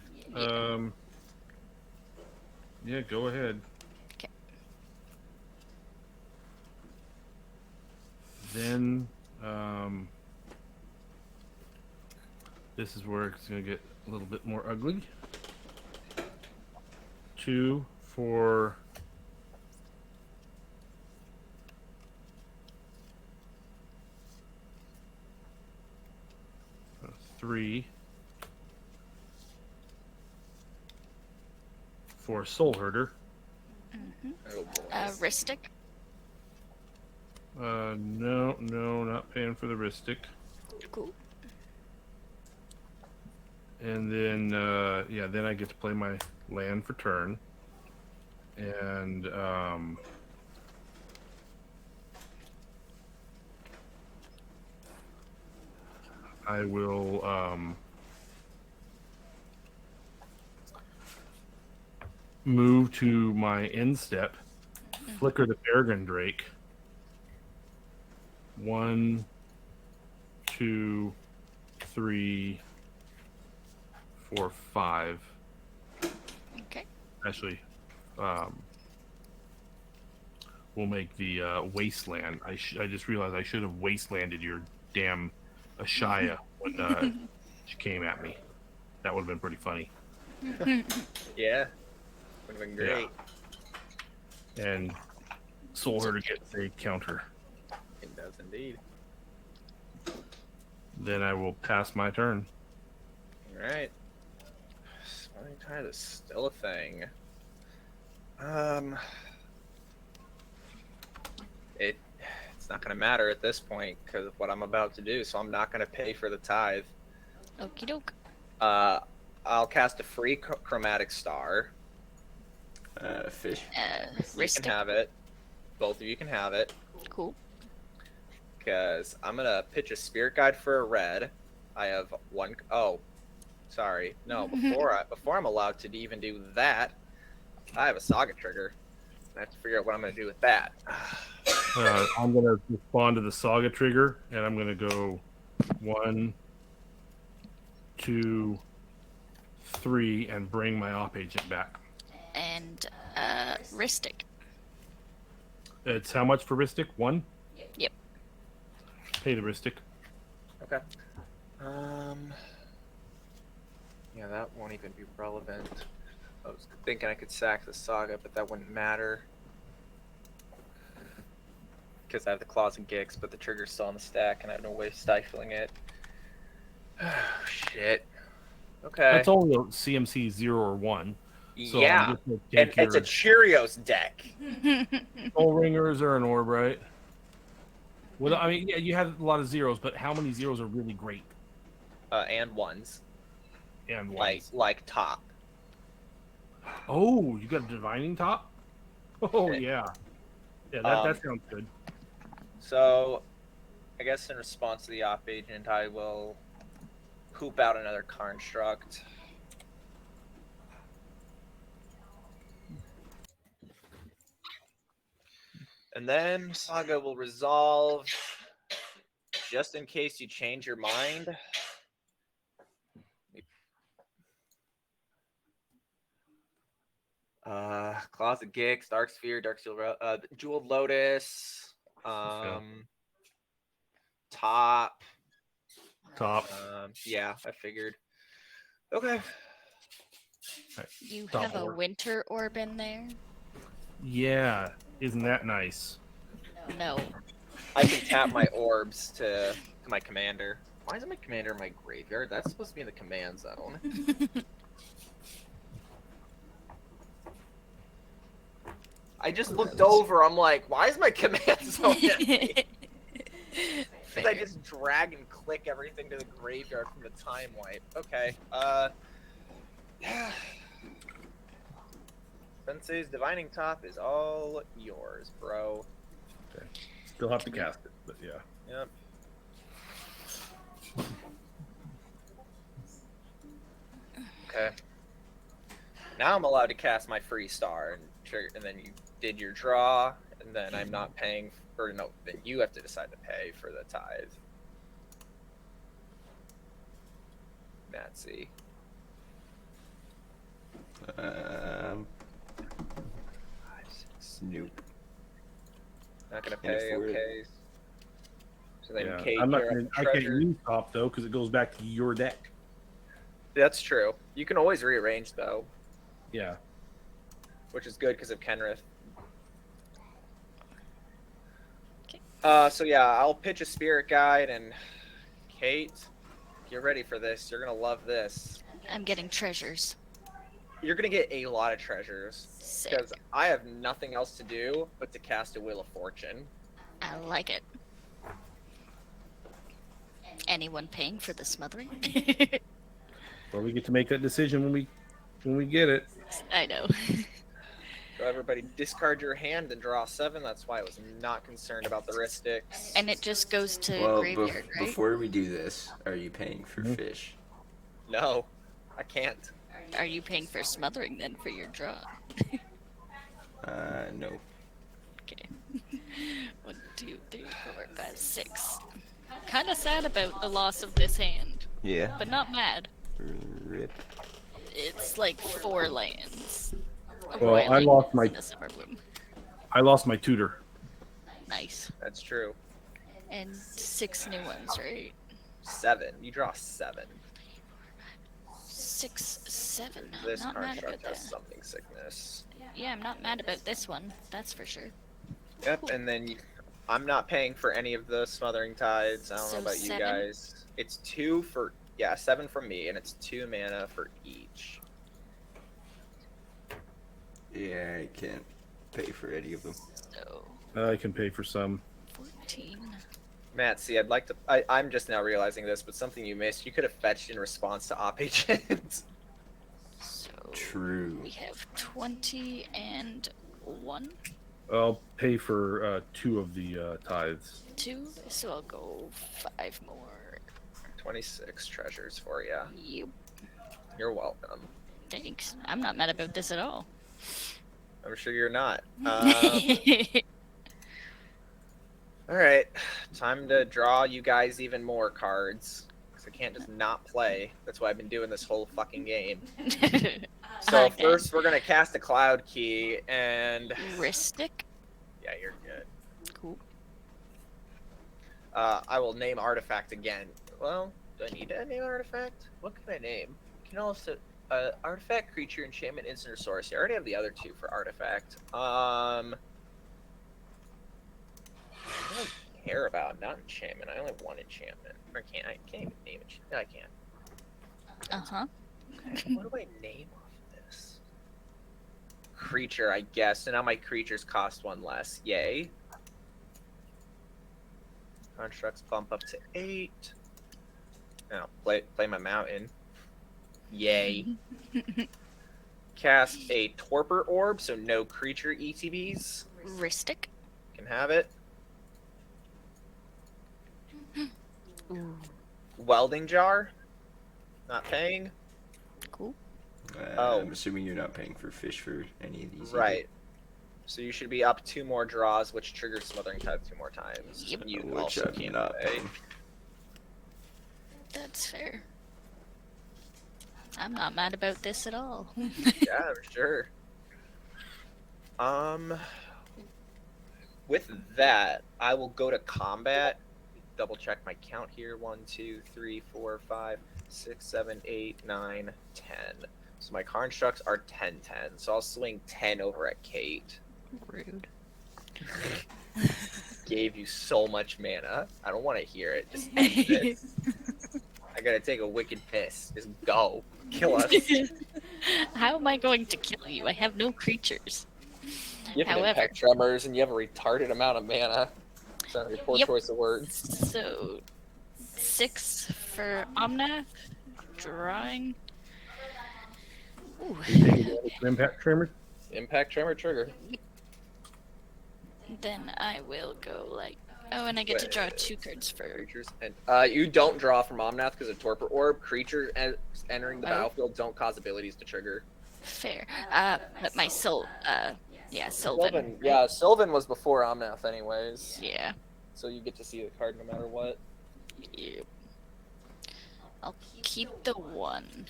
Speaker 5: Yeah, go ahead.
Speaker 2: Okay.
Speaker 5: Then, this is where it's gonna get a little bit more ugly. 2 for uh, 3 for Soul Herder.
Speaker 2: Mm-hmm.
Speaker 4: Oh boy.
Speaker 2: Ristic.
Speaker 5: No, not paying for the Ristic.
Speaker 2: Cool.
Speaker 5: And then, then I get to play my land for turn. And, I will, move to my end step, flicker the Peregrine Drake. 1, 2, 3, 4, 5.
Speaker 2: Okay.
Speaker 5: Actually, we'll make the wasteland. I just realized I should have wastelanded your damn Ashaya when she came at me. That would have been pretty funny.
Speaker 4: Yeah. Would have been great.
Speaker 5: Yeah. And Soul Herder gets a counter.
Speaker 4: It does indeed.
Speaker 5: Then I will pass my turn.
Speaker 4: Alright. Spawning Tide is still a thing. It's not going to matter at this point because of what I'm about to do, so I'm not going to pay for the tithe.
Speaker 2: Okie doke.
Speaker 4: I'll cast a free chromatic star.
Speaker 3: Fish.
Speaker 4: You can
Speaker 2: Ristic.
Speaker 4: have it. Both of you can have it.
Speaker 2: Cool.
Speaker 4: Because I'm going to pitch a spirit guide for a red. I have one. Oh, sorry. No, before I'm allowed to even do that, I have a saga trigger. I have to figure out what I'm going to do with that.
Speaker 5: I'm going to respond to the Saga trigger, and I'm going to go 1, 2, 3, and bring my op agent back.
Speaker 2: And Ristic.
Speaker 5: It's how much for Ristic? 1?
Speaker 2: Yep.
Speaker 5: Pay the Ristic.
Speaker 4: Okay. Yeah, that won't even be relevant. I was thinking I could sack the saga, but that wouldn't matter. Because I have the claws and gigs, but the trigger's still on the stack, and I have no way of stifling it. Oh, shit. Okay.
Speaker 5: That's only a CMC 0 or 1. So
Speaker 4: yeah.
Speaker 5: I'm just gonna
Speaker 4: And
Speaker 5: take
Speaker 4: it's a Cheerios deck.
Speaker 5: Soul Ringers are an orb, right? Well, I mean, yeah, you have a lot of zeros, but how many zeros are really great?
Speaker 4: And ones.
Speaker 5: And ones.
Speaker 4: Like top.
Speaker 5: Oh, you got a divining top? Oh, yeah. Yeah, that sounds good.
Speaker 4: So, I guess in response to the op agent, I will poop out another construct. And then Saga will resolve just in case you change your mind. Closet Gix, Dark Sphere, Dark Steel, Jeweled Lotus, Top. Yeah, I figured. Okay.
Speaker 2: You
Speaker 5: Top
Speaker 2: have a
Speaker 5: orb.
Speaker 2: winter orb in there?
Speaker 5: Yeah, isn't that nice?
Speaker 2: No.
Speaker 4: I can tap my orbs to my commander. Why isn't my commander in my graveyard? That's supposed to be in the command zone. I just looked over. I'm like, why is my command zone empty? Because I just drag and click everything to the graveyard from the time wipe. Okay. Yeah. Sensei's Divining Top is all yours, bro.
Speaker 5: Okay. Still have to cast it, but yeah.
Speaker 4: Yep. Okay. Now I'm allowed to cast my free star and trigger, and then you did your draw, and then I'm not paying, or no, then you have to decide to pay for the tithe. Nazi.
Speaker 3: Nope.
Speaker 4: Not gonna
Speaker 3: Can't
Speaker 4: pay.
Speaker 3: afford it.
Speaker 4: Okay. So then
Speaker 5: Yeah.
Speaker 4: Kate,
Speaker 5: I'm not
Speaker 4: you're
Speaker 5: gonna,
Speaker 4: up
Speaker 5: I can't
Speaker 4: treasure.
Speaker 5: use top though because it goes back to your deck.
Speaker 4: That's true. You can always rearrange though,
Speaker 5: Yeah.
Speaker 4: which is good because of Kenrith.
Speaker 2: Okay.
Speaker 4: So yeah, I'll pitch a spirit guide, and Kate, get ready for this. You're gonna love this.
Speaker 2: I'm getting treasures.
Speaker 4: You're gonna get a lot of treasures
Speaker 2: Sick.
Speaker 4: because I have nothing else to do but to cast a Wheel of Fortune.
Speaker 2: I like it. Anyone paying for the smothering?
Speaker 5: Well, we get to make that decision when we get it.
Speaker 2: I know.
Speaker 4: So everybody discard your hand and draw 7. That's why I was not concerned about the wristics.
Speaker 2: And it just goes to
Speaker 3: Well,
Speaker 2: graveyard, right?
Speaker 3: before we do this, are you paying for fish?
Speaker 4: No, I can't.
Speaker 2: Are you paying for smothering then for your draw?
Speaker 3: No.
Speaker 2: Okay. 1, 2, 3, 4, 5, 6. Kind of sad about the loss of this hand,
Speaker 3: Yeah.
Speaker 2: but not mad.
Speaker 3: Rip.
Speaker 2: It's like 4 lands. A
Speaker 5: Well, I
Speaker 2: roiling
Speaker 5: lost my-
Speaker 2: and a summer bloom.
Speaker 5: I lost my tutor.
Speaker 2: Nice.
Speaker 4: That's true.
Speaker 2: And 6 new ones, right?
Speaker 4: 7. You draw 7.
Speaker 2: 6, 7.
Speaker 4: This
Speaker 2: Not mad about
Speaker 4: construct
Speaker 2: that.
Speaker 4: has something sickness.
Speaker 2: Yeah, I'm not mad about this one. That's for sure.
Speaker 4: Yep, and then I'm not paying for any of the smothering tides. I don't know
Speaker 2: So
Speaker 4: about you
Speaker 2: 7?
Speaker 4: guys. It's 2 for 7 from me, and it's 2 mana for each.
Speaker 3: Yeah, I can't pay for any of them.
Speaker 2: So,
Speaker 5: I can pay for some.
Speaker 2: 14.
Speaker 4: Matt, see, I'd like to. I'm just now realizing this, but something you missed. You could have fetched in response to Op Agent.
Speaker 2: So,
Speaker 3: True.
Speaker 2: we have 20 and 1,
Speaker 5: I'll pay for 2 of the tithes.
Speaker 2: 2. So I'll go 5 more.
Speaker 4: 26 treasures for you.
Speaker 2: Yep.
Speaker 4: You're welcome.
Speaker 2: Thanks. I'm not mad about this at all.
Speaker 4: I'm sure you're not. All right, time to draw you guys even more cards. Because I can't just not play. That's why I've been doing this whole fucking game. So
Speaker 2: Okay.
Speaker 4: first, we're gonna cast a Cloud Key, and
Speaker 2: Ristic.
Speaker 4: yeah, you're good.
Speaker 2: Cool.
Speaker 4: I will name artifact again. Well, do I need to name artifact? What can I name? You can also artifact, creature, enchantment, instant, or sorcery. I already have the other 2 for artifact. I don't care about not enchantment. I only have 1 enchantment. I can't even name it. No, I can't.
Speaker 2: Uh-huh.
Speaker 4: Okay, what do I name off of this? Creature, I guess. So now my creatures cost 1 less. Yay. Constructs bump up to 8. Now play my mountain. Yay. Cast a Torpor Orb, so no creature ETBs.
Speaker 2: Ristic.
Speaker 4: Can have it.
Speaker 2: Ooh.
Speaker 4: Welding Jar. Not paying.
Speaker 2: Cool.
Speaker 4: Oh.
Speaker 3: I'm assuming you're not paying for fish for any of these. either.
Speaker 4: Right. So you should be up 2 more draws, which triggers Smothering Tide 2 more times.
Speaker 2: Yep.
Speaker 4: You
Speaker 3: Which
Speaker 4: also
Speaker 3: I'm
Speaker 4: can't
Speaker 3: not
Speaker 4: pay.
Speaker 3: paying.
Speaker 2: That's fair. I'm not mad about this at all.
Speaker 4: Yeah, I'm sure. With that, I will go to combat. Double check my count here. 1, 2, 3, 4, 5, 6, 7, 8, 9, 10. So my constructs are 10, 10. So I'll swing 10 over at Kate.
Speaker 2: Rude.
Speaker 4: Gave you so much mana. I don't want to hear it. Just end this. I gotta take a wicked piss. Just go. Kill us.
Speaker 2: How am I going to kill you? I have no creatures.
Speaker 4: You have an
Speaker 2: However-
Speaker 4: impact tremors and you have a retarded amount of mana. Sorry, poor
Speaker 2: Yep.
Speaker 4: choice of words.
Speaker 2: So, 6 for Omnath. Drawing. Ooh.
Speaker 5: You take advantage of impact tremor.
Speaker 4: Impact tremor trigger.
Speaker 2: Then I will go like. Oh, and I get to draw 2 cards for.
Speaker 4: Creatures and you don't draw from Omnath because of Torpor Orb. Creatures entering the
Speaker 2: Oh.
Speaker 4: battlefield don't cause abilities to trigger.
Speaker 2: Fair. But my Sylvan.
Speaker 4: Yeah, Sylvan was before Omnath anyways.
Speaker 2: Yeah.
Speaker 4: So you get to see the card no matter what.
Speaker 2: Yep. I'll keep the 1.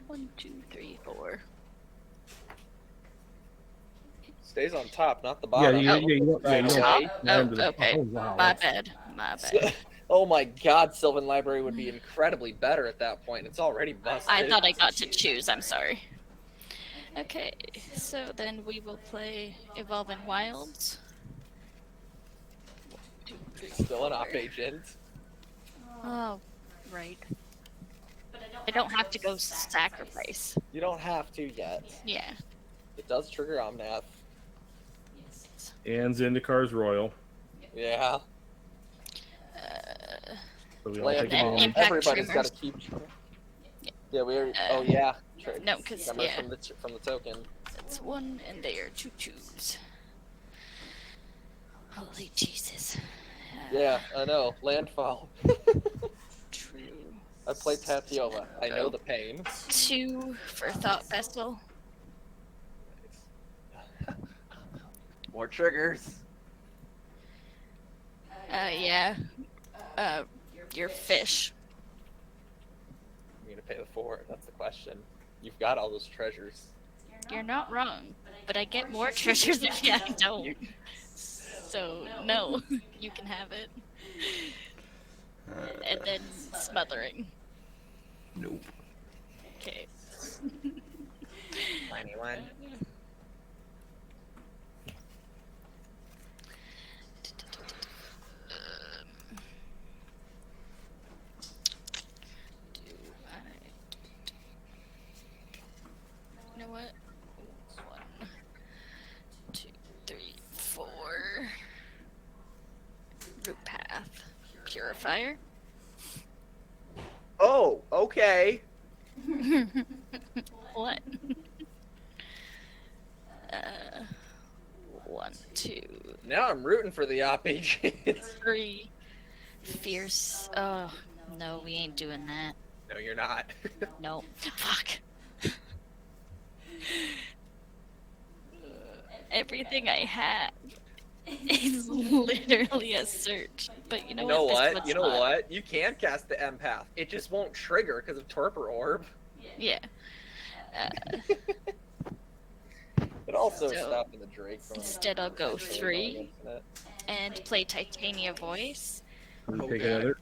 Speaker 2: 1, 2, 3, 4.
Speaker 4: Stays on top, not the
Speaker 5: Yeah,
Speaker 4: bottom.
Speaker 5: you don't.
Speaker 4: Right
Speaker 5: you
Speaker 4: away.
Speaker 5: don't
Speaker 2: Oh, okay.
Speaker 5: Oh, wow.
Speaker 2: My bad. My bad.
Speaker 4: Oh my god, Sylvan Library would be incredibly better at that point. It's already busted.
Speaker 2: I thought I got to choose. I'm sorry. Okay, so then we will play Evolving Wilds. 1, 2, 3,
Speaker 4: Still an op
Speaker 2: 4.
Speaker 4: agent.
Speaker 2: Oh, right. I don't have to go sacrifice.
Speaker 4: You don't have to yet.
Speaker 2: Yeah.
Speaker 4: It does trigger Omnath.
Speaker 5: And Zendikar Royal.
Speaker 4: Yeah.
Speaker 5: So we all
Speaker 4: Land
Speaker 5: take
Speaker 2: and
Speaker 5: advantage.
Speaker 2: impact
Speaker 4: Everybody's got to
Speaker 2: tremors.
Speaker 4: keep. Yeah, we already.
Speaker 2: Uh,
Speaker 4: Oh yeah.
Speaker 2: no, 'cause,
Speaker 4: Tremors
Speaker 2: yeah.
Speaker 4: from the token.
Speaker 2: That's one, and they are 2/2s. Holy Jesus.
Speaker 4: Yeah, I know. Landfall.
Speaker 2: True.
Speaker 4: I played Tatiova. I know the pain.
Speaker 2: 2 for Thought Vessel.
Speaker 4: More triggers.
Speaker 2: Yeah. Your fish.
Speaker 4: I'm gonna pay the 4. That's the question. You've got all those treasures.
Speaker 2: You're not wrong, but I get more treasures if I don't. So, no, you can have it. And then smothering.
Speaker 3: Nope.
Speaker 2: Okay.
Speaker 4: Tiny one.
Speaker 2: Do I... You know what? 1, 2, 3, 4. Root path. Purifier.
Speaker 4: Oh, okay.
Speaker 2: What? 1, 2,
Speaker 4: Now I'm rooting for the RPGs.
Speaker 2: 3. Fierce. Oh, no, we ain't doing that.
Speaker 4: No, you're not.
Speaker 2: No. Fuck. Everything I have is literally a search. But you know,
Speaker 4: You know
Speaker 2: This
Speaker 4: what?
Speaker 2: one's
Speaker 4: You know
Speaker 2: not.
Speaker 4: what? You can cast the empath. It just won't trigger because of Torpor Orb.
Speaker 2: Yeah.
Speaker 4: But also
Speaker 2: So,
Speaker 4: stopping the Drake from
Speaker 2: instead I'll go
Speaker 4: potentially
Speaker 2: 3
Speaker 4: going into it.
Speaker 2: and play Titania Voice.
Speaker 5: We
Speaker 4: Oh,
Speaker 5: take
Speaker 4: yeah.
Speaker 5: another.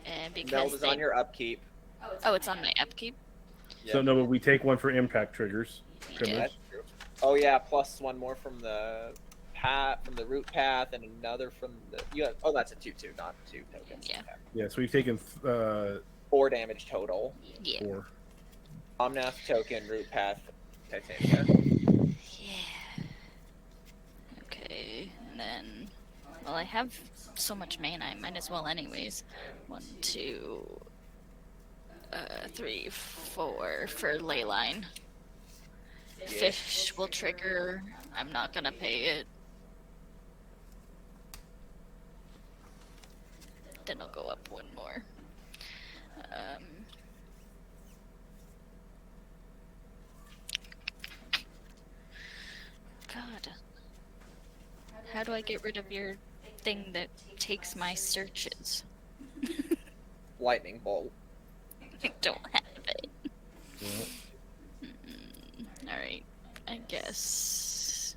Speaker 2: And because
Speaker 4: Meld is
Speaker 2: they...
Speaker 4: on your upkeep.
Speaker 2: Oh, it's on my upkeep?
Speaker 5: So no, but we take one for impact triggers.
Speaker 2: Yeah.
Speaker 5: Tremors.
Speaker 4: That's true. Oh yeah, plus one more from the path, from the root path, and another from the. You have, oh, that's a 2/2, not 2 tokens.
Speaker 2: Yeah.
Speaker 4: Okay.
Speaker 5: Yeah, so we've taken
Speaker 4: 4 damage total.
Speaker 2: Yeah.
Speaker 5: 4.
Speaker 4: Omnath token, root path, Titania.
Speaker 2: Yeah. Okay, and then... Well, I have so much mana, I might as well anyways. 1, 2... 3, 4 for Leyline. Fish will trigger. I'm not gonna pay it. Then I'll go up 1 more. God. How do I get rid of your thing that takes my searches?
Speaker 4: Lightning bolt.
Speaker 2: I don't have it.
Speaker 5: Yeah.
Speaker 2: Alright, I guess.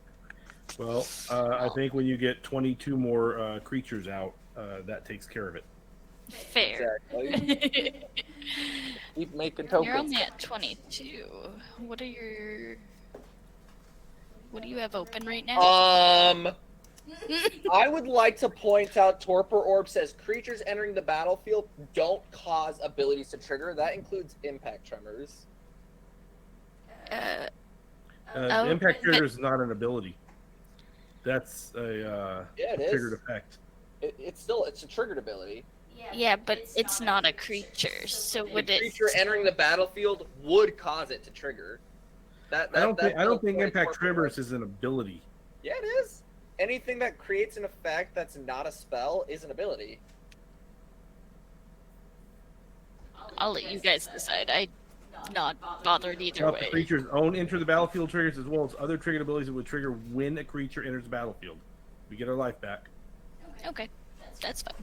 Speaker 5: Well, I think when you get 22 more creatures out, that takes care of it.
Speaker 2: Fair.
Speaker 4: Exactly. Keep making
Speaker 2: You're
Speaker 4: tokens.
Speaker 2: only at 22. What are your... What do you have open right now?
Speaker 4: I would like to point out Torpor Orb says creatures entering the battlefield don't cause abilities to trigger. That includes impact tremors.
Speaker 2: Oh,
Speaker 5: Impact
Speaker 2: but-
Speaker 5: trigger is not an ability. That's a
Speaker 4: Yeah, it is.
Speaker 5: triggered effect.
Speaker 4: It's a triggered ability.
Speaker 2: yeah, but it's not a creature, so
Speaker 4: A
Speaker 2: would it...
Speaker 4: creature entering the battlefield would cause it to trigger.
Speaker 5: I don't think
Speaker 4: that's the point
Speaker 5: impact
Speaker 4: Torpor
Speaker 5: tremors
Speaker 4: Orb.
Speaker 5: is an ability.
Speaker 4: Yeah, it is. Anything that creates an effect that's not a spell is an ability.
Speaker 2: I'll let you guys decide. I'm not bothered either
Speaker 5: Now, if the
Speaker 2: way.
Speaker 5: creature's own enter the battlefield triggers as well as other triggered abilities that would trigger when a creature enters the battlefield. We get our life back.
Speaker 2: Okay, that's fine.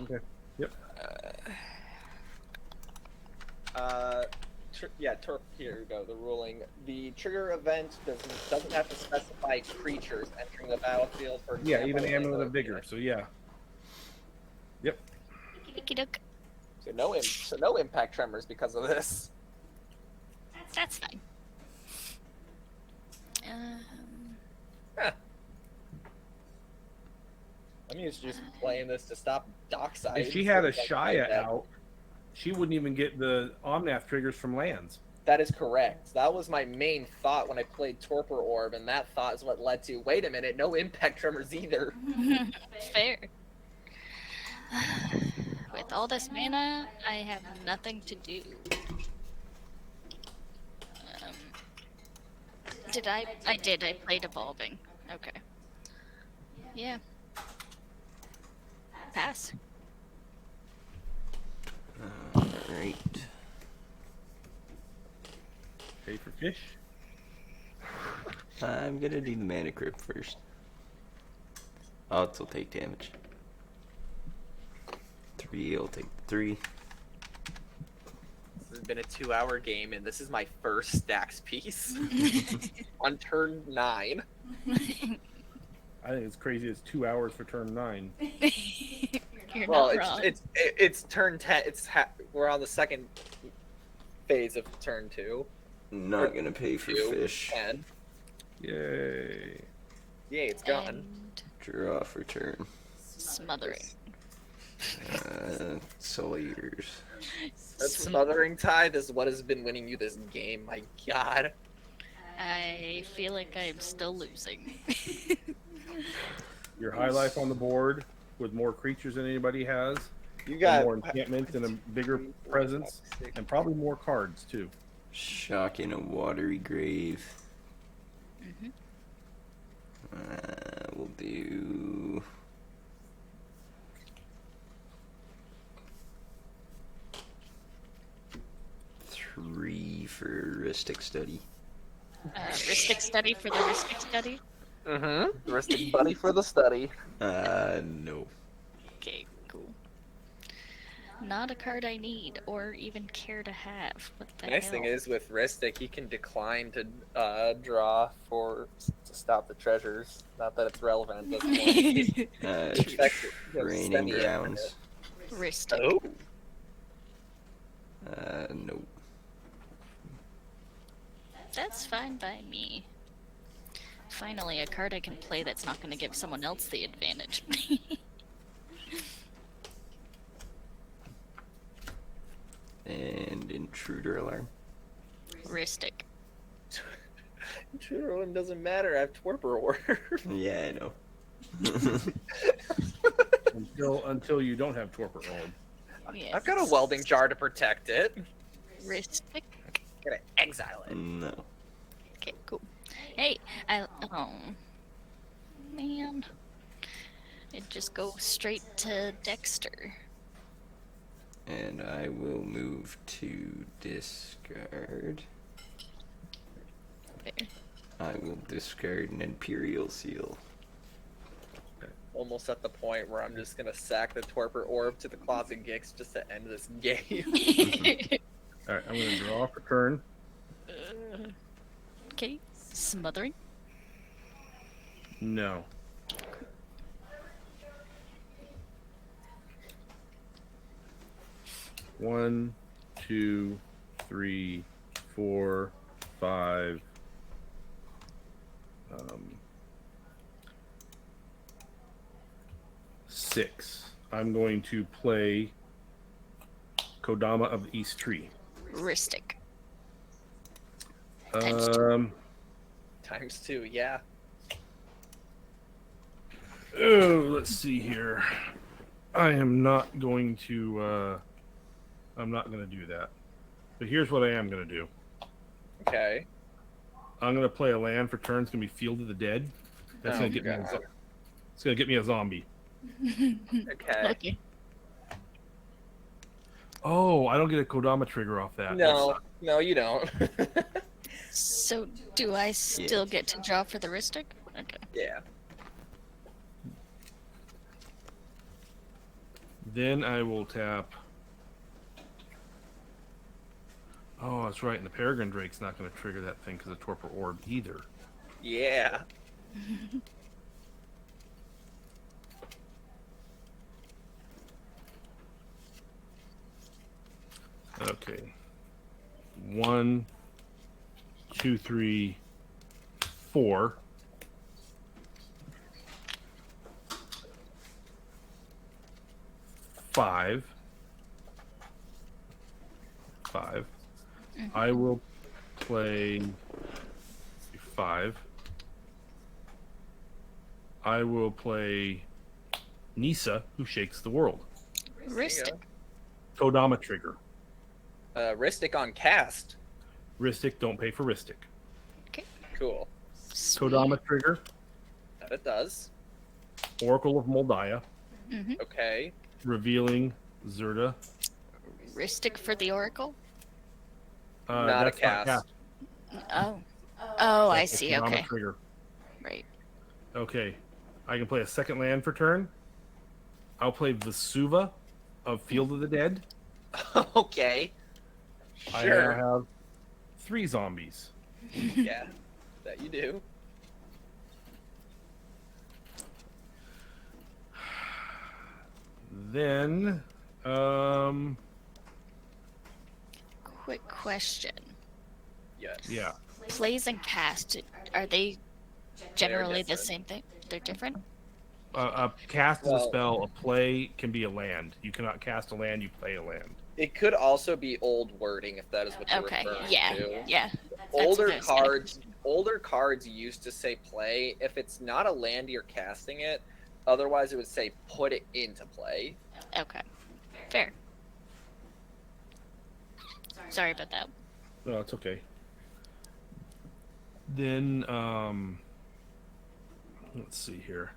Speaker 5: Okay. Yep.
Speaker 4: Here we go. The ruling: the trigger event doesn't have to specify creatures entering the battlefield. For
Speaker 5: Yeah,
Speaker 4: example,
Speaker 5: even Amulet
Speaker 4: like
Speaker 5: of Vigor. So yeah. Yep.
Speaker 2: Okie doke.
Speaker 4: So no impact tremors because of this.
Speaker 2: That's fine.
Speaker 4: I'm used to just playing this to stop Dockside.
Speaker 5: If she had a Shia out, she wouldn't even get the Omnath triggers from lands.
Speaker 4: That is correct. That was my main thought when I played Torpor Orb, and that thought is what led to, wait a minute, no impact tremors either.
Speaker 2: Fair. With all this mana, I have nothing to do. Um, did I? I did. I played Evolving. Okay. Yeah. Pass.
Speaker 3: Alright.
Speaker 5: Pay for fish.
Speaker 3: I'm gonna do the mana crypt first. I'll still take damage. 3, I'll take 3.
Speaker 4: This has been a 2-hour game, and this is my first stacks piece on turn 9.
Speaker 5: I think it's crazy. It's 2 hours for turn 9.
Speaker 2: You're
Speaker 4: Well,
Speaker 2: not wrong.
Speaker 4: it's turn 10. We're on the second phase of turn 2.
Speaker 3: Not gonna pay for
Speaker 4: 2,
Speaker 3: fish.
Speaker 4: 10.
Speaker 5: Yay.
Speaker 4: Yay, it's gone.
Speaker 2: And
Speaker 3: Draw for turn.
Speaker 2: smothering.
Speaker 3: Sawyers.
Speaker 4: That smothering tide is what has been winning you this game. My God.
Speaker 2: I feel like I'm still losing.
Speaker 5: Your high life on the board with more creatures than anybody has.
Speaker 4: You
Speaker 5: And
Speaker 4: got
Speaker 5: more encampments and a bigger presence. And probably more cards, too.
Speaker 3: Shock in a watery grave.
Speaker 2: Mhm.
Speaker 3: We'll do. Three for Ristic Study.
Speaker 2: Ristic study for the Ristic study.
Speaker 4: Mm-hmm. Rustic buddy for the study.
Speaker 3: No.
Speaker 2: Okay, cool. Not a card I need or even care to have. What the
Speaker 4: Nice
Speaker 2: hell?
Speaker 4: thing is with Ristic, he can decline to draw to stop the treasures. Not that it's relevant at this point.
Speaker 3: Training
Speaker 4: Semi-infinite.
Speaker 3: grounds.
Speaker 2: Ristic.
Speaker 4: Oh,
Speaker 3: No.
Speaker 2: That's fine by me. Finally, a card I can play that's not going to give someone else the advantage.
Speaker 3: And Intruder Alarm.
Speaker 2: Ristic.
Speaker 4: Intruder Alarm doesn't matter. I have Torpor Orb.
Speaker 3: Yeah, I know.
Speaker 5: Until you don't have Torpor Orb.
Speaker 2: Yes.
Speaker 4: I've got a welding jar to protect it.
Speaker 2: Ristic.
Speaker 4: Gotta exile it.
Speaker 3: No.
Speaker 2: Okay, cool. Hey, oh man, it just goes straight to Dexter.
Speaker 3: And I will move to discard.
Speaker 2: Fair.
Speaker 3: I will discard an Imperial Seal.
Speaker 4: Almost at the point where I'm just gonna sack the Torpor Orb to the Closet Gix just to end this game.
Speaker 5: Alright, I'm going to draw for turn.
Speaker 2: Okay, smothering.
Speaker 5: No. One, 2, 3, 4, 5. 6. I'm going to play Kodama of the East Tree.
Speaker 2: Ristic. Times two.
Speaker 4: Times 2, yeah.
Speaker 5: Oh, let's see here. I am not going to. I'm not going to do that. But here's what I am going to do.
Speaker 4: Okay.
Speaker 5: I'm going to play a land for turn. It's going to be Field of the Dead. That's
Speaker 4: Oh,
Speaker 5: going to get me.
Speaker 4: God.
Speaker 5: It's going to get me a zombie.
Speaker 4: Okay.
Speaker 2: Okay.
Speaker 5: Oh, I don't get a Kodama trigger off that.
Speaker 4: No, no, you don't.
Speaker 2: So, do I still get to draw for the Ristic? Okay.
Speaker 4: Yeah.
Speaker 5: Then I will tap. Oh, that's right. And the Peregrine Drake's not going to trigger that thing because of Torpor Orb either.
Speaker 4: Yeah.
Speaker 5: Okay. 1, 2, 3, 4. Five. I will play 5. I will play Nisa, who shakes the world.
Speaker 2: Ristic.
Speaker 5: Kodama trigger.
Speaker 4: Ristic on cast.
Speaker 5: Ristic, don't pay for Ristic.
Speaker 4: Cool.
Speaker 2: Sweet.
Speaker 5: Kodama trigger.
Speaker 4: That it does.
Speaker 5: Oracle of Moldiah.
Speaker 4: Okay.
Speaker 5: Revealing Zerda.
Speaker 2: Ristic for the Oracle?
Speaker 4: Not
Speaker 5: that's
Speaker 4: a cast.
Speaker 5: Not cast.
Speaker 2: Oh. Oh, I
Speaker 5: That's a
Speaker 2: see.
Speaker 5: Kodama
Speaker 2: Okay.
Speaker 5: trigger.
Speaker 2: Right.
Speaker 5: Okay. I can play a second land for turn. I'll play Vesuva of Field of the Dead.
Speaker 4: Okay.
Speaker 5: I
Speaker 4: Sure.
Speaker 5: now have 3 zombies.
Speaker 4: Yeah. That you do.
Speaker 5: Then,
Speaker 2: Quick question.
Speaker 4: Yes.
Speaker 5: yeah.
Speaker 2: Plays and cast, are they generally the
Speaker 4: different.
Speaker 2: same thing? They're different?
Speaker 5: A cast is a
Speaker 4: Well-
Speaker 5: spell. A play can be a land. You cannot cast a land. You play a land.
Speaker 4: It could also be old wording if that is what you're
Speaker 2: Okay.
Speaker 4: referring
Speaker 2: Yeah.
Speaker 4: to.
Speaker 2: Yeah.
Speaker 4: Older
Speaker 2: what I was gonna-
Speaker 4: older cards used to say play. If it's not a land you're casting it, otherwise it would say put it into play.
Speaker 2: Okay. Fair. Sorry about that.
Speaker 5: No, it's okay. Then, let's see here.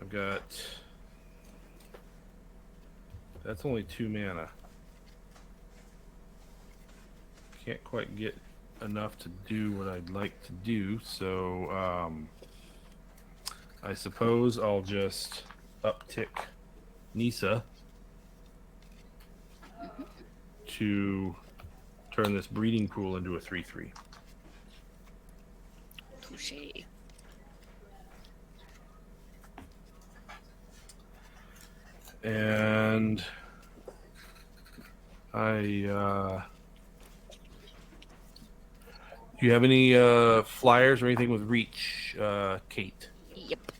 Speaker 5: I've got. That's only 2 mana. Can't quite get enough to do what I'd like to do, so I suppose I'll just uptick Nisa to turn this breeding pool into a 3/3.
Speaker 2: Touché.
Speaker 5: And do you have any flyers or anything with reach, Kate?
Speaker 2: Yep.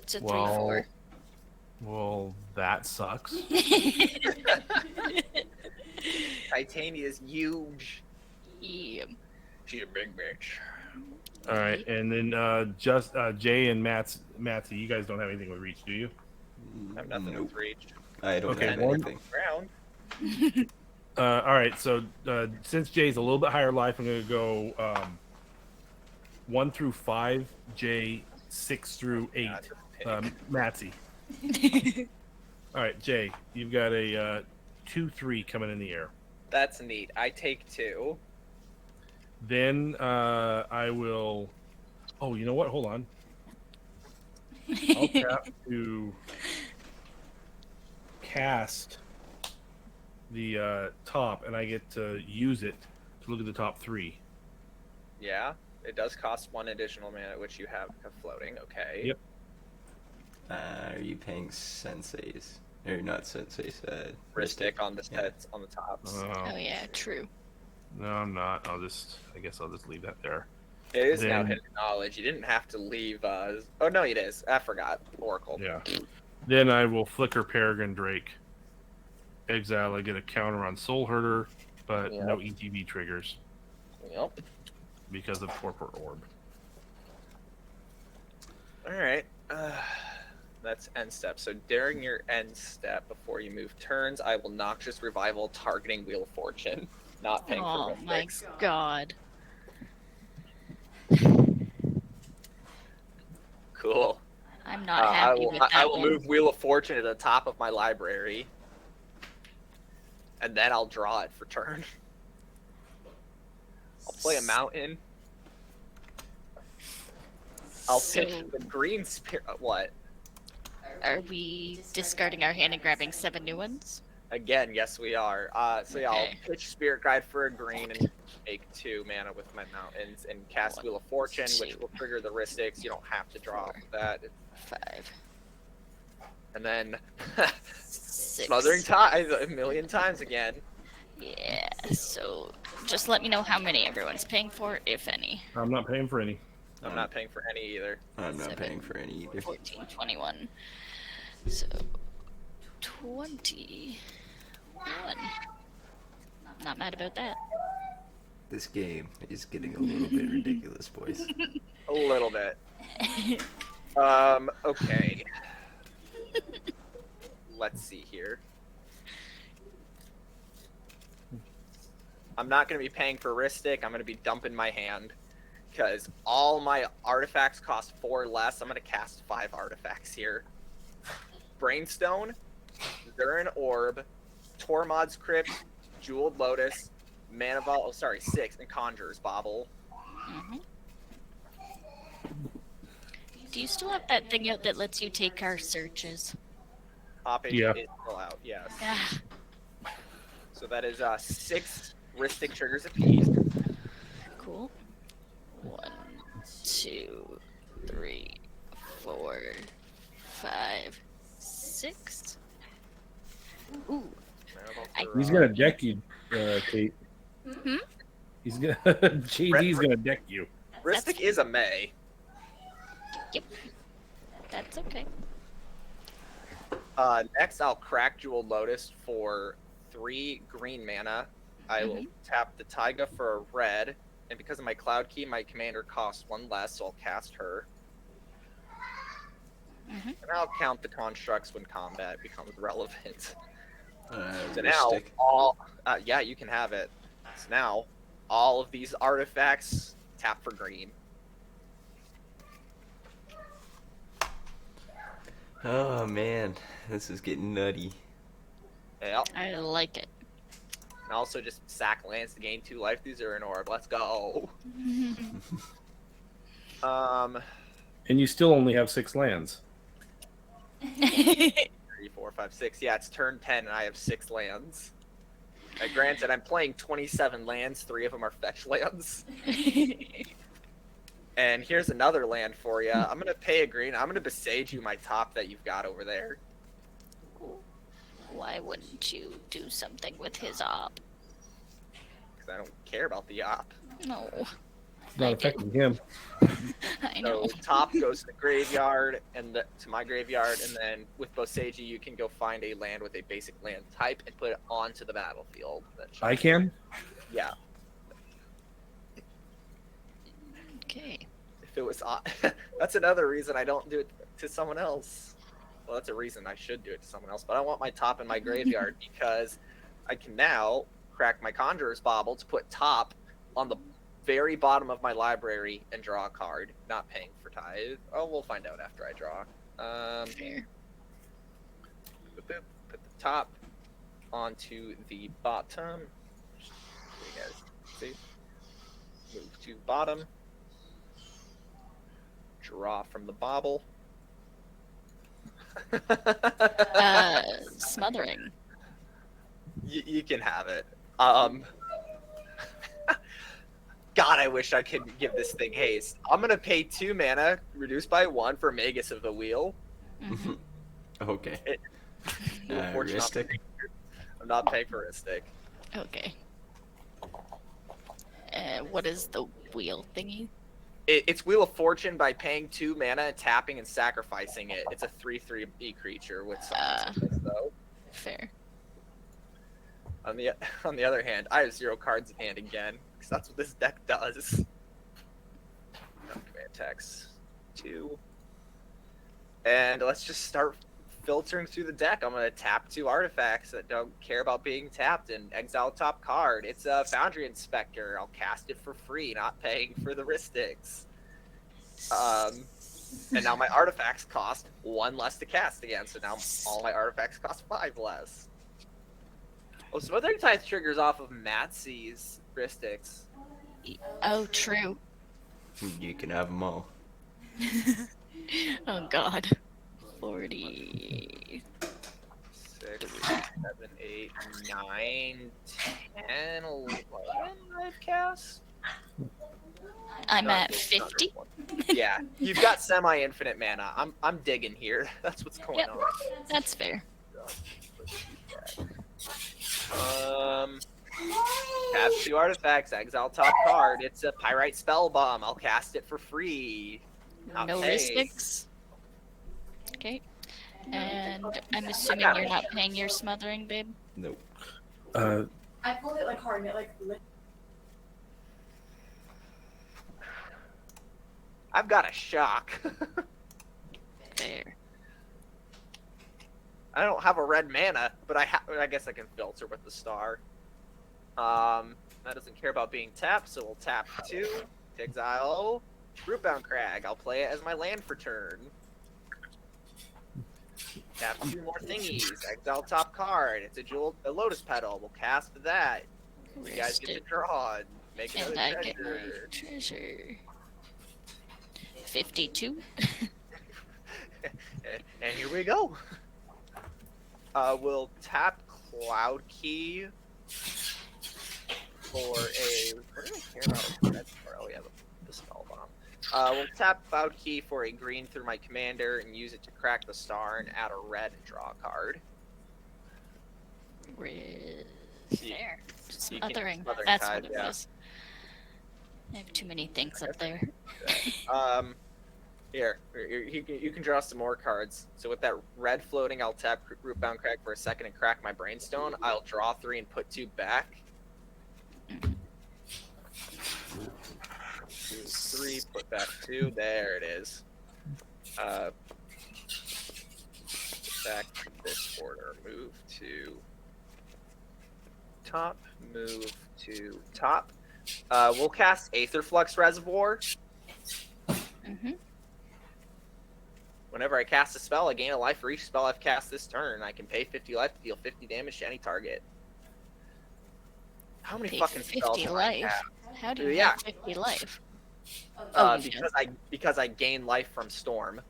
Speaker 2: It's a
Speaker 5: Well,
Speaker 2: 3/4.
Speaker 5: Well, that sucks.
Speaker 4: Titania is huge.
Speaker 2: Yeah.
Speaker 4: She's a big bitch.
Speaker 5: All right, and then just Jay and Matsy, you guys don't have anything with reach, do you?
Speaker 4: I have nothing
Speaker 3: Nope.
Speaker 4: with reach.
Speaker 3: I don't
Speaker 5: Okay,
Speaker 3: have
Speaker 5: one-
Speaker 3: anything.
Speaker 4: Ground.
Speaker 5: All right, so since Jay's a little bit higher life, I'm going to go 1 through 5, Jay 6 through 8, Matsy. All right, Jay, you've got a 2/3 coming in the air.
Speaker 4: That's neat. I take 2.
Speaker 5: Then I will. Oh, you know what? Hold on. I'll tap to cast the top, and I get to use it to look at the top 3.
Speaker 4: Yeah. It does cost 1 additional mana, which you have floating. Okay.
Speaker 5: Yep.
Speaker 3: Are you paying senseis? Or not senseis,
Speaker 4: Ristic on the
Speaker 3: Yeah.
Speaker 4: sets on the tops.
Speaker 2: Oh yeah, true.
Speaker 5: No, I'm not. I guess I'll just leave that there.
Speaker 4: It is now
Speaker 5: Then-
Speaker 4: hidden knowledge. You didn't have to leave. Oh no, it is. I forgot. Oracle.
Speaker 5: Yeah. Then I will flicker Peregrine Drake. Exile. I get a counter on Soul Herder, but
Speaker 4: Yep.
Speaker 5: no ETB triggers
Speaker 4: Yep.
Speaker 5: because of Torpor Orb.
Speaker 4: All right. That's end step. So during your end step, before you move turns, I will Noxious Revival targeting Wheel of Fortune, not paying
Speaker 2: Oh
Speaker 4: for
Speaker 2: my
Speaker 4: Mystics.
Speaker 2: god.
Speaker 4: Cool.
Speaker 2: I'm not happy with that
Speaker 4: I will
Speaker 2: one.
Speaker 4: move Wheel of Fortune to the top of my library, and then I'll draw it for turn. I'll play a mountain. I'll pitch
Speaker 2: So-
Speaker 4: the green spirit. What?
Speaker 2: Are we discarding our hand and grabbing 7 new ones?
Speaker 4: Again, yes, we are. So yeah,
Speaker 2: Okay.
Speaker 4: I'll pitch Spirit Guide for a green and take 2 mana with my mountains and cast
Speaker 2: 1,
Speaker 4: Wheel of Fortune, which
Speaker 2: 2.
Speaker 4: will trigger the Ristics. You don't have to draw off of that.
Speaker 2: 5,
Speaker 4: And then
Speaker 2: 6.
Speaker 4: Smothering Tide a million times again.
Speaker 2: Yeah, so just let me know how many everyone's paying for, if any.
Speaker 5: I'm not paying for any.
Speaker 4: I'm not paying for any either.
Speaker 3: I'm not
Speaker 2: 7,
Speaker 3: paying for any either.
Speaker 2: 14, 21. So 21. Not mad about that.
Speaker 3: This game is getting a little bit ridiculous, boys.
Speaker 4: A little bit. Okay. Let's see here. I'm not going to be paying for Ristic. I'm going to be dumping my hand. Because all my artifacts cost 4 less. I'm going to cast 5 artifacts here. Brainstone, Zurin Orb, Tormod's Crypt, Jeweled Lotus, Mana Vault, 6, and Conjurer's Bauble.
Speaker 2: Mm-hmm. Do you still have that thing out that lets you take our searches?
Speaker 4: Hoppage
Speaker 5: Yeah.
Speaker 4: is still out, yes.
Speaker 2: Ah,
Speaker 4: So that is 6 Ristic triggers apiece.
Speaker 2: cool. 1, 2, 3, 4, 5, 6. Ooh. I-
Speaker 5: He's gonna deck you, Kate.
Speaker 2: Hmm?
Speaker 5: He's gonna JD's gonna deck you.
Speaker 4: Ristic is a May.
Speaker 2: Yep. That's okay.
Speaker 4: Next, I'll crack Jeweled Lotus for 3 green mana. I will tap the Taiga for a red, and because of my Cloud Key, my commander costs 1 less, so I'll cast her. And I'll count the constructs when combat becomes relevant. So now,
Speaker 3: Ristic.
Speaker 4: yeah, you can have it. So now, all of these artifacts tap for green.
Speaker 3: Oh man, this is getting nutty.
Speaker 4: Yeah.
Speaker 2: I like it.
Speaker 4: And also just sack lands to gain 2 life through Zurin Orb. Let's go.
Speaker 5: And you still only have 6 lands.
Speaker 4: 3, 4, 5, 6. Yeah, it's turn 10 and I have 6 lands. Granted, I'm playing 27 lands. 3 of them are fetch lands. And here's another land for you. I'm going to pay a green. I'm going to besage you my top that you've got over there.
Speaker 2: Why wouldn't you do something with his op?
Speaker 4: Because I don't care about the op.
Speaker 2: No.
Speaker 5: It's not affecting him.
Speaker 2: I know.
Speaker 4: So top goes to the graveyard and to my graveyard, and then with Boseiji you can go find a land with a basic land type and put it onto the battlefield.
Speaker 5: I can?
Speaker 4: Yeah.
Speaker 2: Okay.
Speaker 4: If it was, that's another reason I don't do it to someone else. Well, that's a reason I should do it to someone else, but I want my top in my graveyard because I can now crack my Conjurer's Bauble to put top on the very bottom of my library and draw a card, not paying for tithe. Oh, we'll find out after I draw.
Speaker 2: Fair.
Speaker 4: Boop, boop, put the top onto the bottom. You guys see? Move to bottom. Draw from the bauble.
Speaker 2: Smothering.
Speaker 4: You can have it. God, I wish I could give this thing haste. I'm gonna pay 2 mana, reduced by 1 for Magus of the Wheel.
Speaker 2: Mhm.
Speaker 3: Okay.
Speaker 4: Unfortunately,
Speaker 3: Ristic.
Speaker 4: I'm not paying for Ristic.
Speaker 2: Okay. What is the wheel thingy?
Speaker 4: It's Wheel of Fortune by paying 2 mana, tapping and sacrificing it. It's a 3/3 creature with some though.
Speaker 2: Fair.
Speaker 4: On the other hand, I have 0 cards in hand again, because that's what this deck does. Command text 2. And let's just start filtering through the deck. I'm gonna tap 2 artifacts that don't care about being tapped and exile top card. It's a Foundry Inspector. I'll cast it for free, not paying for the Ristics. And now my artifacts cost 1 less to cast again, so now all my artifacts cost 5 less. Oh, Smothering Tithe triggers off of Matsie's Ristics.
Speaker 2: Oh, true.
Speaker 3: You can have them all.
Speaker 2: Oh God. 40.
Speaker 4: 6, 7, 8, 9, 10, 11 I've cast?
Speaker 2: I'm
Speaker 4: Not
Speaker 2: at
Speaker 4: this,
Speaker 2: 50.
Speaker 4: not this one. Yeah, you've got semi-infinite mana. I'm digging here. That's what's going
Speaker 2: Yep.
Speaker 4: on.
Speaker 2: That's fair.
Speaker 4: Tap 2 artifacts, exile top card. It's a Pyrite Spell Bomb. I'll cast it for free. Not
Speaker 2: No
Speaker 4: paid.
Speaker 2: Ristics. Okay. And I'm assuming you're not paying your smothering, babe?
Speaker 3: Nope.
Speaker 5: Uh,
Speaker 6: I pulled it like hard.
Speaker 7: card and it like
Speaker 4: I've got a shock.
Speaker 2: There.
Speaker 4: I don't have a red mana, but I guess I can filter with the star. That doesn't care about being tapped, so we'll tap 2 to exile Rootbound Crag. I'll play it as my land for turn. Tap 2 more thingies. Exile top card. It's a Lotus Petal. We'll cast that. You guys
Speaker 2: Rest
Speaker 4: get to
Speaker 2: it.
Speaker 4: draw and make
Speaker 2: And
Speaker 4: another
Speaker 2: I get my
Speaker 4: treasure.
Speaker 2: treasure. 52.
Speaker 4: And here we go. We'll tap Cloud Key for a. What do I care about a red for? Oh yeah, the Spellbomb. We'll tap Cloud Key for a green through my commander and use it to crack the star and add a red and draw a card.
Speaker 2: There. Smothering.
Speaker 4: Smothering
Speaker 2: That's
Speaker 4: Tide,
Speaker 2: what it was. I have too many things up there.
Speaker 4: Here, you can draw some more cards. So with that red floating, I'll tap Rootbound Crag for a second and crack my Brainstone. I'll draw 3 and put 2 back. 2, 3, put back 2. There it is. Back to this order. Move to top. Move to top. We'll cast Aetherflux Reservoir.
Speaker 2: Mm-hmm.
Speaker 4: Whenever I cast a spell, I gain a life for each spell I've cast this turn. I can pay 50 life to deal 50 damage to any target. How many fucking spells
Speaker 2: 50
Speaker 4: do I
Speaker 2: life.
Speaker 4: have?
Speaker 2: How do you
Speaker 4: Yeah.
Speaker 2: have 50 life? Oh, you
Speaker 4: because I gain life from Storm.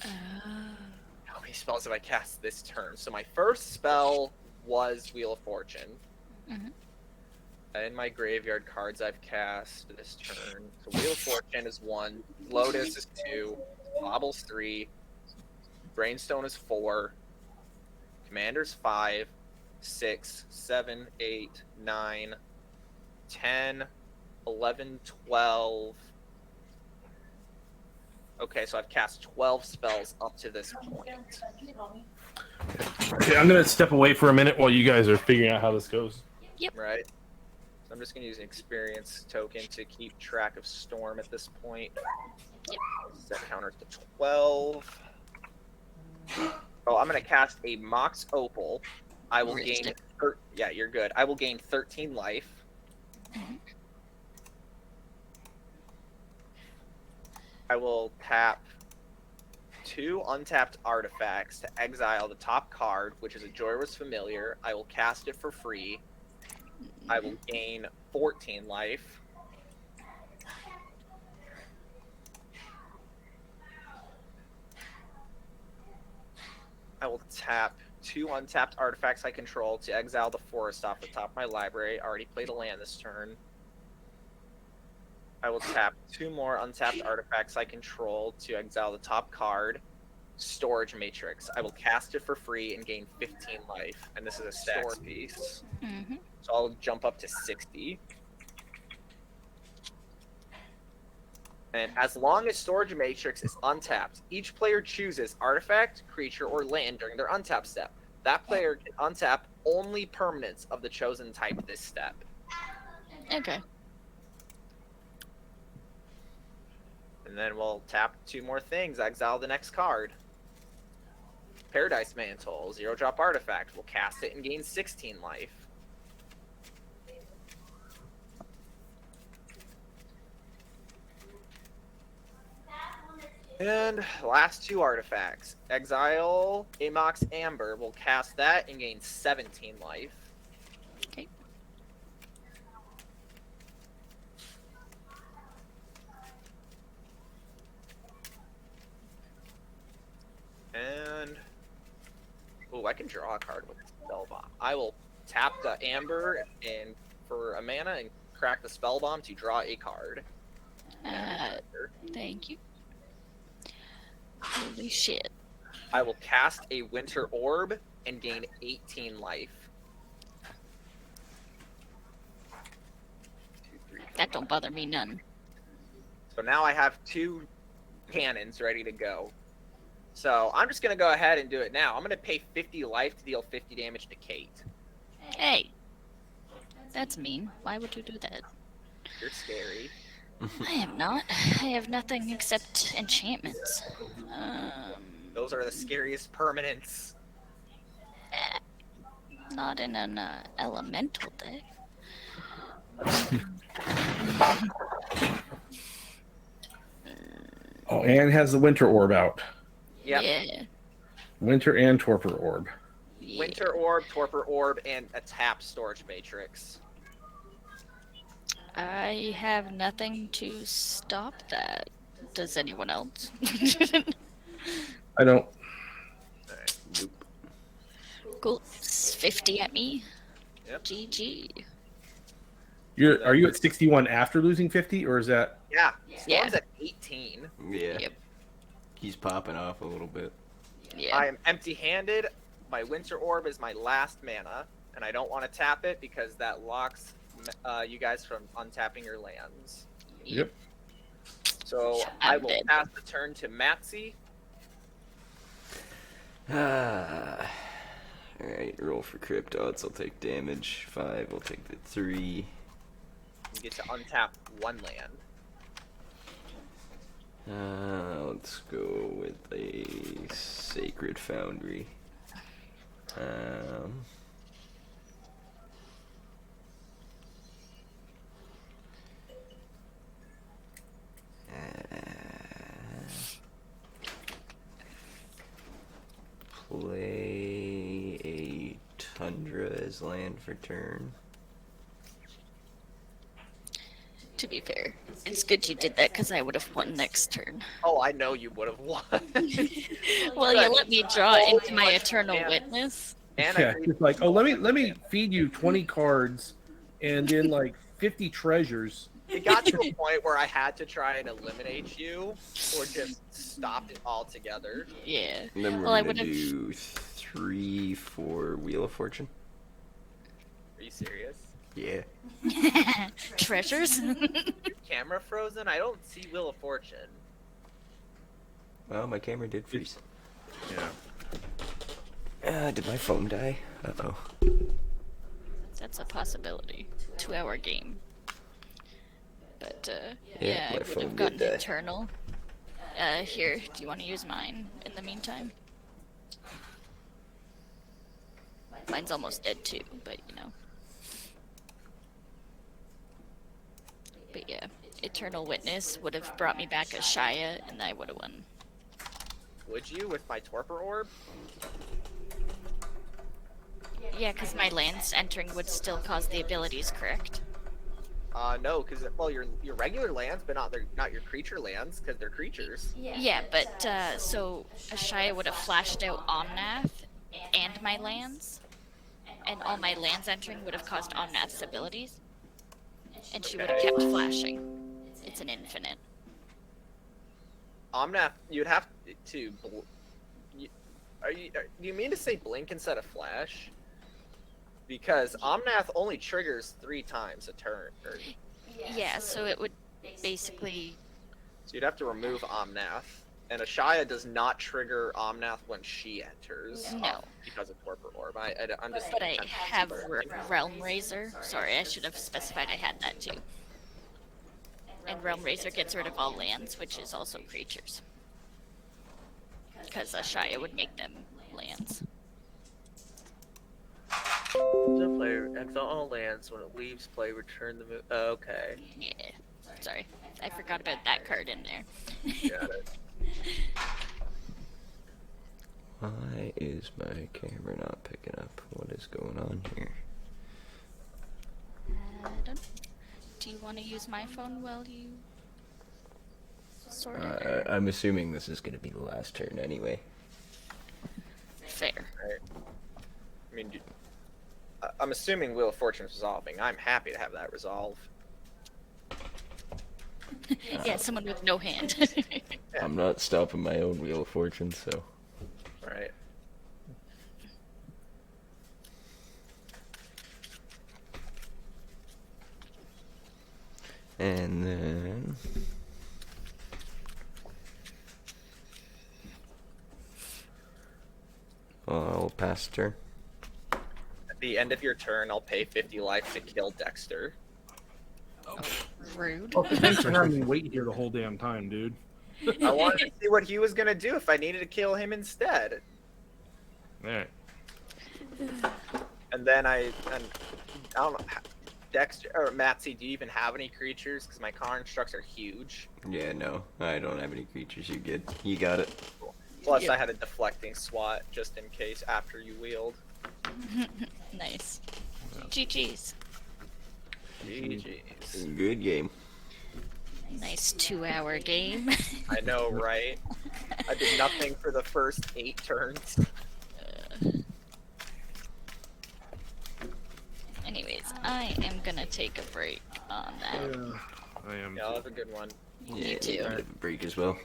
Speaker 2: Oh.
Speaker 4: How many spells have I cast this turn? So my first spell was Wheel of Fortune.
Speaker 2: Mhm.
Speaker 4: In my graveyard cards I've cast this turn. So Wheel of Fortune is 1, Lotus is 2, Bobble's 3, Brainstone is 4, Commander's 5, 6, 7, 8, 9, 10, 11, 12. Okay, so I've cast 12 spells up to this point.
Speaker 5: Okay, I'm gonna step away for a minute while you guys are figuring out how this goes.
Speaker 4: Right? So I'm just going to use an experience token to keep track of Storm at this point.
Speaker 2: Yep.
Speaker 4: Set counter to 12. Oh, I'm going to cast a Mox Opal. I will gain...
Speaker 2: Realistic.
Speaker 4: Yeah, you're good. I will gain 13 life.
Speaker 2: Mhm.
Speaker 4: I will tap 2 untapped artifacts to exile the top card, which is a Joyrus Familiar. I will cast it for free. I will gain 14 life. I will tap 2 untapped artifacts I control to exile the forest off the top of my library. I already played a land this turn. I will tap 2 more untapped artifacts I control to exile the top card, Storage Matrix. I will cast it for free and gain 15 life, and this is a stack piece.
Speaker 2: Mhm.
Speaker 4: So I'll jump up to 60. And as long as Storage Matrix is untapped, each player chooses artifact, creature, or land during their untap step. That player can untap only permanents of the chosen type this step.
Speaker 2: Okay.
Speaker 4: And then we'll tap 2 more things, exile the next card. Paradise Mantle, 0-drop artifact. We'll cast it and gain 16 life. And last 2 artifacts. Exile Amox Amber. We'll cast that and gain 17 life.
Speaker 2: Okay.
Speaker 4: And oh, I can draw a card with Spellbomb. I will tap the Amber and for a mana and crack the Spellbomb to draw a card.
Speaker 2: Thank you. Holy shit.
Speaker 4: I will cast a Winter Orb and gain 18 life. 2, 3, 4,
Speaker 2: That don't bother me none.
Speaker 4: So now I have 2 cannons ready to go. So I'm just going to go ahead and do it now. I'm going to pay 50 life to deal 50 damage to Kate.
Speaker 2: Hey. That's mean. Why would you do that?
Speaker 4: You're scary.
Speaker 2: I am not. I have nothing except enchantments.
Speaker 4: Those are the scariest permanents.
Speaker 2: Not in an elemental deck.
Speaker 5: Oh, Anne has the Winter Orb out.
Speaker 4: Yep.
Speaker 2: Yeah.
Speaker 5: Winter and Torpor Orb.
Speaker 2: Yeah.
Speaker 4: Winter Orb, Torpor Orb, and a tap Storage Matrix.
Speaker 2: I have nothing to stop that. Does anyone else?
Speaker 5: I don't.
Speaker 4: Alright.
Speaker 3: Nope.
Speaker 2: Cool. It's 50 at me.
Speaker 4: Yep.
Speaker 2: GG.
Speaker 5: Are you at 61 after losing 50, or is that?
Speaker 4: Yeah.
Speaker 2: Yeah.
Speaker 4: Storm's at 18.
Speaker 3: Yeah.
Speaker 2: Yep.
Speaker 3: He's popping off a little bit.
Speaker 2: Yeah.
Speaker 4: I am empty-handed. My Winter Orb is my last mana, and I don't want to tap it because that locks you guys from untapping your lands.
Speaker 5: Yep.
Speaker 4: So
Speaker 2: I'm
Speaker 4: I will
Speaker 2: dead.
Speaker 4: pass the turn to Matsy.
Speaker 3: Alright, roll for crypt odds. I'll take damage. 5, I'll take the 3.
Speaker 4: You get to untap one land.
Speaker 3: Let's go with a Sacred Foundry. Play a Tundra as land for turn.
Speaker 2: To be fair, it's good you did that because I would have won next turn.
Speaker 4: Oh, I know you would have won.
Speaker 2: Well, you let me draw
Speaker 4: So
Speaker 2: into my
Speaker 4: much
Speaker 2: eternal
Speaker 4: mana.
Speaker 2: witness.
Speaker 4: And
Speaker 5: Yeah,
Speaker 4: I
Speaker 5: it's like, oh, let me feed you 20 cards, and then like 50 treasures.
Speaker 4: it got to a point where I had to try and eliminate you, or just stop it altogether.
Speaker 2: Yeah.
Speaker 3: And then we're
Speaker 2: Well, I
Speaker 3: gonna
Speaker 2: would've-
Speaker 3: do 3 for Wheel of Fortune.
Speaker 4: Are you serious?
Speaker 3: Yeah.
Speaker 2: Treasures?
Speaker 4: Camera frozen? I don't see Wheel of Fortune.
Speaker 3: Well, my camera did freeze.
Speaker 5: Yeah.
Speaker 3: Did my phone die? Uh-oh.
Speaker 2: That's a possibility. 2-hour game. But,
Speaker 3: Yeah,
Speaker 2: yeah,
Speaker 3: my
Speaker 2: I would
Speaker 3: phone
Speaker 2: have
Speaker 3: did
Speaker 2: gotten
Speaker 3: die.
Speaker 2: eternal. Here, do you want to use mine in the meantime? Mine's almost dead too, but you know. But yeah, Eternal Witness would have brought me back a Shia, and I would have won.
Speaker 4: Would you with my Torpor Orb?
Speaker 2: Yeah, because my lands entering would still cause the abilities, correct?
Speaker 4: No, because well, your regular lands, but not your creature lands, because they're creatures.
Speaker 2: Yeah, but so Ashaya would have flashed out Omnath and my lands, and all my lands entering would have caused Omnath's abilities, and she would have kept flashing. It's an infinite.
Speaker 4: Omnath, you'd have to. Do you mean to say blink instead of flash? Because Omnath only triggers 3 times a turn.
Speaker 2: Yeah, so it would basically.
Speaker 4: So you'd have to remove Omnath. And Ashaya does not trigger Omnath when she enters.
Speaker 2: No.
Speaker 4: Because of Torpor Orb. I'm just.
Speaker 2: But I have Realm Razor. Sorry, I should have specified I had that too. And Realm Razor gets rid of all lands, which is also creatures. Because Ashaya would make them lands.
Speaker 4: The player exile all lands when it leaves play. Return the move. Okay.
Speaker 2: Yeah. Sorry. I forgot about that card in there.
Speaker 4: Got it.
Speaker 3: Why is my camera not picking up? What is going on here?
Speaker 2: Do you want to use my phone while you sort it?
Speaker 3: I'm assuming this is going to be the last turn anyway.
Speaker 2: Fair.
Speaker 4: Right. I mean, I'm assuming Wheel of Fortune is resolving. I'm happy to have that resolve.
Speaker 2: Yeah, someone with no hand.
Speaker 3: I'm not stopping my own Wheel of Fortune, so...
Speaker 4: Right.
Speaker 3: And then... I'll pass turn.
Speaker 4: the end of your turn, I'll pay 50 life to kill Dexter.
Speaker 2: Rude.
Speaker 5: Oh, thanks for having me wait here the whole damn time, dude.
Speaker 4: I wanted to see what he was gonna do if I needed to kill him instead.
Speaker 5: Alright.
Speaker 4: And then I don't know, Dexter or Matsy, do you even have any creatures? Because my constructs are huge.
Speaker 3: Yeah, no, I don't have any creatures. You good? You got it.
Speaker 4: Plus,
Speaker 2: Yep.
Speaker 4: I had a deflecting SWAT just in case after you wheeled.
Speaker 2: Nice. GG's.
Speaker 4: GG's.
Speaker 3: Good game.
Speaker 2: Nice 2-hour game.
Speaker 4: I know, right? I did nothing for the first 8 turns.
Speaker 2: Anyways, I am gonna take a break on that.
Speaker 5: I am.
Speaker 4: Yeah, that was a good one.
Speaker 2: You too.
Speaker 3: Have a break as well.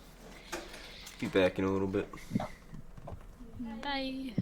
Speaker 3: Be back in a little bit.
Speaker 2: Bye.